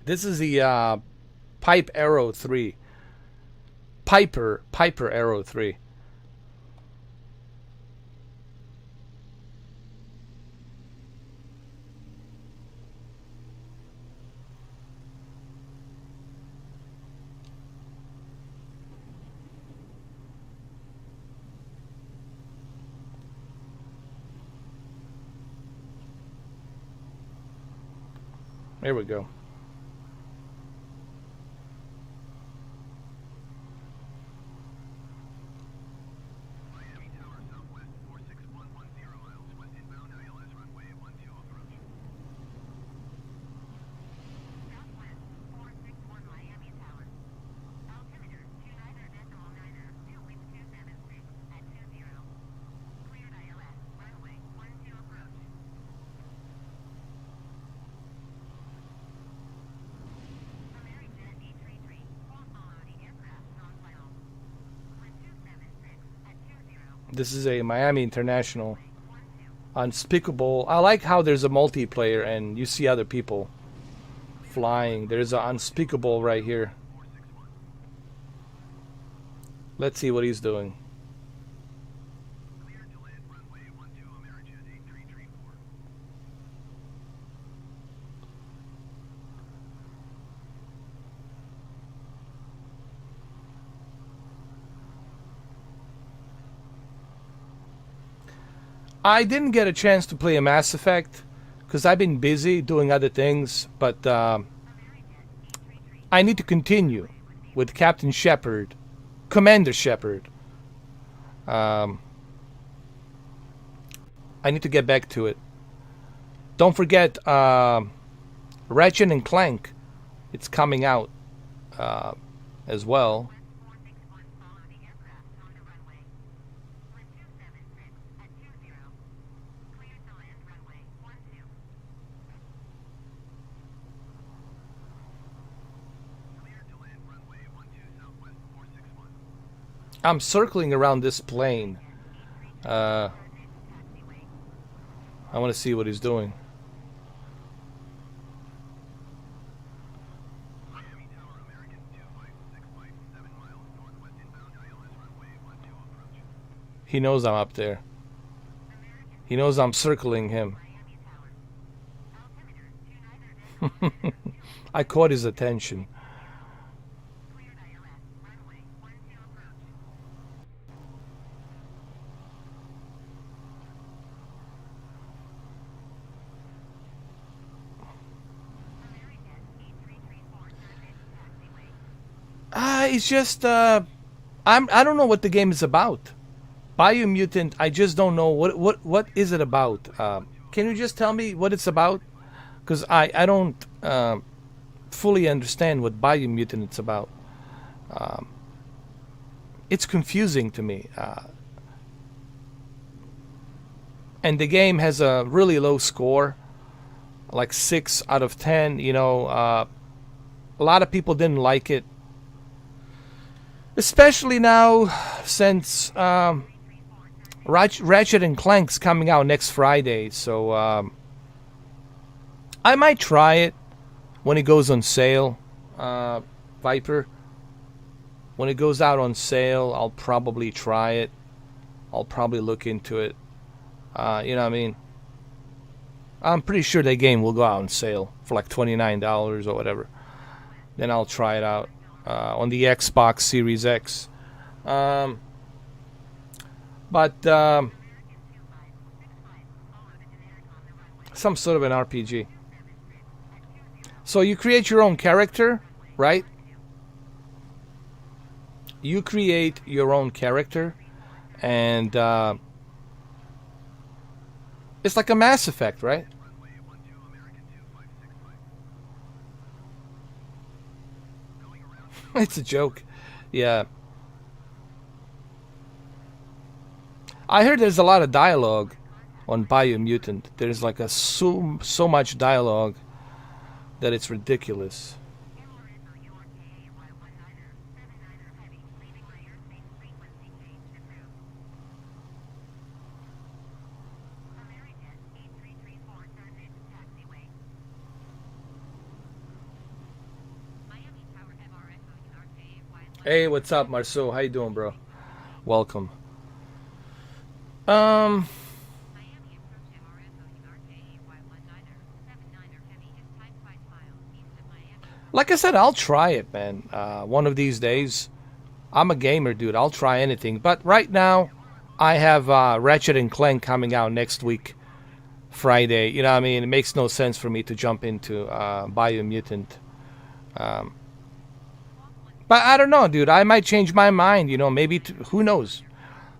[SPEAKER 1] This is the Pipe Arrow 3. Piper Arrow 3. Here we go. This is a Miami International. Unspeakable. I like how there's a multiplayer and you see other people flying. There's an Unspeakable right here. Let's see what he's doing. I didn't get a chance to play a Mass Effect because I've been busy doing other things, but I need to continue with Captain Shepard, Commander Shepard. I need to get back to it. Don't forget Ratchet and Clank. It's coming out as well. I'm circling around this plane. I want to see what he's doing. He knows I'm up there. He knows I'm circling him. I caught his attention. It's just I don't know what the game is about. Biomutant, I just don't know what is it about. Can you just tell me what it's about? Because I don't fully understand what Biomutant is about. It's confusing to me. And the game has a really low score, like 6 out of 10. You know, a lot of people didn't like it. Especially now, since Ratchet and Clank's coming out next Friday, so I might try it when it goes on sale, Viper. When it goes out on sale, I'll probably try it. I'll probably look into it. You know what I mean? I'm pretty sure that game will go out on sale for like $29 or whatever. Then I'll try it out on the Xbox Series X. But some sort of an RPG. So you create your own character, right? You create your own character, and it's like a Mass Effect, right? It's a joke. Yeah. I heard there's a lot of dialogue on Biomutant. There's like so much dialogue that it's ridiculous. Hey, what's up, Marceau? How you doing, bro? Welcome. Like I said, I'll try it, man. One of these days. I'm a gamer, dude. I'll try anything. But right now, I have Ratchet and Clank coming out next week, Friday. You know what I mean? It makes no sense for me to jump into Biomutant. But I don't know, dude. I might change my mind. You know, maybe who knows?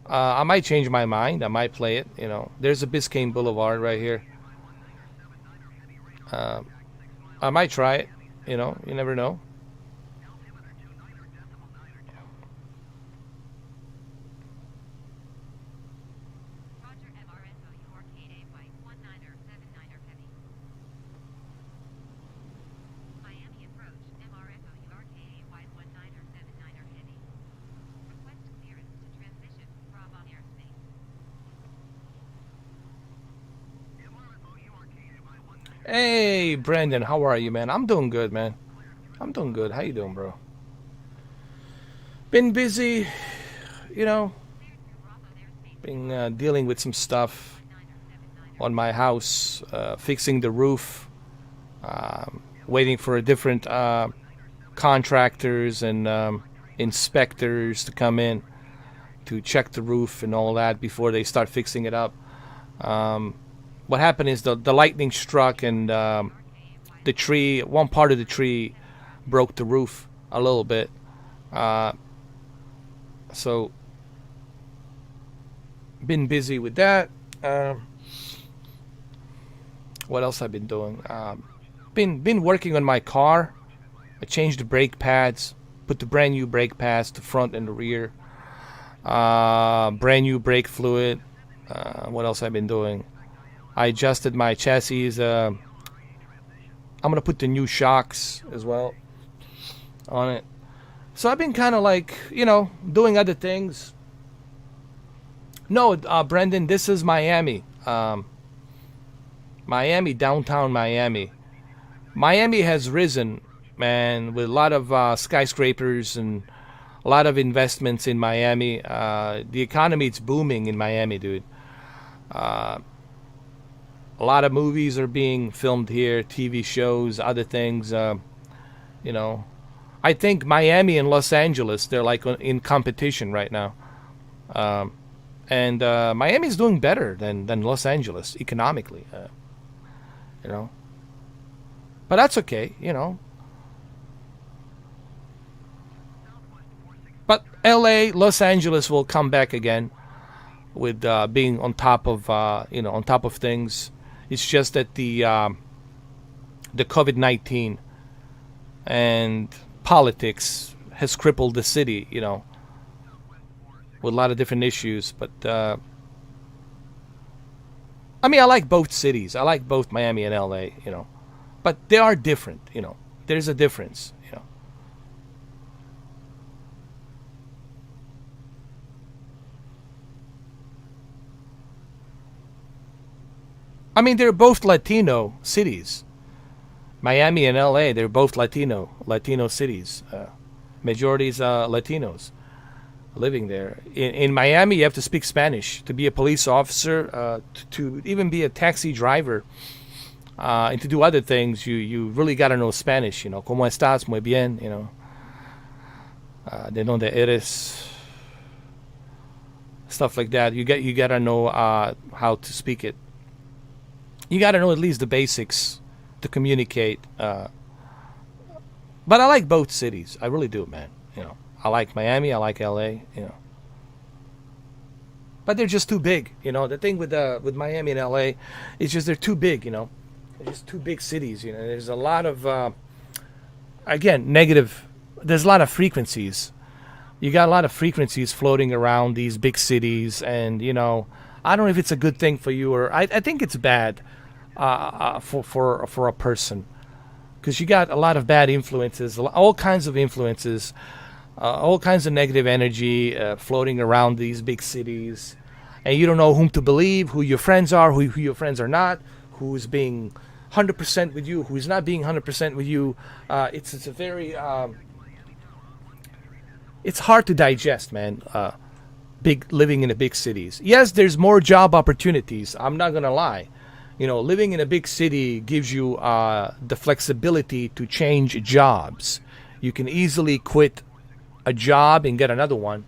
[SPEAKER 1] I might change my mind. I might play it. You know, there's a Biscayne Boulevard right here. I might try it. You know, you never know. Hey, Brandon, how are you, man? I'm doing good, man. I'm doing good. How you doing, bro? Been busy, you know. Been dealing with some stuff on my house, fixing the roof, waiting for a different contractors and inspectors to come in to check the roof and all that before they start fixing it up. What happened is the lightning struck and the tree, one part of the tree broke the roof a little bit. So been busy with that. What else I've been doing? Been working on my car. I changed the brake pads, put the brand new brake pads, the front and the rear. Brand new brake fluid. What else I've been doing? I adjusted my chassis. I'm gonna put the new shocks as well on it. So I've been kind of like, you know, doing other things. No, Brendan, this is Miami. Miami, downtown Miami. Miami has risen, man, with a lot of skyscrapers and a lot of investments in Miami. The economy, it's booming in Miami, dude. A lot of movies are being filmed here, TV shows, other things. You know, I think Miami and Los Angeles, they're like in competition right now. And Miami's doing better than Los Angeles economically. You know, but that's okay. You know. But LA, Los Angeles will come back again with being on top of you know, on top of things. It's just that the COVID-19 and politics has crippled the city, you know, with a lot of different issues. But I mean, I like both cities. I like both Miami and LA, you know, but they are different, you know. There's a difference, you know. I mean, they're both Latino cities. Miami and LA, they're both Latino cities. Majority is Latinos living there. In Miami, you have to speak Spanish to be a police officer, to even be a taxi driver, and to do other things. You really got to know Spanish. You know, ¿Cómo estás? Muy bien. You know, ¿De dónde eres? Stuff like that. You got to know how to speak it. You got to know at least the basics to communicate. But I like both cities. I really do, man. You know, I like Miami. I like LA. You know, but they're just too big. You know, the thing with Miami and LA is just they're too big. You know, they're just two big cities. You know, there's a lot of again negative. There's a lot of frequencies. You got a lot of frequencies floating around these big cities, and you know, I don't know if it's a good thing for you or I think it's bad for a person, because you got a lot of bad influences, all kinds of influences, all kinds of negative energy floating around these big cities, and you don't know whom to believe, who your friends are, who your friends are not, who's being 100% with you, who's not being 100% with you. It's a very it's hard to digest, man. Living in the big cities. Yes, there's more job opportunities. I'm not gonna lie. You know, living in a big city gives you the flexibility to change jobs. You can easily quit a job and get another one,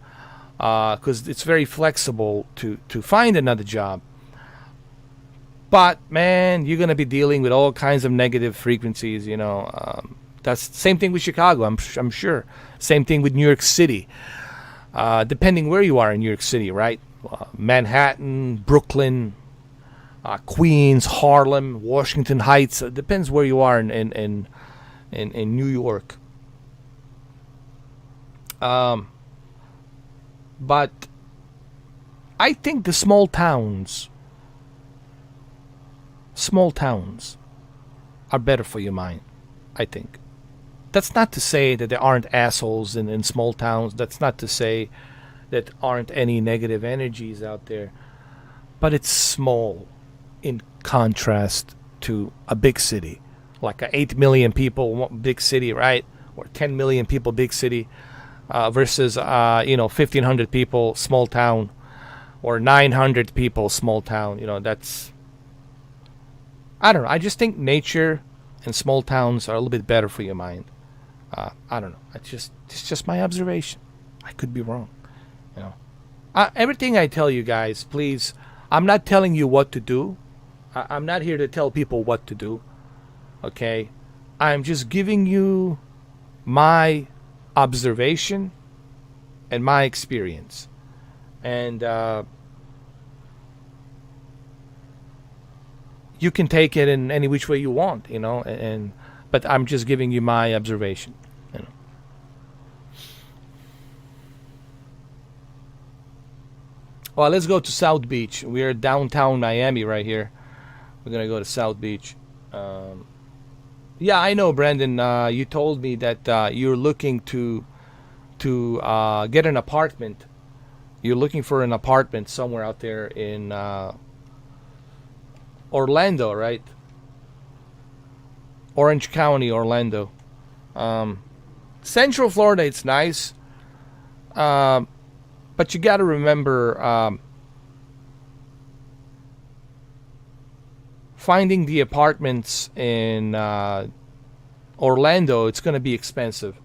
[SPEAKER 1] because it's very flexible to find another job. But man, you're gonna be dealing with all kinds of negative frequencies. You know, that's the same thing with Chicago. I'm sure. Same thing with New York City. Depending where you are in New York City, right? Manhattan, Brooklyn, Queens, Harlem, Washington Heights. It depends where you are in New York. But I think the small towns are better for your mind, I think. That's not to say that there aren't assholes in small towns. That's not to say that aren't any negative energies out there. But it's small in contrast to a big city. Like a 8 million people big city, right? Or 10 million people big city versus, 1,500 people small town. Or 900 people small town. You know, that's... I don't know. I just think nature and small towns are a little bit better for your mind. I don't know. It's just my observation. I could be wrong. You know, everything I tell you guys, please. I'm not telling you what to do. I'm not here to tell people what to do. Okay, I'm just giving you my observation and my experience, and you can take it in any which way you want. You know, but I'm just giving you my observation. You know. Well, let's go to South Beach. We're downtown Miami right here. We're gonna go to South Beach. Yeah, I know, Brandon. You told me that you're looking to get an apartment. You're looking for an apartment somewhere out there in Orlando, right? Orange County, Orlando. Central Florida, it's nice. But you got to remember, finding the apartments in Orlando, it's going to be expensive.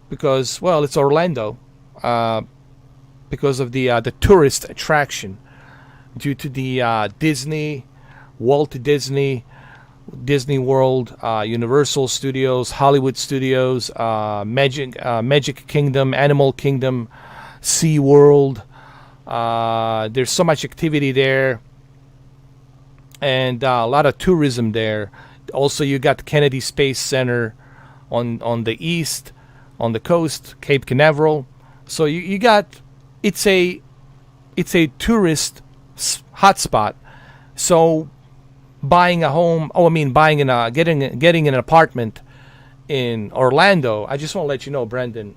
[SPEAKER 1] Because, well, it's Orlando. Because of the tourist attraction. Due to the Disney, Walt Disney, Disney World, Universal Studios, Hollywood Studios, Magic Kingdom, Animal Kingdom, Sea World. There's so much activity there, and a lot of tourism there. Also, you got Kennedy Space Center on the east, on the coast, Cape Canaveral. So you got it's a tourist hotspot. So buying a home, getting an apartment in Orlando, I just want to let you know, Brendan,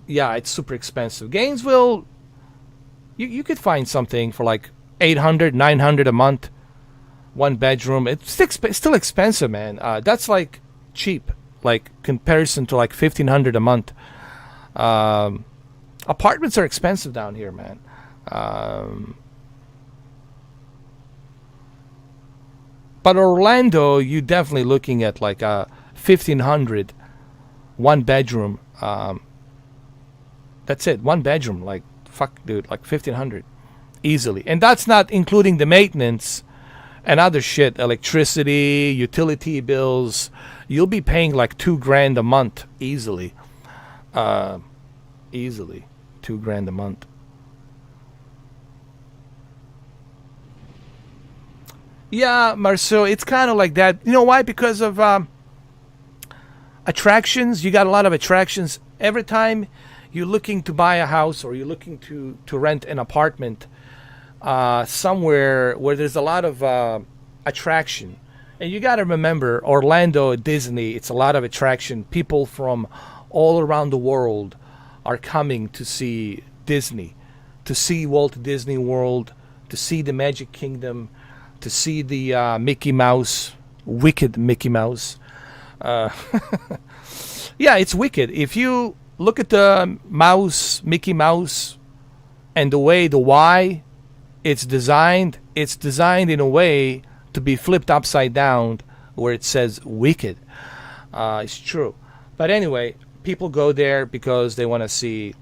[SPEAKER 1] yeah, it's super expensive. Gainesville, you could find something for like $800, $900 a month, one bedroom. It's still expensive, man. That's like cheap. like comparison to like $1,500 a month. Apartments are expensive down here, man. But Orlando, you're definitely looking at like a 1,500, 1 bedroom. That's it, 1 bedroom. Like, fuck, dude, like 1,500 easily. And that's not including the maintenance and other shit, electricity, utility bills. You'll be paying like $2,000 a month easily. Easily, $2,000 a month. Yeah, Marceau, it's kind of like that. You know why? Because of attractions. You got a lot of attractions. Every time you're looking to buy a house or you're looking to rent an apartment somewhere where there's a lot of attraction. And you got to remember, Orlando, Disney, it's a lot of attraction. People from all around the world are coming to see Disney, to see Walt Disney World, to see the Magic Kingdom, to see the Mickey Mouse, wicked Mickey Mouse. Yeah, it's wicked. If you look at the mouse, Mickey Mouse, and the way the Y it's designed in a way to be flipped upside down where it says wicked. It's true. But anyway, people go there because they want to see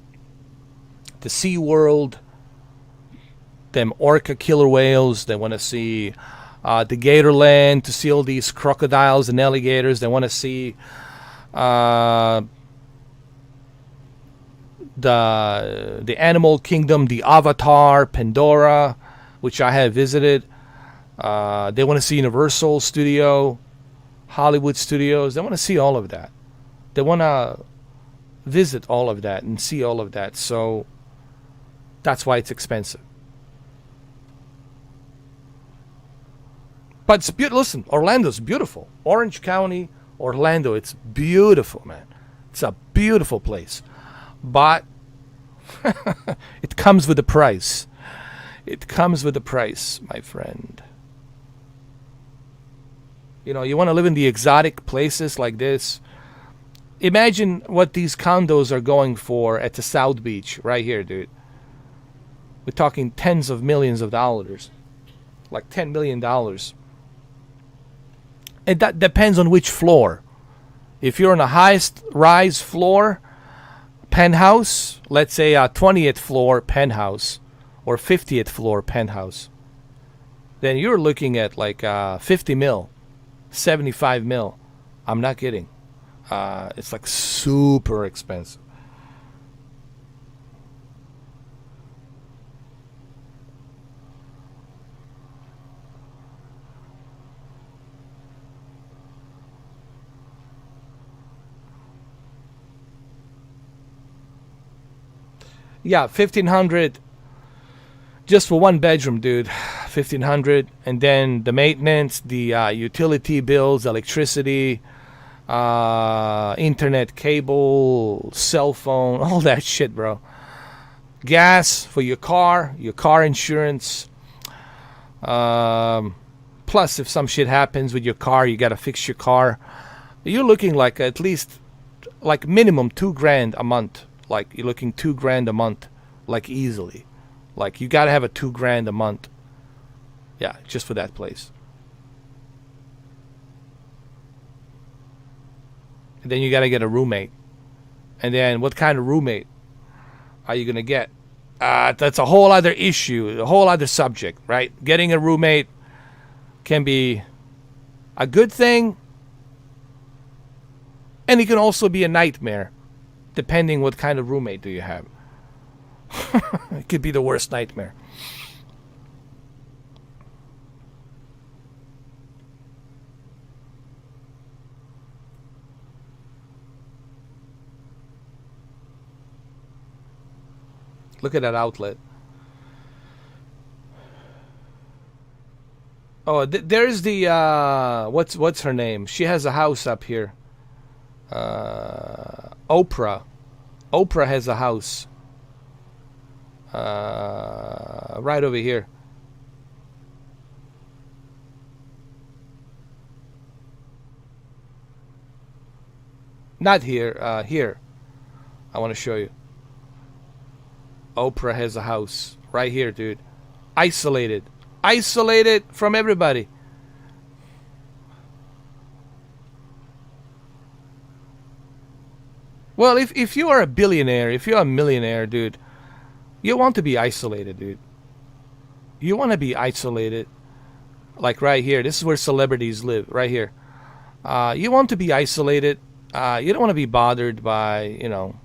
[SPEAKER 1] the Sea World, them orca killer whales. They want to see the Gatorland, to see all these crocodiles and alligators. They want to see the Animal Kingdom, the Avatar, Pandora, which I have visited. They want to see Universal Studio, Hollywood Studios. They want to see all of that. They want to visit all of that and see all of that. So that's why it's expensive. But it's beautiful. Listen, Orlando's beautiful. Orange County, Orlando, it's beautiful, man. It's a beautiful place. But it comes with a price. It comes with a price, my friend. You know, you want to live in the exotic places like this. Imagine what these condos are going for at the South Beach right here, dude. We're talking tens of millions of dollars. Like $10 million. And that depends on which floor. If you're on a highest rise floor, penthouse, let's say a 20th floor penthouse or 50th floor penthouse, then you're looking at like 50 mil, 75 mil. I'm not kidding. It's like super expensive. Yeah, 1,500 just for 1 bedroom, dude. 1,500, and then the maintenance, the utility bills, electricity, internet cable, cell phone, all that shit, bro. Gas for your car insurance. Plus, if some shit happens with your car, you gotta fix your car. You're looking like at least, like minimum $2,000 a month. Like you're looking $2,000 a month, like easily. Like you gotta have a $2,000 a month. Yeah, just for that place. And then you gotta get a roommate. And then what kind of roommate are you gonna get? That's a whole other issue, a whole other subject, right? Getting a roommate can be a good thing, and it can also be a nightmare, depending what kind of roommate do you have. It could be the worst nightmare. Look at that outlet. Oh, there's the what's her name? She has a house up here. Oprah. Oprah has a house. Right over here.
[SPEAKER 2] Not here. Here. I want to show you. Oprah has a house right here, dude. Isolated. Isolated from everybody. Well, if you are a billionaire, if you're a millionaire, dude, you want to be isolated, dude. You want to be isolated. Like right here. This is where celebrities live. Right here. You want to be isolated. You don't want to be bothered by, you know,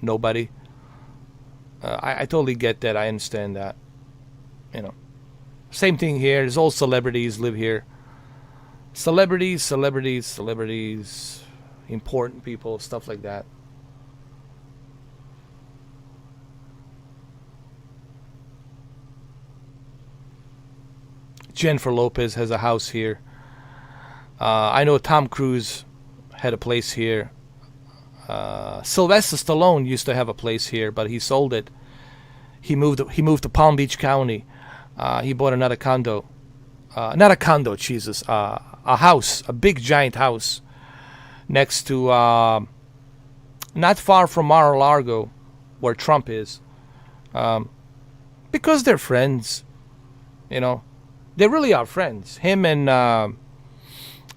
[SPEAKER 2] nobody. I totally get that. I understand that. You know. Same thing here. There's all celebrities live here. Celebrities. Important people, stuff like that. Jennifer Lopez has a house here. I know Tom Cruise had a place here. Sylvester Stallone used to have a place here, but he sold it. He moved to Palm Beach County. He bought another condo. Not a condo, Jesus. A house, a big giant house next to, not far from Mar-a-Lago, where Trump is. Because they're friends, you know. They really are friends. Him,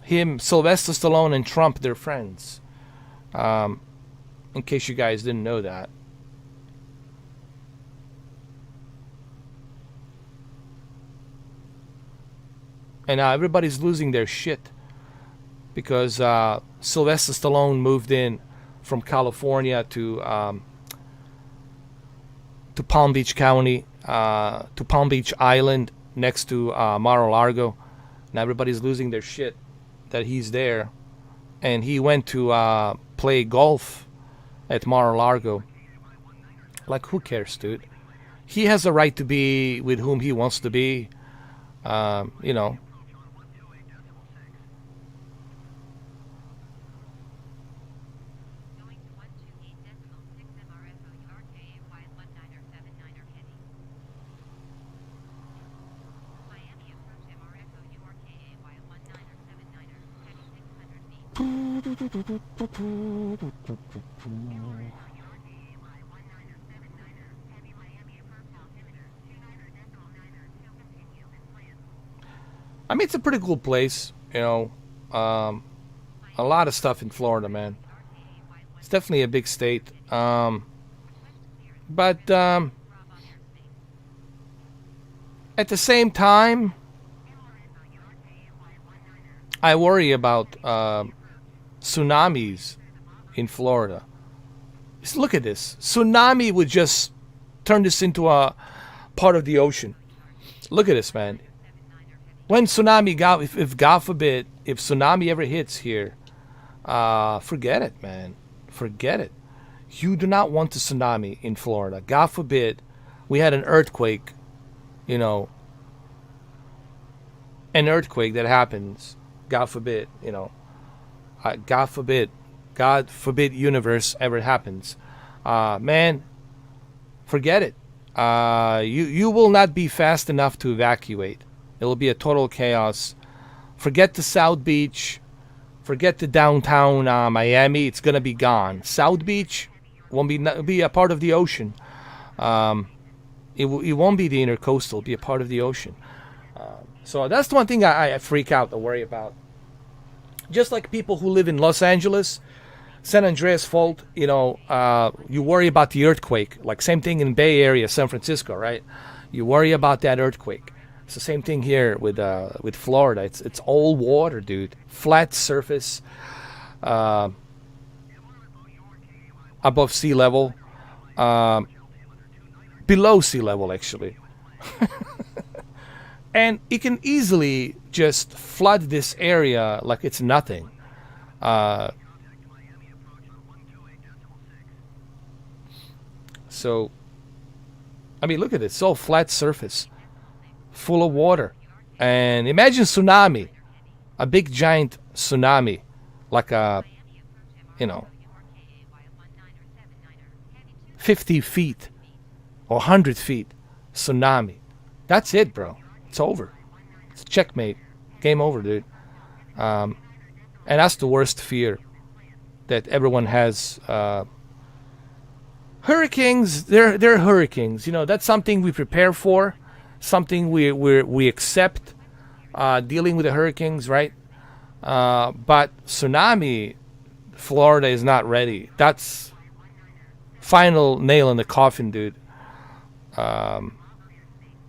[SPEAKER 2] Sylvester Stallone and Trump, they're friends. In case you guys didn't know that. And now everybody's losing their shit because Sylvester Stallone moved in from California to Palm Beach County, to Palm Beach Island next to Mar-a-Lago. And everybody's losing their shit that he's there. And he went to play golf at Mar-a-Lago. Like, who cares, dude? He has a right to be with whom he wants to be. You know. I mean, it's a pretty cool place, you know. A lot of stuff in Florida, man. It's definitely a big state. But at the same time, I worry about tsunamis in Florida. Just look at this. Tsunami would just turn this into a part of the ocean. Look at this, man. When tsunami, if God forbid, if tsunami ever hits here, forget it, man. Forget it. You do not want a tsunami in Florida. God forbid, we had an earthquake, you know, an earthquake that happens. God forbid, you know, God forbid universe ever happens. Man, forget it. You will not be fast enough to evacuate. It will be a total chaos. Forget the South Beach. Forget the downtown Miami. It's gonna be gone. South Beach won't be a part of the ocean. It won't be the intercoastal. It'll be a part of the ocean. So that's the one thing I freak out and worry about. Just like people who live in Los Angeles, San Andreas Fault, you know, you worry about the earthquake. Like same thing in Bay Area, San Francisco, right? You worry about that earthquake. It's the same thing here with Florida. It's all water, dude. Flat surface, above sea level, below sea level actually. And it can easily just flood this area like it's nothing. So, I mean, look at it. It's all flat surface, full of water. And imagine tsunami, a big giant tsunami, like a, you know, 50 feet or 100 feet tsunami. That's it, bro. It's over. It's checkmate. Game over, dude. And that's the worst fear.
[SPEAKER 1] that everyone has. Hurricanes, they're hurricanes. You know, that's something we prepare for, something we accept, dealing with the hurricanes, right? But tsunami, Florida is not ready. That's final nail in the coffin, dude. And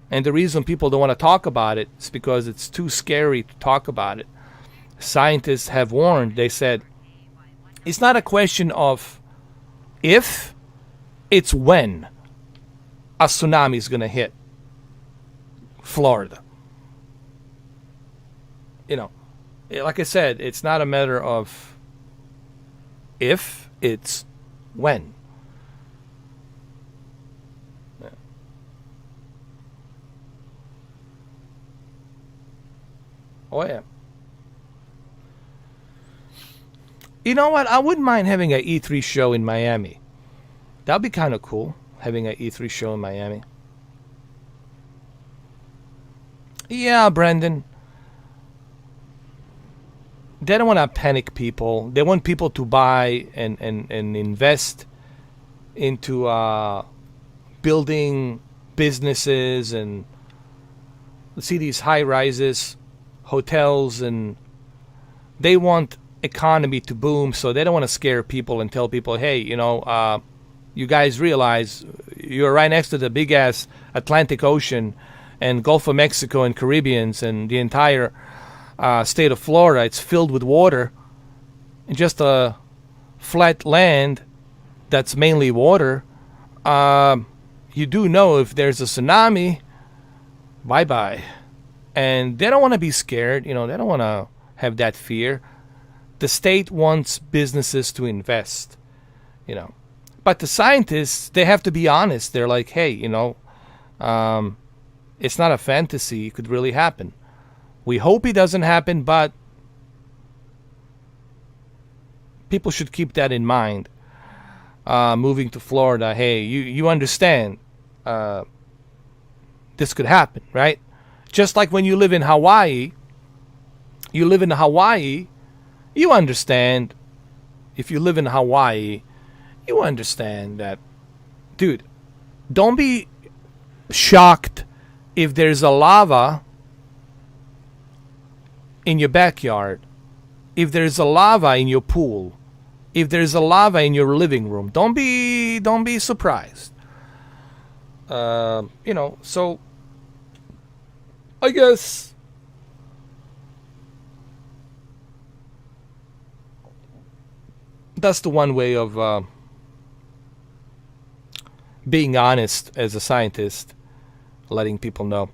[SPEAKER 1] the reason people don't want to talk about it is because it's too scary to talk about it. Scientists have warned. They said it's not a question of if, it's when a tsunami is going to hit Florida. You know, like I said, it's not a matter of if, it's when. Yeah. Oh, yeah. You know what? I wouldn't mind having an E3 show in Miami. That'd be kind of cool, having an E3 show in Miami. Yeah, Brandon. They don't want to panic people. They want people to buy and invest into building businesses and see these high rises, hotels, and they want economy to boom, so they don't want to scare people and tell people, hey, you know, you guys realize you're right next to the big ass Atlantic Ocean and Gulf of Mexico and Caribbeans and the entire state of Florida. It's filled with water and just a flat land that's mainly water. You do know if there's a tsunami, bye-bye. And they don't want to be scared. You know, they don't want to have that fear. The state wants businesses to invest, you know. But the scientists, they have to be honest. They're like, hey, you know, it's not a fantasy. It could really happen. We hope it doesn't happen, but people should keep that in mind. Moving to Florida, hey, you understand this could happen, right? Just like when you live in Hawaii, you understand. If you live in Hawaii, you understand that, dude, don't be shocked if there's a lava in your backyard, if there's a lava in your pool, if there's a lava in your living room. Don't be surprised. You know, so I guess that's the one way of being honest as a scientist, letting people know.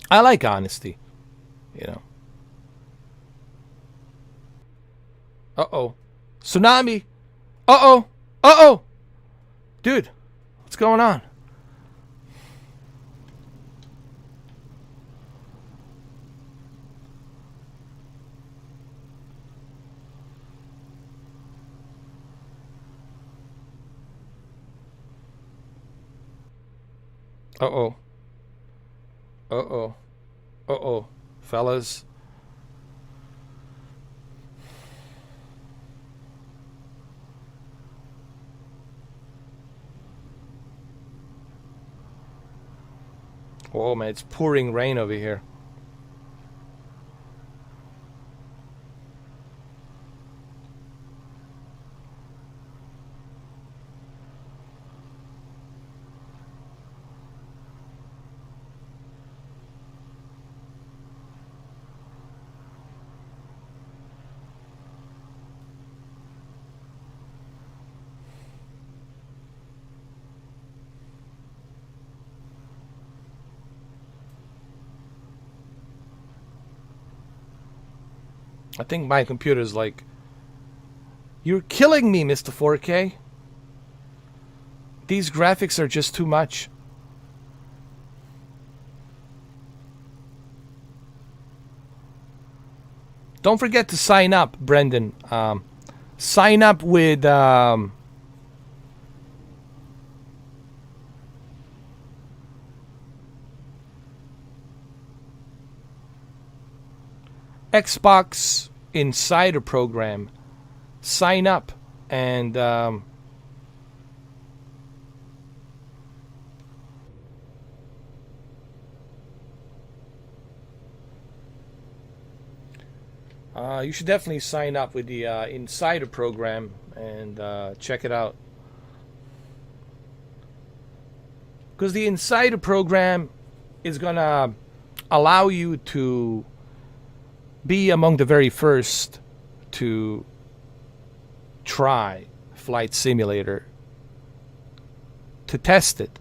[SPEAKER 1] I like honesty, you know. Uh-oh. Tsunami. Uh-oh. Uh-oh. Dude, what's going on? Uh-oh. Uh-oh. Uh-oh. Fellas. Whoa, man, it's pouring rain over here. I think my computer's like, you're killing me, Mr. 4K. These graphics are just too much. Don't forget to sign up, Brendan. Sign up with Xbox Insider program. sign up and you should definitely sign up with the Insider program and check it out. Because the Insider program is going to allow you to be among the very first to try Flight Simulator, to test it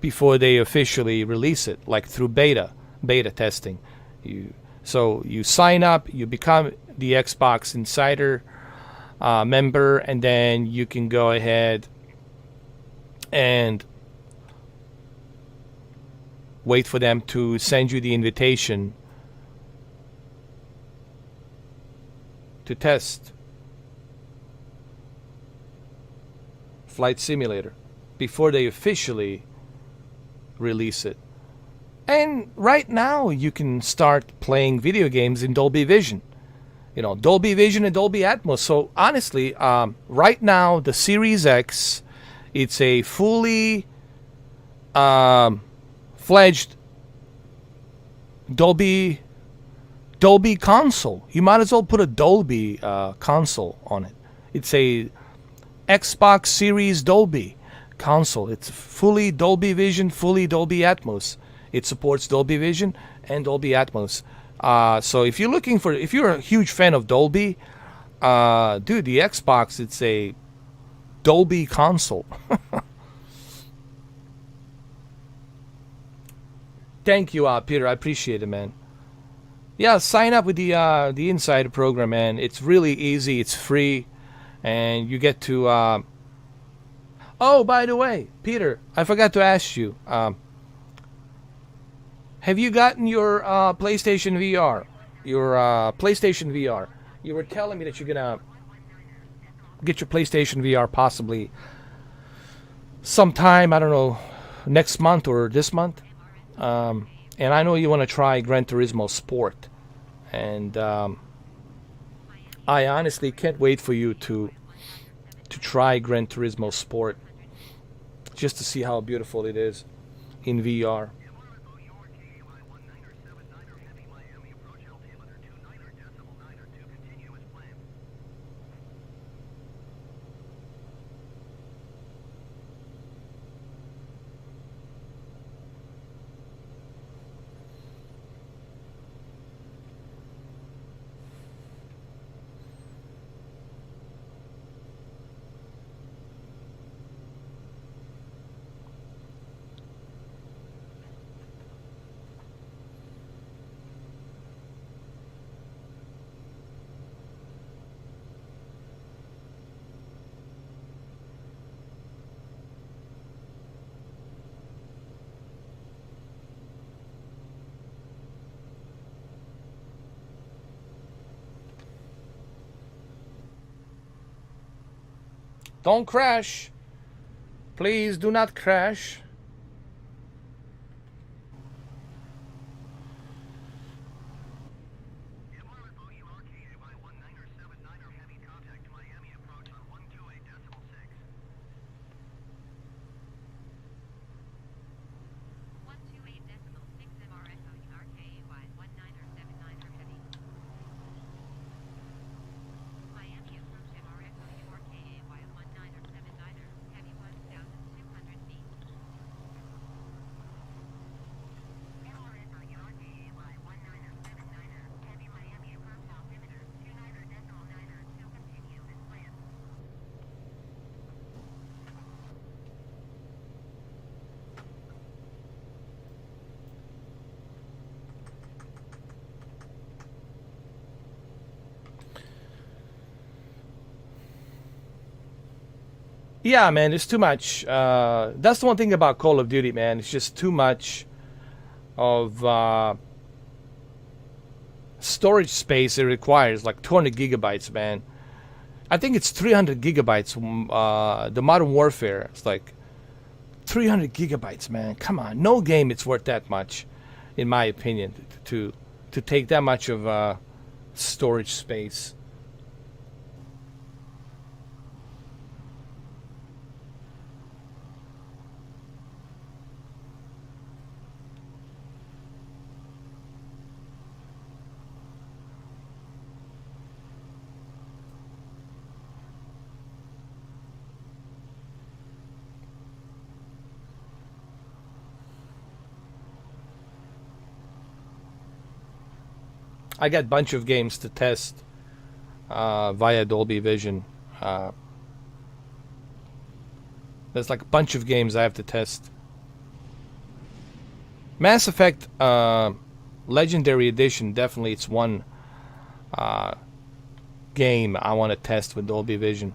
[SPEAKER 1] before they officially release it, like through beta testing. So you sign up, you become the Xbox Insider member, and then you can go ahead and wait for them to send you the invitation to test Flight Simulator before they officially release it. And right now you can start playing video games in Dolby Vision. You know, Dolby Vision and Dolby Atmos. So honestly, right now the Series X, it's a fully fledged Dolby console. You might as well put a Dolby console on it. It's a Xbox Series Dolby console. It's fully Dolby Vision, fully Dolby Atmos. It supports Dolby Vision and Dolby Atmos. So if you're a huge fan of Dolby, dude, the Xbox, it's a Dolby console. Thank you, Peter. I appreciate it, man. Yeah, sign up with the Insider program, man. It's really easy. It's free, and you get to. Oh, by the way, Peter, I forgot to ask you. Have you gotten your PlayStation VR? Your PlayStation VR. You were telling me that you're gonna get your PlayStation VR possibly sometime, I don't know, next month or this month. And I know you want to try Gran Turismo Sport. And I honestly can't wait for you to try Gran Turismo Sport, just to see how beautiful it is in VR. Don't crash. Please do not crash. Yeah, man, it's too much. That's the one thing about Call of Duty, man. It's just too much of storage space it requires, like 200 gigabytes, man. I think it's 300 gigabytes. The Modern Warfare, it's like 300 gigabytes, man. Come on, no game it's worth that much, in my opinion, to take that much of storage space. I got a bunch of games to test via Dolby Vision. There's like a bunch of games I have to test. Mass Effect Legendary Edition, definitely it's one game I want to test with Dolby Vision.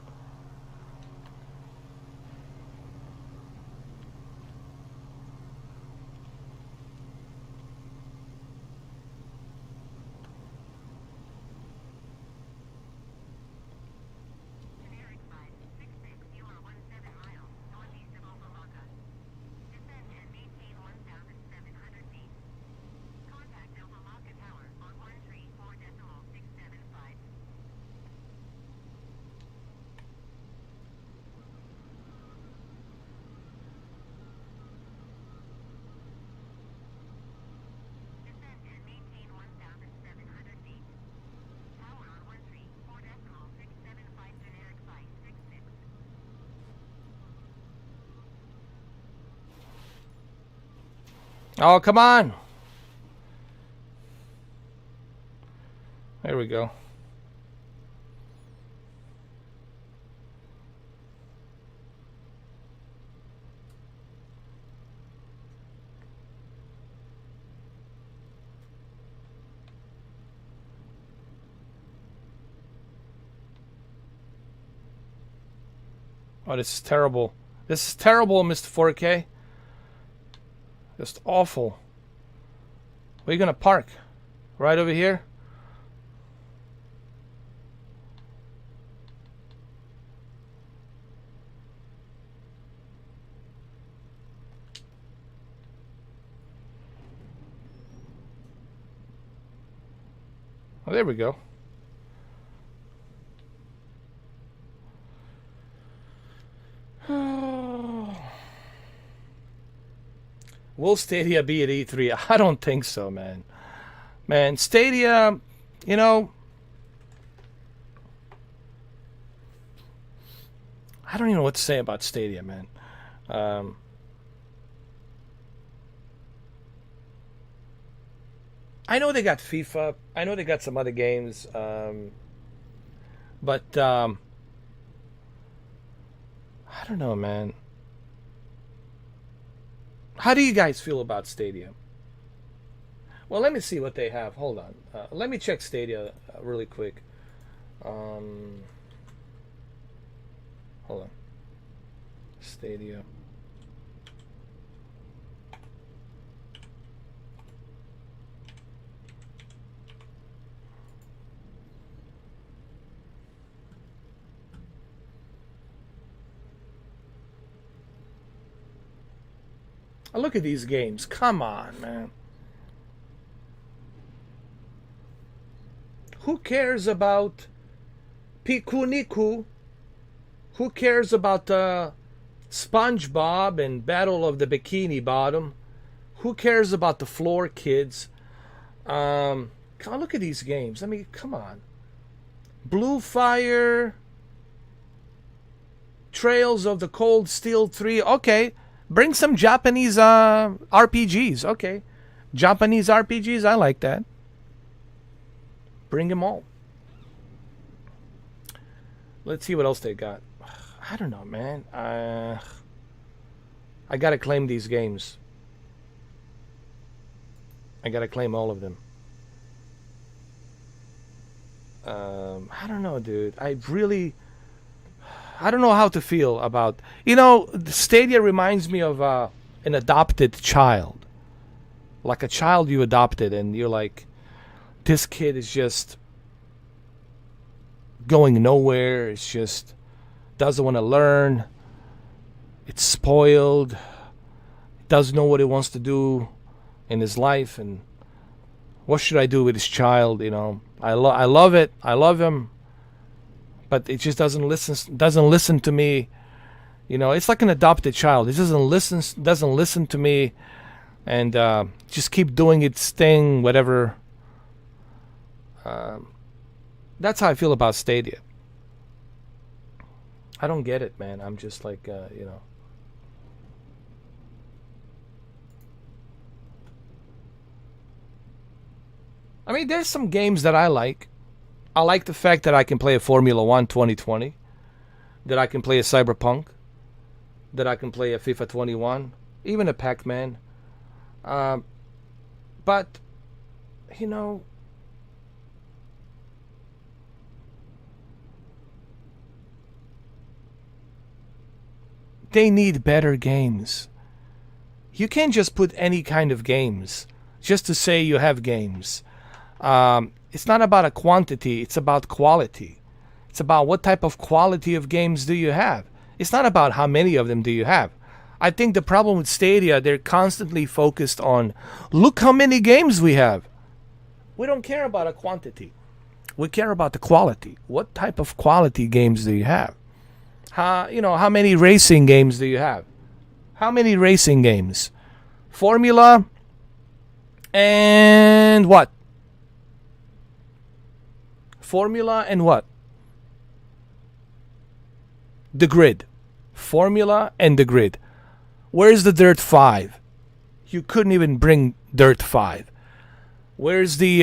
[SPEAKER 1] Oh, come on. There we go. Oh, this is terrible. This is terrible, Mr. 4K. Just awful. Where are you gonna park? Right over here? Oh, there we go. Will Stadia be at E3? I don't think so, man. Man, Stadia, you know, I don't even know what to say about Stadia, man. I know they got FIFA. I know they got some other games. But I don't know, man. How do you guys feel about Stadia? Well, let me see what they have. Hold on. Let me check Stadia really quick. Hold on. Stadia. Look at these games. Come on, man. Who cares about Piku Niku? Who cares about SpongeBob and Battle of the Bikini Bottom? Who cares about the Floor Kids? Look at these games. I mean, come on. Blue Fire, Trails of the Cold Steel 3. Okay. Bring some Japanese RPGs. Okay. Japanese RPGs, I like that. Bring them all. Let's see what else they got. I don't know, man. I gotta claim these games. I gotta claim all of them. I don't know, dude. I don't know how to feel about... You know, Stadia reminds me of an adopted child. Like a child you adopted and you're like, this kid is just going nowhere. It's just doesn't want to learn. It's spoiled. Doesn't know what he wants to do in his life. And what should I do with this child? You know, I love it. I love him. But it just doesn't listen to me. You know, it's like an adopted child. It doesn't listen to me, and just keep doing its thing, whatever. That's how I feel about Stadia. I don't get it, man. I'm just like, you know. I mean, there's some games that I like. I like the fact that I can play a Formula 1 2020, that I can play a Cyberpunk, that I can play a FIFA 21, even a Pac-Man. But, you know, they need better games. You can't just put any kind of games just to say you have games. It's not about a quantity, it's about quality. It's about what type of quality of games do you have. It's not about how many of them do you have. I think the problem with Stadia, they're constantly focused on, look how many games we have. We don't care about a quantity. We care about the quality. What type of quality games do you have? How many racing games do you have? How many racing games? Formula and what? Formula and what? The Grid. Formula and the Grid. Where's the Dirt 5? You couldn't even bring Dirt 5. Where's the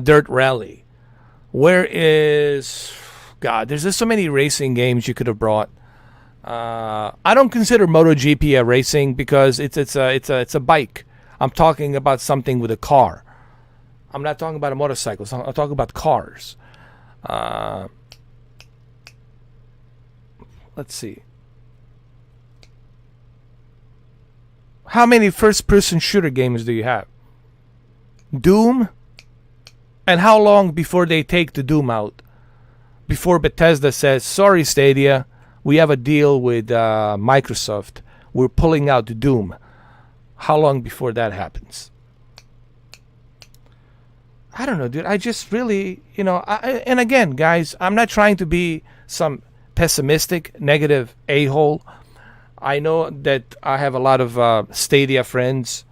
[SPEAKER 1] Dirt Rally? Where is... God, there's just so many racing games you could have brought. I don't consider MotoGP a racing because it's a bike. I'm talking about something with a car. I'm not talking about a motorcycle. I'm talking about cars. Let's see. How many first-person shooter games do you have? Doom? And how long before they take the Doom out? Before Bethesda says, sorry Stadia, we have a deal with Microsoft. We're pulling out the Doom. How long before that happens? I don't know, dude. I just really, and again, guys, I'm not trying to be some pessimistic, negative a-hole. I know that I have a lot of Stadia friends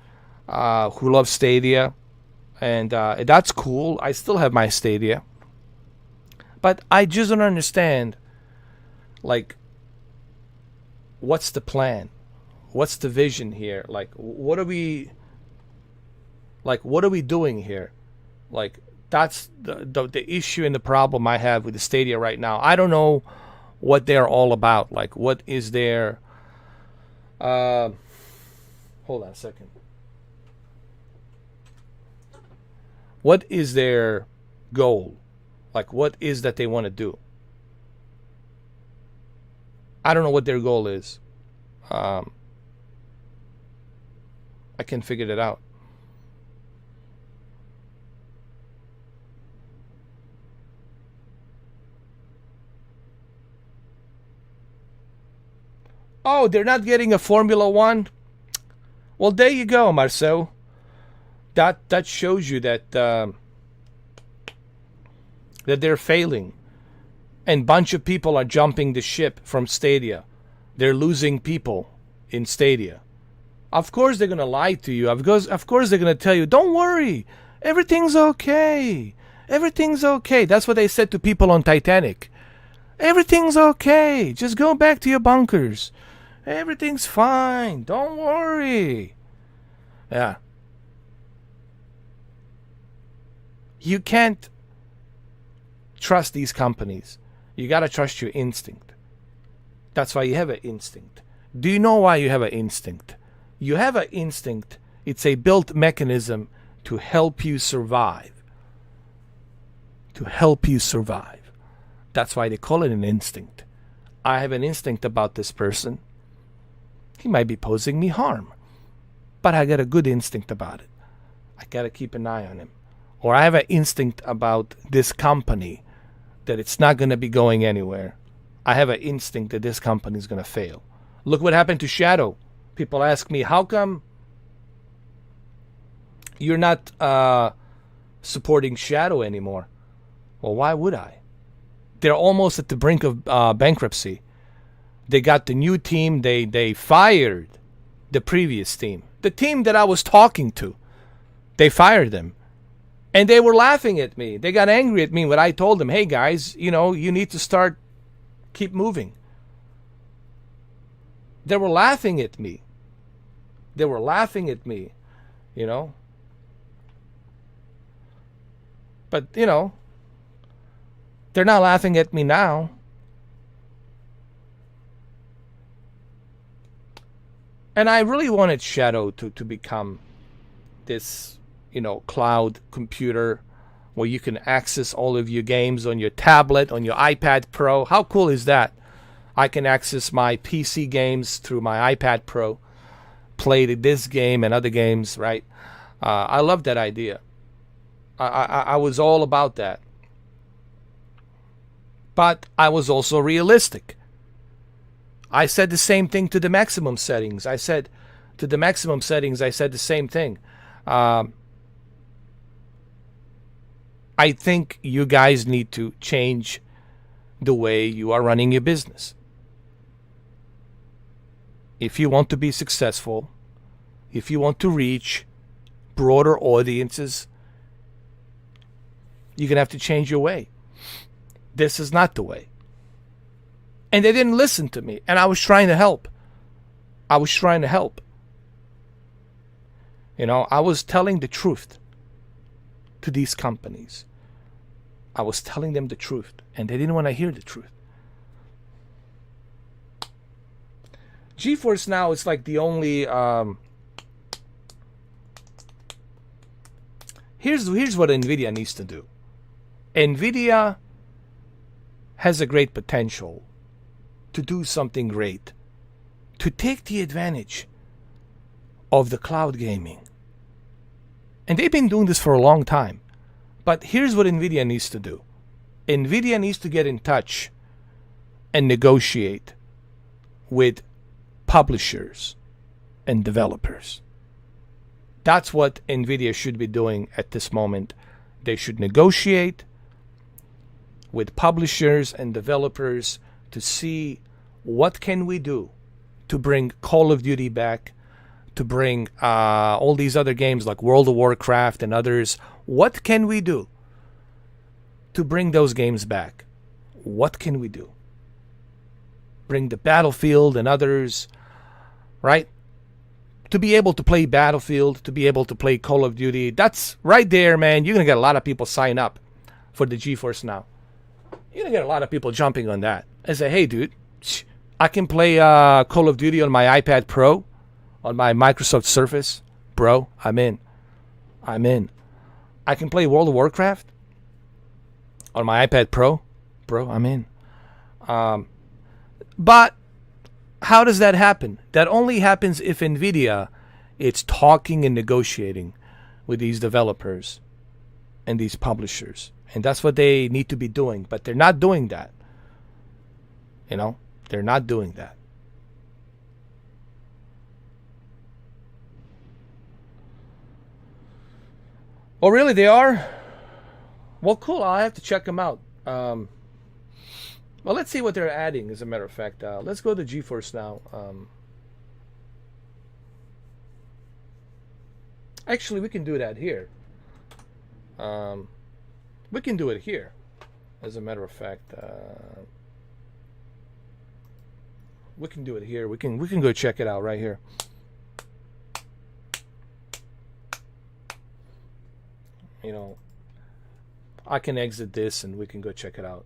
[SPEAKER 1] who love Stadia, and that's cool. I still have my Stadia. But I just don't understand, like, what's the plan? What's the vision here? Like, what are we doing here? Like, that's the issue and the problem I have with the Stadia right now. I don't know what they're all about. Like, what is their... hold on a second. What is their goal? Like, what is that they want to do? I don't know what their goal is. I can figure that out. Oh, they're not getting a Formula 1? Well, there you go, Marcel. That shows you that that they're failing. And bunch of people are jumping the ship from Stadia. They're losing people in Stadia. Of course they're going to lie to you. Of course they're going to tell you, don't worry. Everything's okay. Everything's okay. That's what they said to people on Titanic. Everything's okay. Just go back to your bunkers. Everything's fine. Don't worry. Yeah. You can't trust these companies. You got to trust your instinct. That's why you have an instinct. Do you know why you have an instinct? You have an instinct. It's a built mechanism to help you survive. To help you survive. That's why they call it an instinct. I have an instinct about this person. He might be posing me harm. But I got a good instinct about it. I got to keep an eye on him. Or I have an instinct about this company that it's not going to be going anywhere. I have an instinct that this company is going to fail. Look what happened to Shadow. People ask me, how come you're not supporting Shadow anymore? Well, why would I? They're almost at the brink of bankruptcy. They got the new team. They fired the previous team. The team that I was talking to. They fired them. And they were laughing at me. They got angry at me when I told them, hey guys, you need to keep moving. They were laughing at me. They were laughing at me, But, you know, they're not laughing at me now. And I really wanted Shadow to become this, you know, cloud computer where you can access all of your games on your tablet, on your iPad Pro. How cool is that? I can access my PC games through my iPad Pro, play this game and other games, right? I love that idea. I was all about that. But I was also realistic. I said the same thing to the maximum settings. I said the same thing. I think you guys need to change the way you are running your business. If you want to be successful, if you want to reach broader audiences, you're going to have to change your way. This is not the way. And they didn't listen to me. And I was trying to help. You know, I was telling the truth to these companies. I was telling them the truth. And they didn't want to hear the truth. Geforce Now is like the only... Here's what NVIDIA needs to do. NVIDIA has a great potential to do something great, to take the advantage of the cloud gaming. And they've been doing this for a long time. But here's what NVIDIA needs to do. NVIDIA needs to get in touch and negotiate with publishers and developers. That's what NVIDIA should be doing at this moment. They should negotiate with publishers and developers to see what can we do to bring Call of Duty back, to bring all these other games like World of Warcraft and others. What can we do to bring those games back? What can we do? Bring the Battlefield and others, right? To be able to play Battlefield, to be able to play Call of Duty, that's right there, man. You're going to get a lot of people sign up for the Geforce Now. You're going to get a lot of people jumping on that and say, hey, dude, I can play Call of Duty on my iPad Pro, on my Microsoft Surface. Bro, I'm in. I can play World of Warcraft on my iPad Pro. Bro, I'm in. But how does that happen? That only happens if NVIDIA is talking and negotiating with these developers and these publishers. And that's what they need to be doing. But they're not doing that. You know, they're not doing that. Oh, really? They are? Well, cool. I'll have to check them out. Well, let's see what they're adding, as a matter of fact. Let's go to Geforce Now. Actually, we can do that here. We can do it here, as a matter of fact. We can do it here. We can go check it out right here. You know, I can exit this and we can go check it out.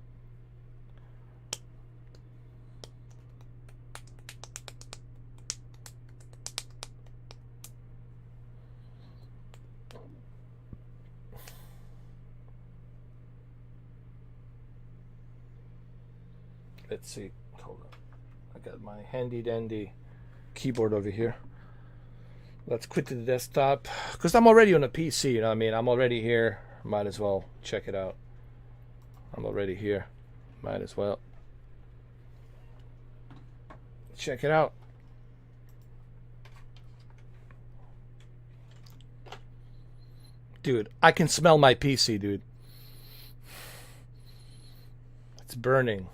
[SPEAKER 1] Let's see. Hold on. I got my handy dandy keyboard over here. Let's quit to the desktop because I'm already on a PC. You know what I mean? I'm already here. Might as well check it out. I'm already here. Might as well check it out. Dude, I can smell my PC, dude. It's burning.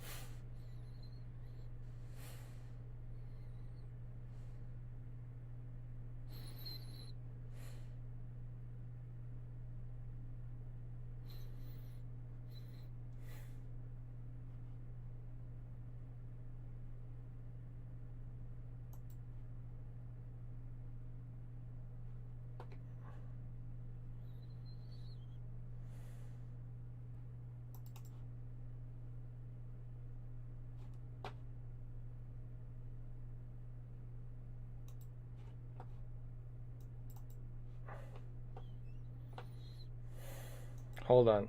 [SPEAKER 1] Hold on.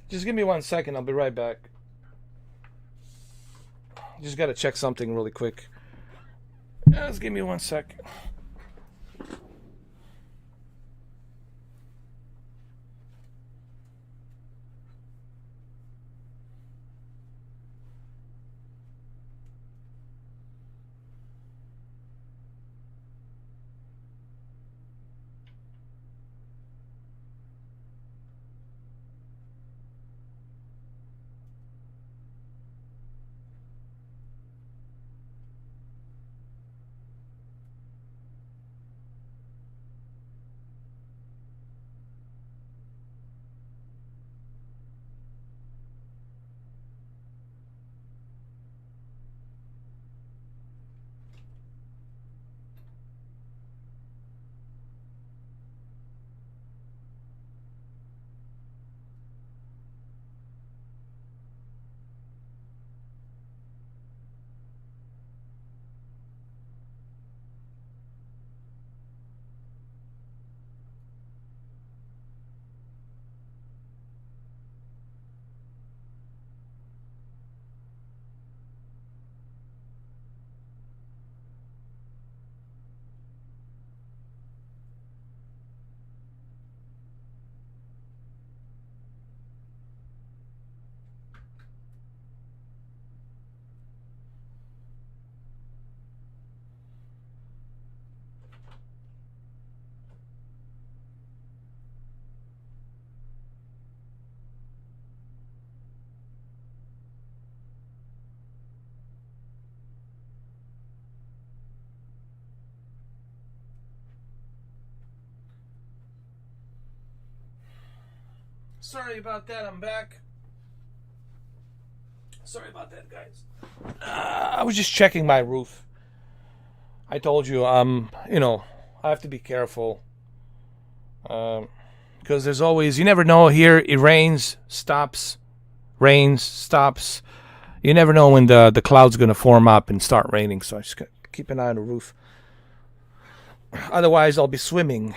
[SPEAKER 1] Just give me 1 second. I'll be right back. Just got to check something really quick. Just give me 1 sec. Sorry about that. I'm back. Sorry about that, guys. I was just checking my roof. I told you, you know, I have to be careful. Because there's always, you never know, here it rains, stops, rains, stops. You never know when the cloud's going to form up and start raining. So I just got to keep an eye on the roof. Otherwise, I'll be swimming.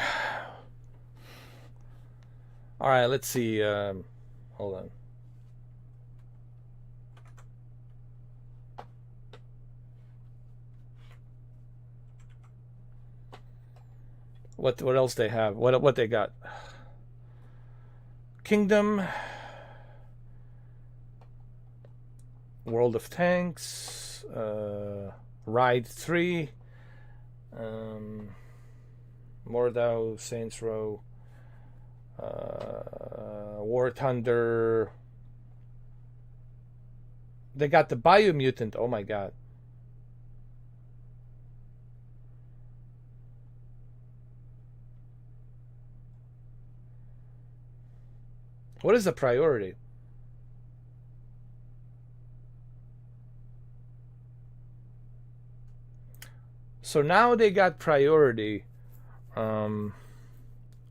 [SPEAKER 1] All right, let's see. Hold on. What else they have? What they got? Kingdom, World of Tanks, Ride 3, Mordau, Saints Row, War Thunder. They got the Biomutant. Oh my god. What is the priority? So now they got priority,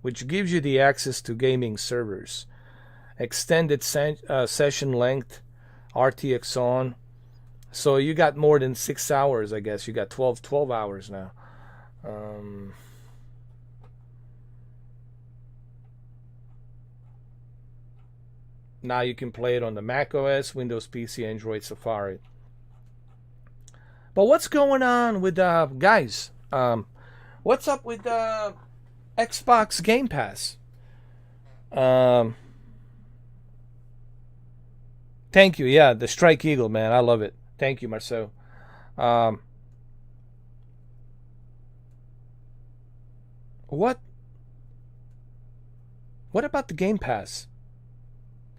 [SPEAKER 1] which gives you the access to gaming servers, extended session length, RTX on. So you got more than 6 hours, I guess. You got 12 hours now. Now you can play it on the Mac OS, Windows PC, Android, Safari. But what's going on with guys? What's up with Xbox Game Pass? Thank you. Yeah, the Strike Eagle, man. I love it. Thank you, Marcel. What about the Game Pass?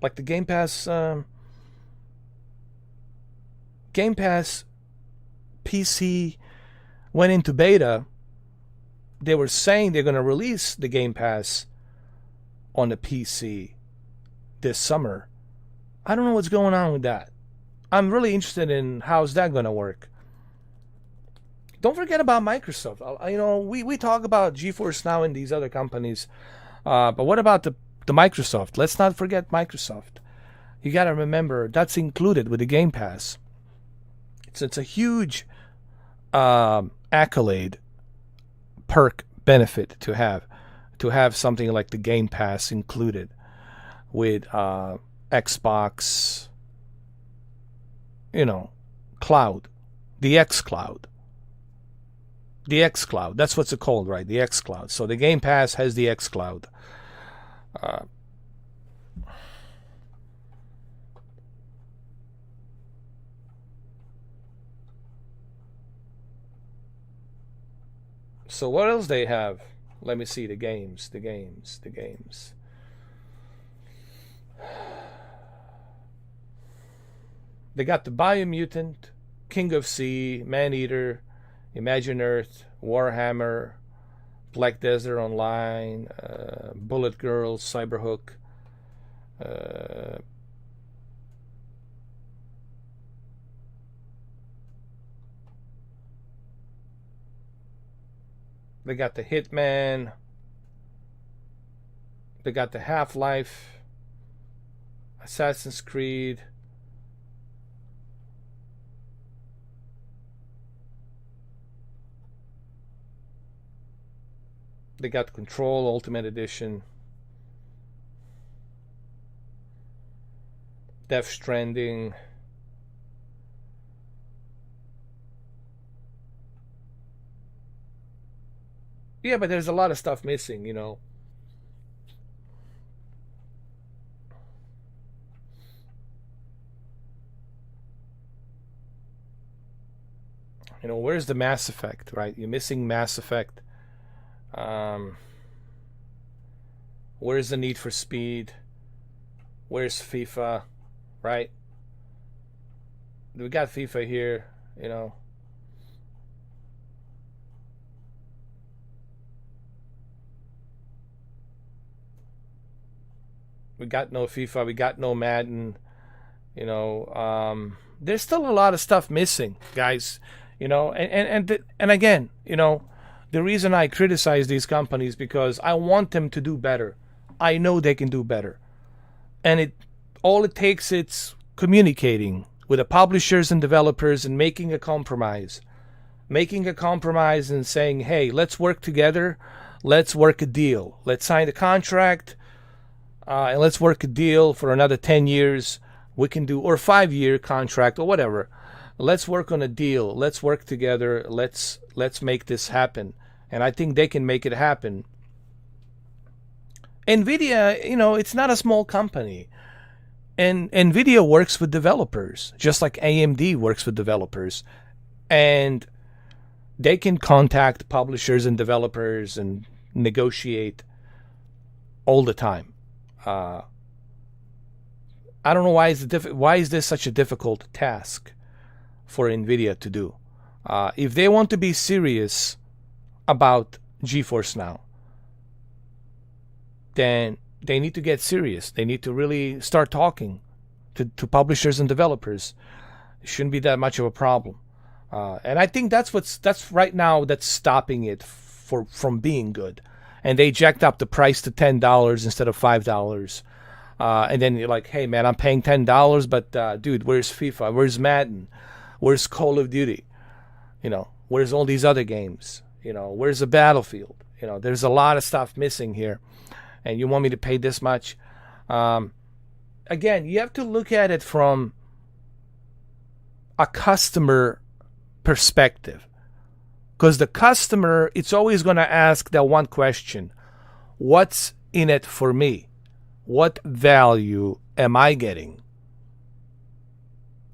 [SPEAKER 1] Like the Game Pass PC went into beta. They were saying they're going to release the Game Pass on the PC this summer. I don't know what's going on with that. I'm really interested in how's that going to work. Don't forget about Microsoft. You know, we talk about Geforce Now and these other companies, but what about the the Microsoft. Let's not forget Microsoft. You got to remember that's included with the Game Pass. It's a huge accolade, perk, benefit to have something like the Game Pass included with Xbox, cloud, the xCloud. The xCloud, that's what's it called, right? The xCloud. So the Game Pass has the xCloud. So what else they have? Let me see the games. They got the Biomutant, King of Sea, Maneater, Imagine Earth, Warhammer, Black Desert Online, Bullet Girls, Cyberhook. They got the Hitman. They got the Half-Life, Assassin's Creed. They got Control Ultimate Edition, Death Stranding, yeah, but there's a lot of stuff missing, Where's the Mass Effect, right? You're missing Mass Effect. Where's the Need for Speed? Where's FIFA, right? We got FIFA here, We got no FIFA, we got no Madden, there's still a lot of stuff missing, guys, and again, the reason I criticize these companies because I want them to do better. I know they can do better. And all it takes is communicating with the publishers and developers and making a compromise. Making a compromise and saying, hey, let's work together. Let's work a deal. Let's sign a contract. And let's work a deal for another 10 years. We can do, or 5-year contract or whatever. Let's work on a deal. Let's work together. Let's make this happen. And I think they can make it happen. NVIDIA, it's not a small company. And NVIDIA works with developers, just like AMD works with developers. And they can contact publishers and developers and negotiate all the time. I don't know why is this such a difficult task for NVIDIA to do. If they want to be serious about Geforce Now, then they need to get serious. They need to really start talking to publishers and developers. It shouldn't be that much of a problem. And I think that's right now that's stopping it from being good. And they jacked up the price to $10 instead of $5. And then you're like, hey man, I'm paying $10, but dude, where's FIFA? Where's Madden? Where's Call of Duty? Where's all these other games? Where's the Battlefield? There's a lot of stuff missing here. And you want me to pay this much? Again, you have to look at it from a customer perspective. Because the customer, it's always going to ask that one question. What's in it for me? What value am I getting?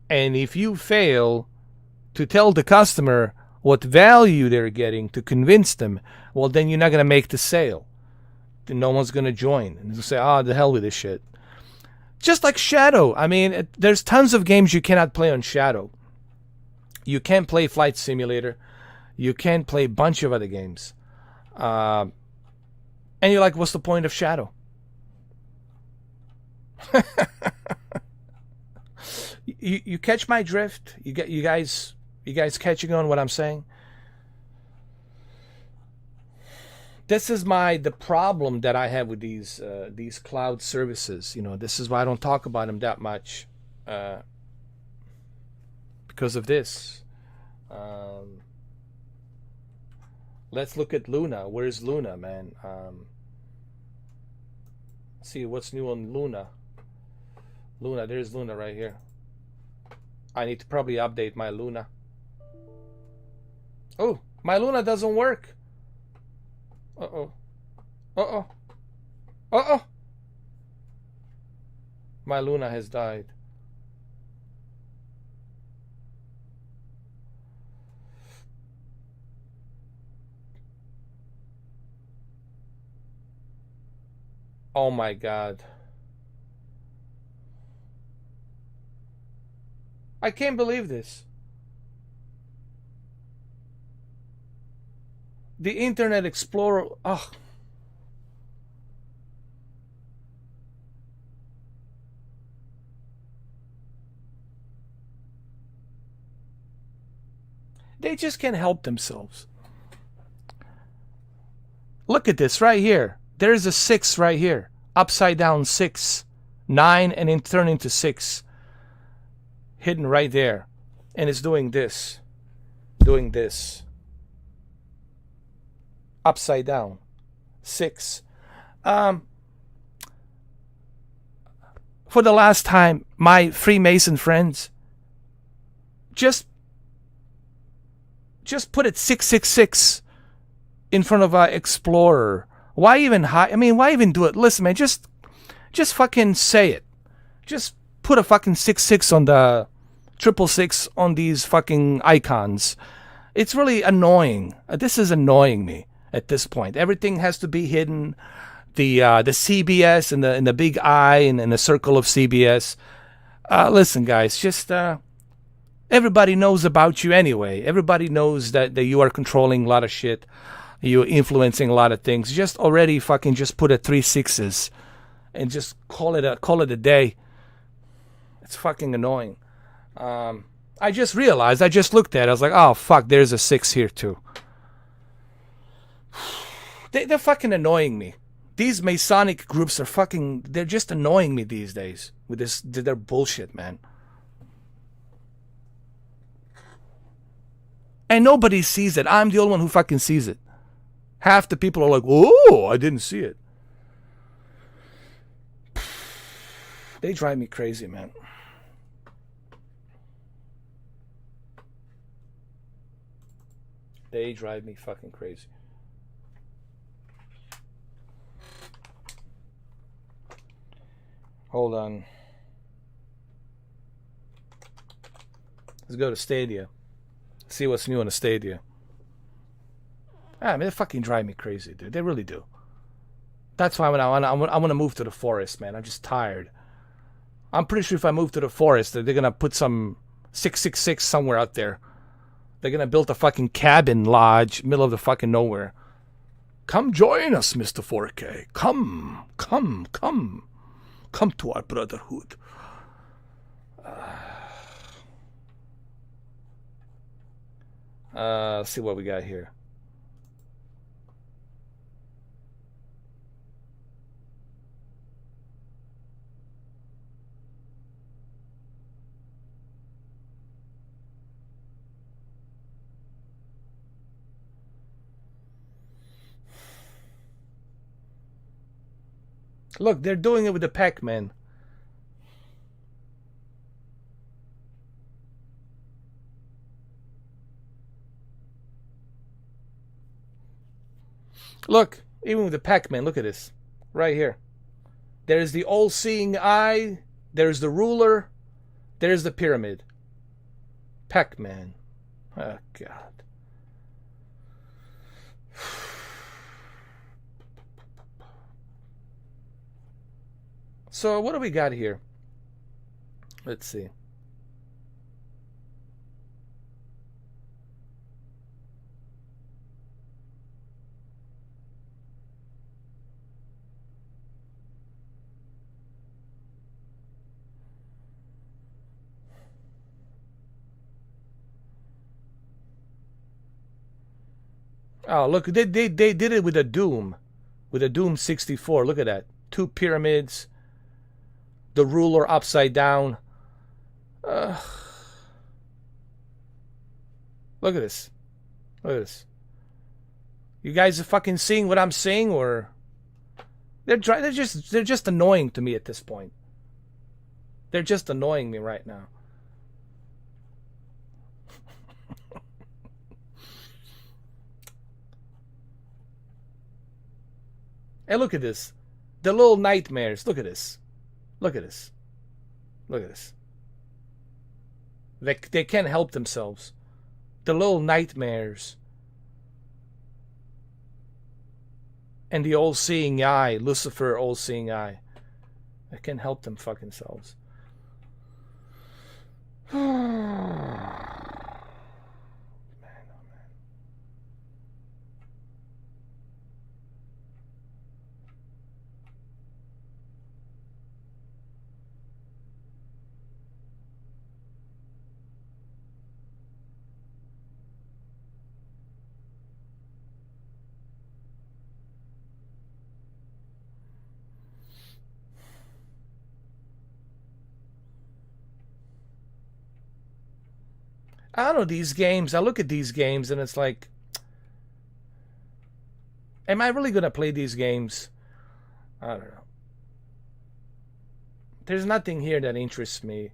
[SPEAKER 1] And if you fail to tell the customer what value they're getting to convince them, well, then you're not going to make the sale. Then no one's going to join. And they'll say, the hell with this shit. Just like Shadow. I mean, there's tons of games you cannot play on Shadow. You can't play Flight Simulator. You can't play a bunch of other games. And you're like, what's the point of Shadow? You catch my drift? You guys catching on what I'm saying? This is the problem that I have with these cloud services. You know, this is why I don't talk about them that much, because of this. Let's look at Luna. Where's Luna, man? See what's new on Luna. Luna, there's Luna right here. I need to probably update my Luna. Oh, my Luna doesn't work. Uh-oh. Uh-oh. Uh-oh. My Luna has died. Oh my God. I can't believe this. The Internet Explorer. Oh. They just can't help themselves. Look at this right here. There's a 6 right here. Upside down 6. 9 and then turn into 6. Hidden right there. And it's doing this. Doing this. Upside down. 6. For the last time, my Freemason friends, just put it 666 in front of Explorer. Why even hide? I mean, why even do it? Listen, man, just fucking say it. Just put a fucking 66 on the 666 on these fucking icons. It's really annoying. This is annoying me at this point. Everything has to be hidden. The CBS and the big I and the circle of CBS. Listen, guys, just everybody knows about you anyway. Everybody knows that you are controlling a lot of shit. You're influencing a lot of things. Just already fucking just put a 3 6s and just call it a day. It's fucking annoying. I just realized. I just looked at it. I was like, oh fuck, there's a 6 here too. They're fucking annoying me. These Masonic groups are fucking. They're just annoying me these days with their bullshit, man. And nobody sees it. I'm the only one who fucking sees it. Half the people are like, oh, I didn't see it. They drive me crazy, man. They drive me fucking crazy. Hold on. Let's go to Stadia. See what's new on the Stadia. I mean, they fucking drive me crazy, dude. They really do. That's why I want to move to the forest, man. I'm just tired. I'm pretty sure if I move to the forest, they're going to put some 666 somewhere out there. They're going to build a fucking cabin lodge, middle of the fucking nowhere. Come join us, Mr. 4K. Come. Come to our brotherhood. Let's see what we got here. Look, they're doing it with the Pac-Man. Look, even with the Pac-Man, look at this. Right here. There's the all-seeing eye. There's the ruler. There's the pyramid. Pac-Man. Oh, God. So, what do we got here? Let's see. Oh, look, they did it with a Doom. With a Doom 64. Look at that. 2 pyramids. The ruler upside down. Look at this. Look at this. You guys are fucking seeing what I'm seeing, or they're just annoying to me at this point. They're just annoying me right now. Hey, look at this. The little nightmares. Look at this. Look at this. Look at this. They can't help themselves. The little nightmares. And the all-seeing eye. Lucifer, all-seeing eye. They can't help them fucking selves. I don't know, these games. I look at these games and it's like, am I really going to play these games? I don't know. There's nothing here that interests me.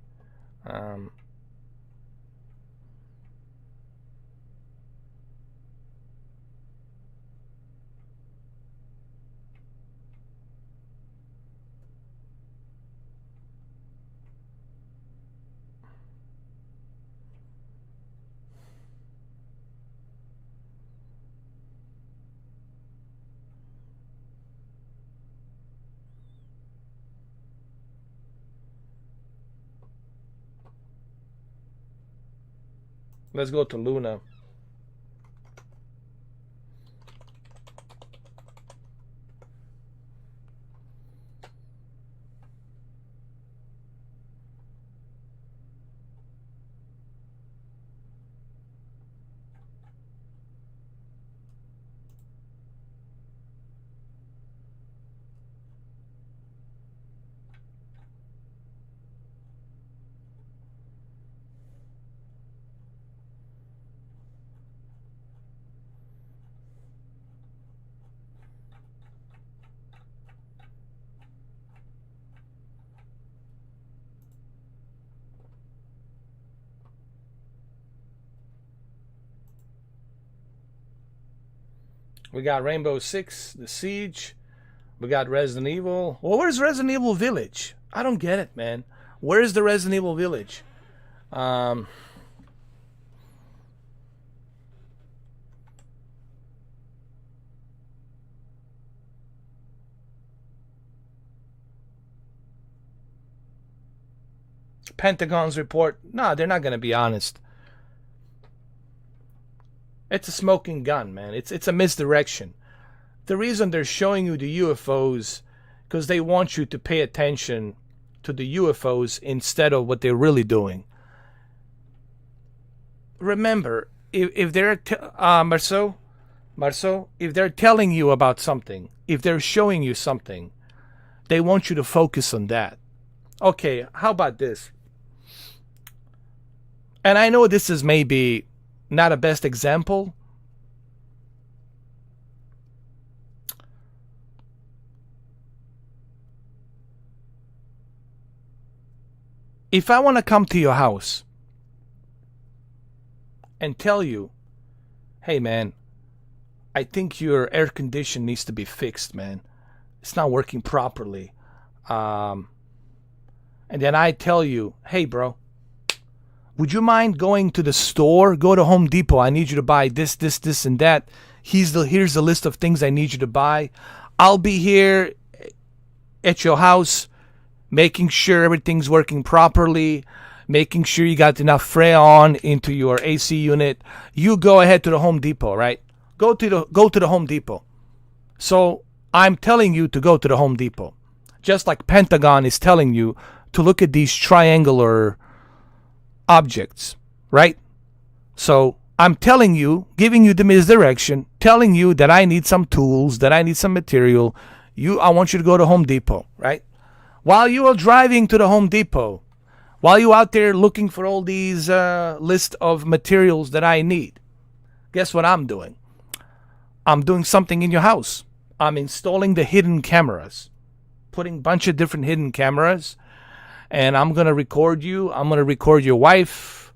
[SPEAKER 1] Let's go to Luna. We got Rainbow Six, The Siege. We got Resident Evil. Well, where's Resident Evil Village? I don't get it, man. Where's the Resident Evil Village? Pentagon's report. No, they're not going to be honest. It's a smoking gun, man. It's a misdirection. The reason they're showing you the UFOs because they want you to pay attention to the UFOs instead of what they're really doing. Remember, if they're Marceau, if they're telling you about something, if they're showing you something, they want you to focus on that. Okay, how about this? And I know this is maybe not a best example. If I want to come to your house and tell you, hey man, I think your air condition needs to be fixed, man. It's not working properly. And then I tell you, hey bro, would you mind going to the store? Go to Home Depot. I need you to buy this, and that. Here's the list of things I need you to buy. I'll be here at your house, making sure everything's working properly, making sure you got enough Freon into your AC unit. You go ahead to the Home Depot, right? Go to the Home Depot. So I'm telling you to go to the Home Depot. Just like Pentagon is telling you to look at these triangular objects, right? So I'm telling you, giving you the misdirection, telling you that I need some tools, that I need some material. I want you to go to Home Depot, right? While you are driving to the Home Depot, while you're out there looking for all these list of materials that I need, guess what I'm doing? I'm doing something in your house. I'm installing the hidden cameras, putting a bunch of different hidden cameras, and I'm going to record you. I'm going to record your wife.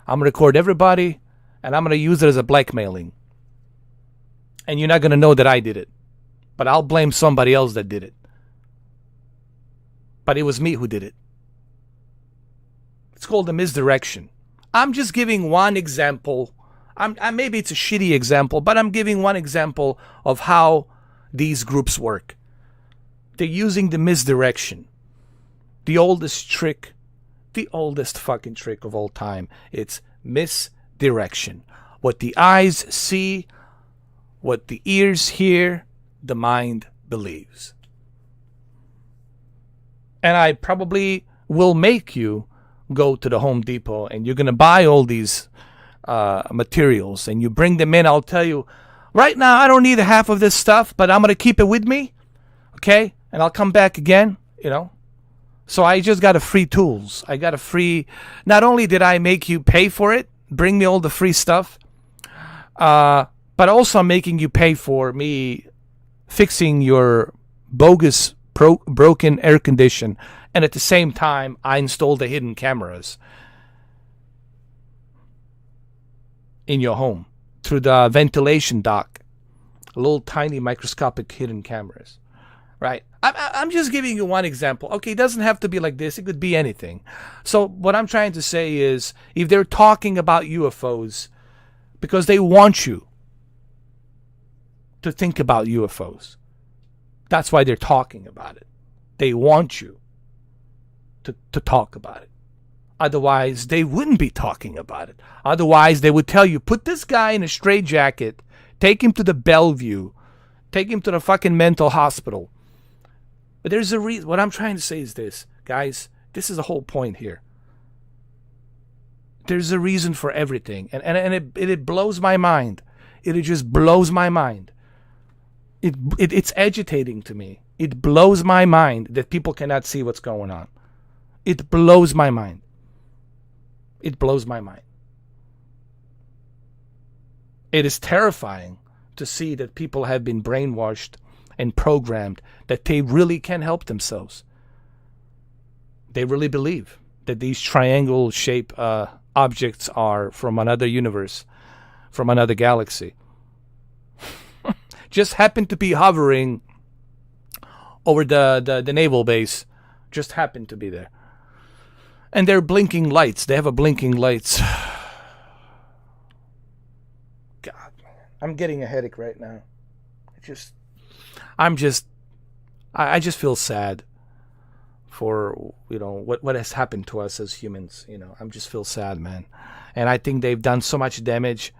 [SPEAKER 1] I'm going to record everybody, and I'm going to use it as a blackmailing. And you're not going to know that I did it, but I'll blame somebody else that did it. But it was me who did it. It's called a misdirection. I'm just giving one example. Maybe it's a shitty example, but I'm giving one example of how these groups work. They're using the misdirection. The oldest trick, the oldest fucking trick of all time. It's misdirection. What the eyes see, what the ears hear, the mind believes. And I probably will make you go to the Home Depot and you're going to buy all these materials and you bring them in. I'll tell you, right now I don't need half of this stuff, but I'm going to keep it with me. Okay? And I'll come back again, So I just got a free tools. I got a free, not only did I make you pay for it, bring me all the free stuff, but also I'm making you pay for me fixing your bogus broken air condition, and at the same time I installed the hidden cameras in your home through the ventilation duct, little tiny microscopic hidden cameras, right? I'm just giving you one example. Okay, it doesn't have to be like this. It could be anything. So what I'm trying to say is, if they're talking about UFOs because they want you to think about UFOs, that's why they're talking about it. They want you to talk about it. Otherwise, they wouldn't be talking about it. Otherwise, they would tell you, put this guy in a straitjacket, take him to the Bellevue, take him to the fucking mental hospital. But there's a reason. What I'm trying to say is this, guys. This is the whole point here. There's a reason for everything. And it blows my mind. It just blows my mind. It's agitating to me. It blows my mind that people cannot see what's going on. It blows my mind. It blows my mind. It is terrifying to see that people have been brainwashed and programmed that they really can help themselves. They really believe that these triangle-shaped objects are from another universe, from another galaxy. Just happened to be hovering over the naval base. Just happened to be there. And they're blinking lights. They have a blinking lights. God, man. I'm getting a headache right now. I just feel sad for, what has happened to us as humans. I just feel sad, man. And I think they've done so much damage.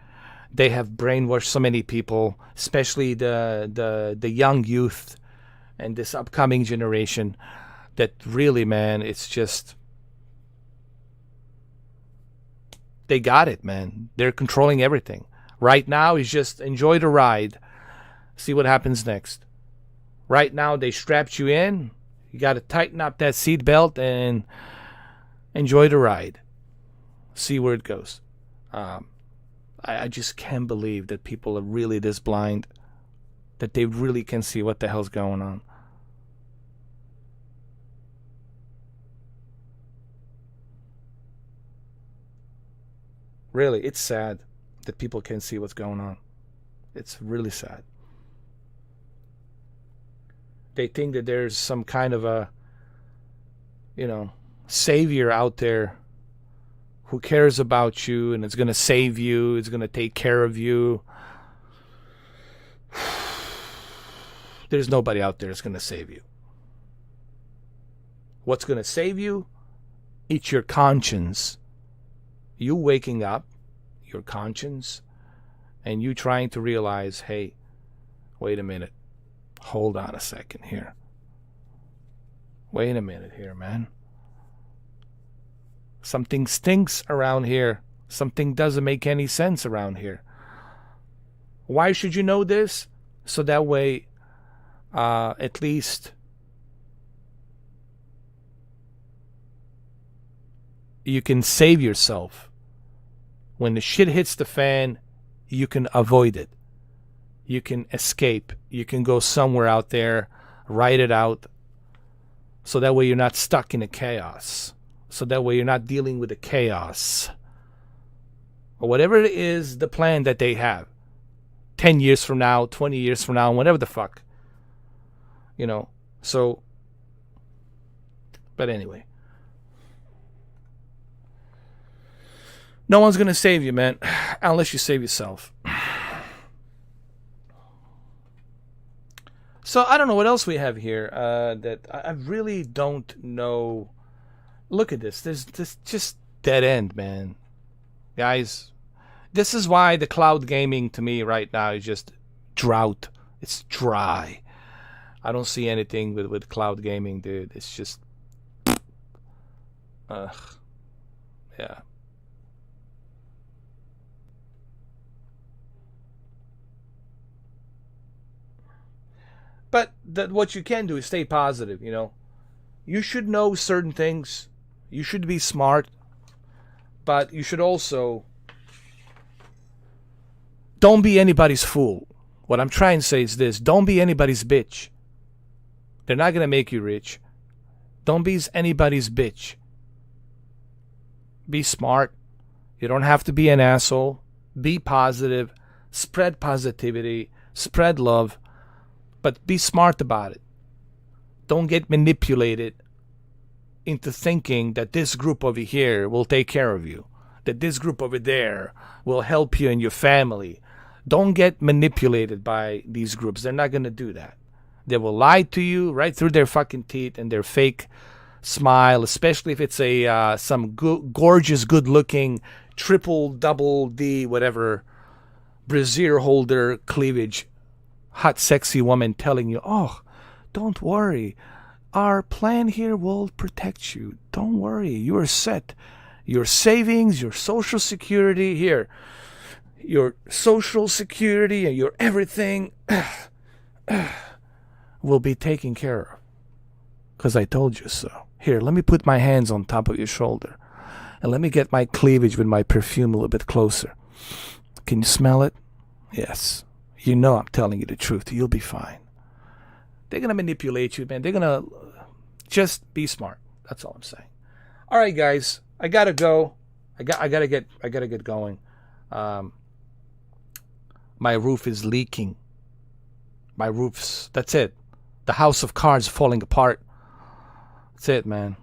[SPEAKER 1] They have brainwashed so many people, especially the young youth and this upcoming generation, that really, man, it's just, they got it, man. They're controlling everything. Right now is just enjoy the ride. See what happens next. Right now they strapped you in. You got to tighten up that seatbelt and enjoy the ride. See where it goes. I just can't believe that people are really this blind, that they really can see what the hell's going on. Really, it's sad that people can't see what's going on. It's really sad. They think that there's some kind of a, savior out there who cares about you and is going to save you, is going to take care of you. There's nobody out there that's going to save you. What's going to save you? It's your conscience. You waking up, your conscience, and you trying to realize, hey, wait a minute. Hold on a second here. Wait a minute here, man. Something stinks around here. Something doesn't make any sense around here. Why should you know this? So that way, at least you can save yourself. When the shit hits the fan, you can avoid it. You can escape. You can go somewhere out there, write it out. So that way you're not stuck in the chaos. So that way you're not dealing with the chaos. Or whatever it is, the plan that they have. 10 years from now, 20 years from now, whatever the fuck. You know, so. But anyway. No one's going to save you, man. Unless you save yourself. So I don't know what else we have here. That I really don't know. Look at this. There's just dead end, man. Guys, this is why the cloud gaming to me right now is just drought. It's dry. I don't see anything with cloud gaming, dude. It's just, yeah. But what you can do is stay positive, you know. You should know certain things. You should be smart. But you should also don't be anybody's fool. What I'm trying to say is this. Don't be anybody's bitch. They're not going to make you rich. Don't be anybody's bitch. Be smart. You don't have to be an asshole. Be positive. Spread positivity. Spread love. But be smart about it. Don't get manipulated into thinking that this group over here will take care of you. That this group over there will help you and your family. Don't get manipulated by these groups. They're not going to do that. They will lie to you right through their fucking teeth and their fake smile, especially if it's a some gorgeous, good-looking, triple, double D, whatever, brassiere holder, cleavage, hot, sexy woman telling you, oh, don't worry. Our plan here will protect you. Don't worry. You are set. Your savings, your social security here, your social security and your everything will be taken care of. Because I told you so. Here, let me put my hands on top of your shoulder. And let me get my cleavage with my perfume a little bit closer. Can you smell it? Yes. You know I'm telling you the truth. You'll be fine. They're going to manipulate you, man. They're going to just be smart. That's all I'm saying. All right, guys. I got to go. I got to get going. My roof is leaking. That's it. The house of cards falling apart. That's it, man.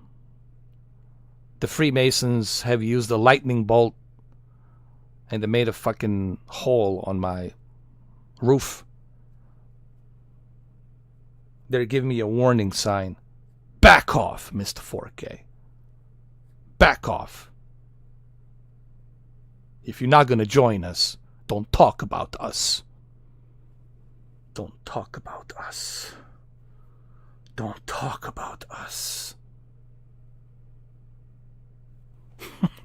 [SPEAKER 1] The Freemasons have used a lightning bolt and they made a fucking hole on my roof. They're giving me a warning sign. Back off, Mr. 4K. Back off. If you're not going to join us, don't talk about us. Don't talk about us. Don't talk about us.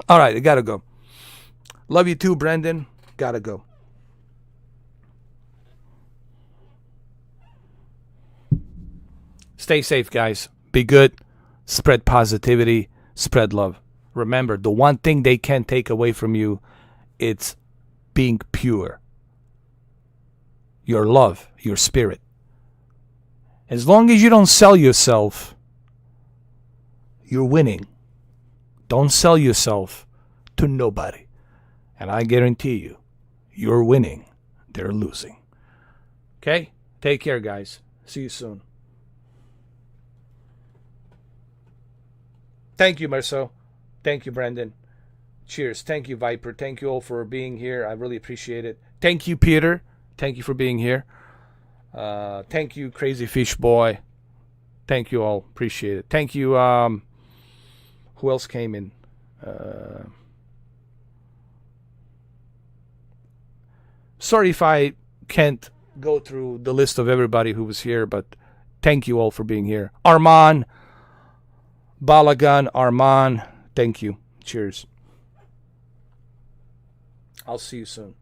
[SPEAKER 1] All right, I gotta go. Love you too, Brendan. Gotta go. Stay safe, guys. Be good. Spread positivity. Spread love. Remember, the one thing they can't take away from you, it's being pure. Your love, your spirit. As long as you don't sell yourself, you're winning. Don't sell yourself to nobody. And I guarantee you, you're winning. They're losing. Okay? Take care, guys. See you soon. Thank you, Marceau. Thank you, Brendan. Cheers. Thank you, Viper. Thank you all for being here. I really appreciate it. Thank you, Peter. Thank you for being here. Thank you, Crazy Fish Boy. Thank you all. Appreciate it. Thank you. Who else came in? Sorry if I can't go through the list of everybody who was here, but thank you all for being here. Arman, Balagan, Arman, thank you. Cheers. I'll see you soon.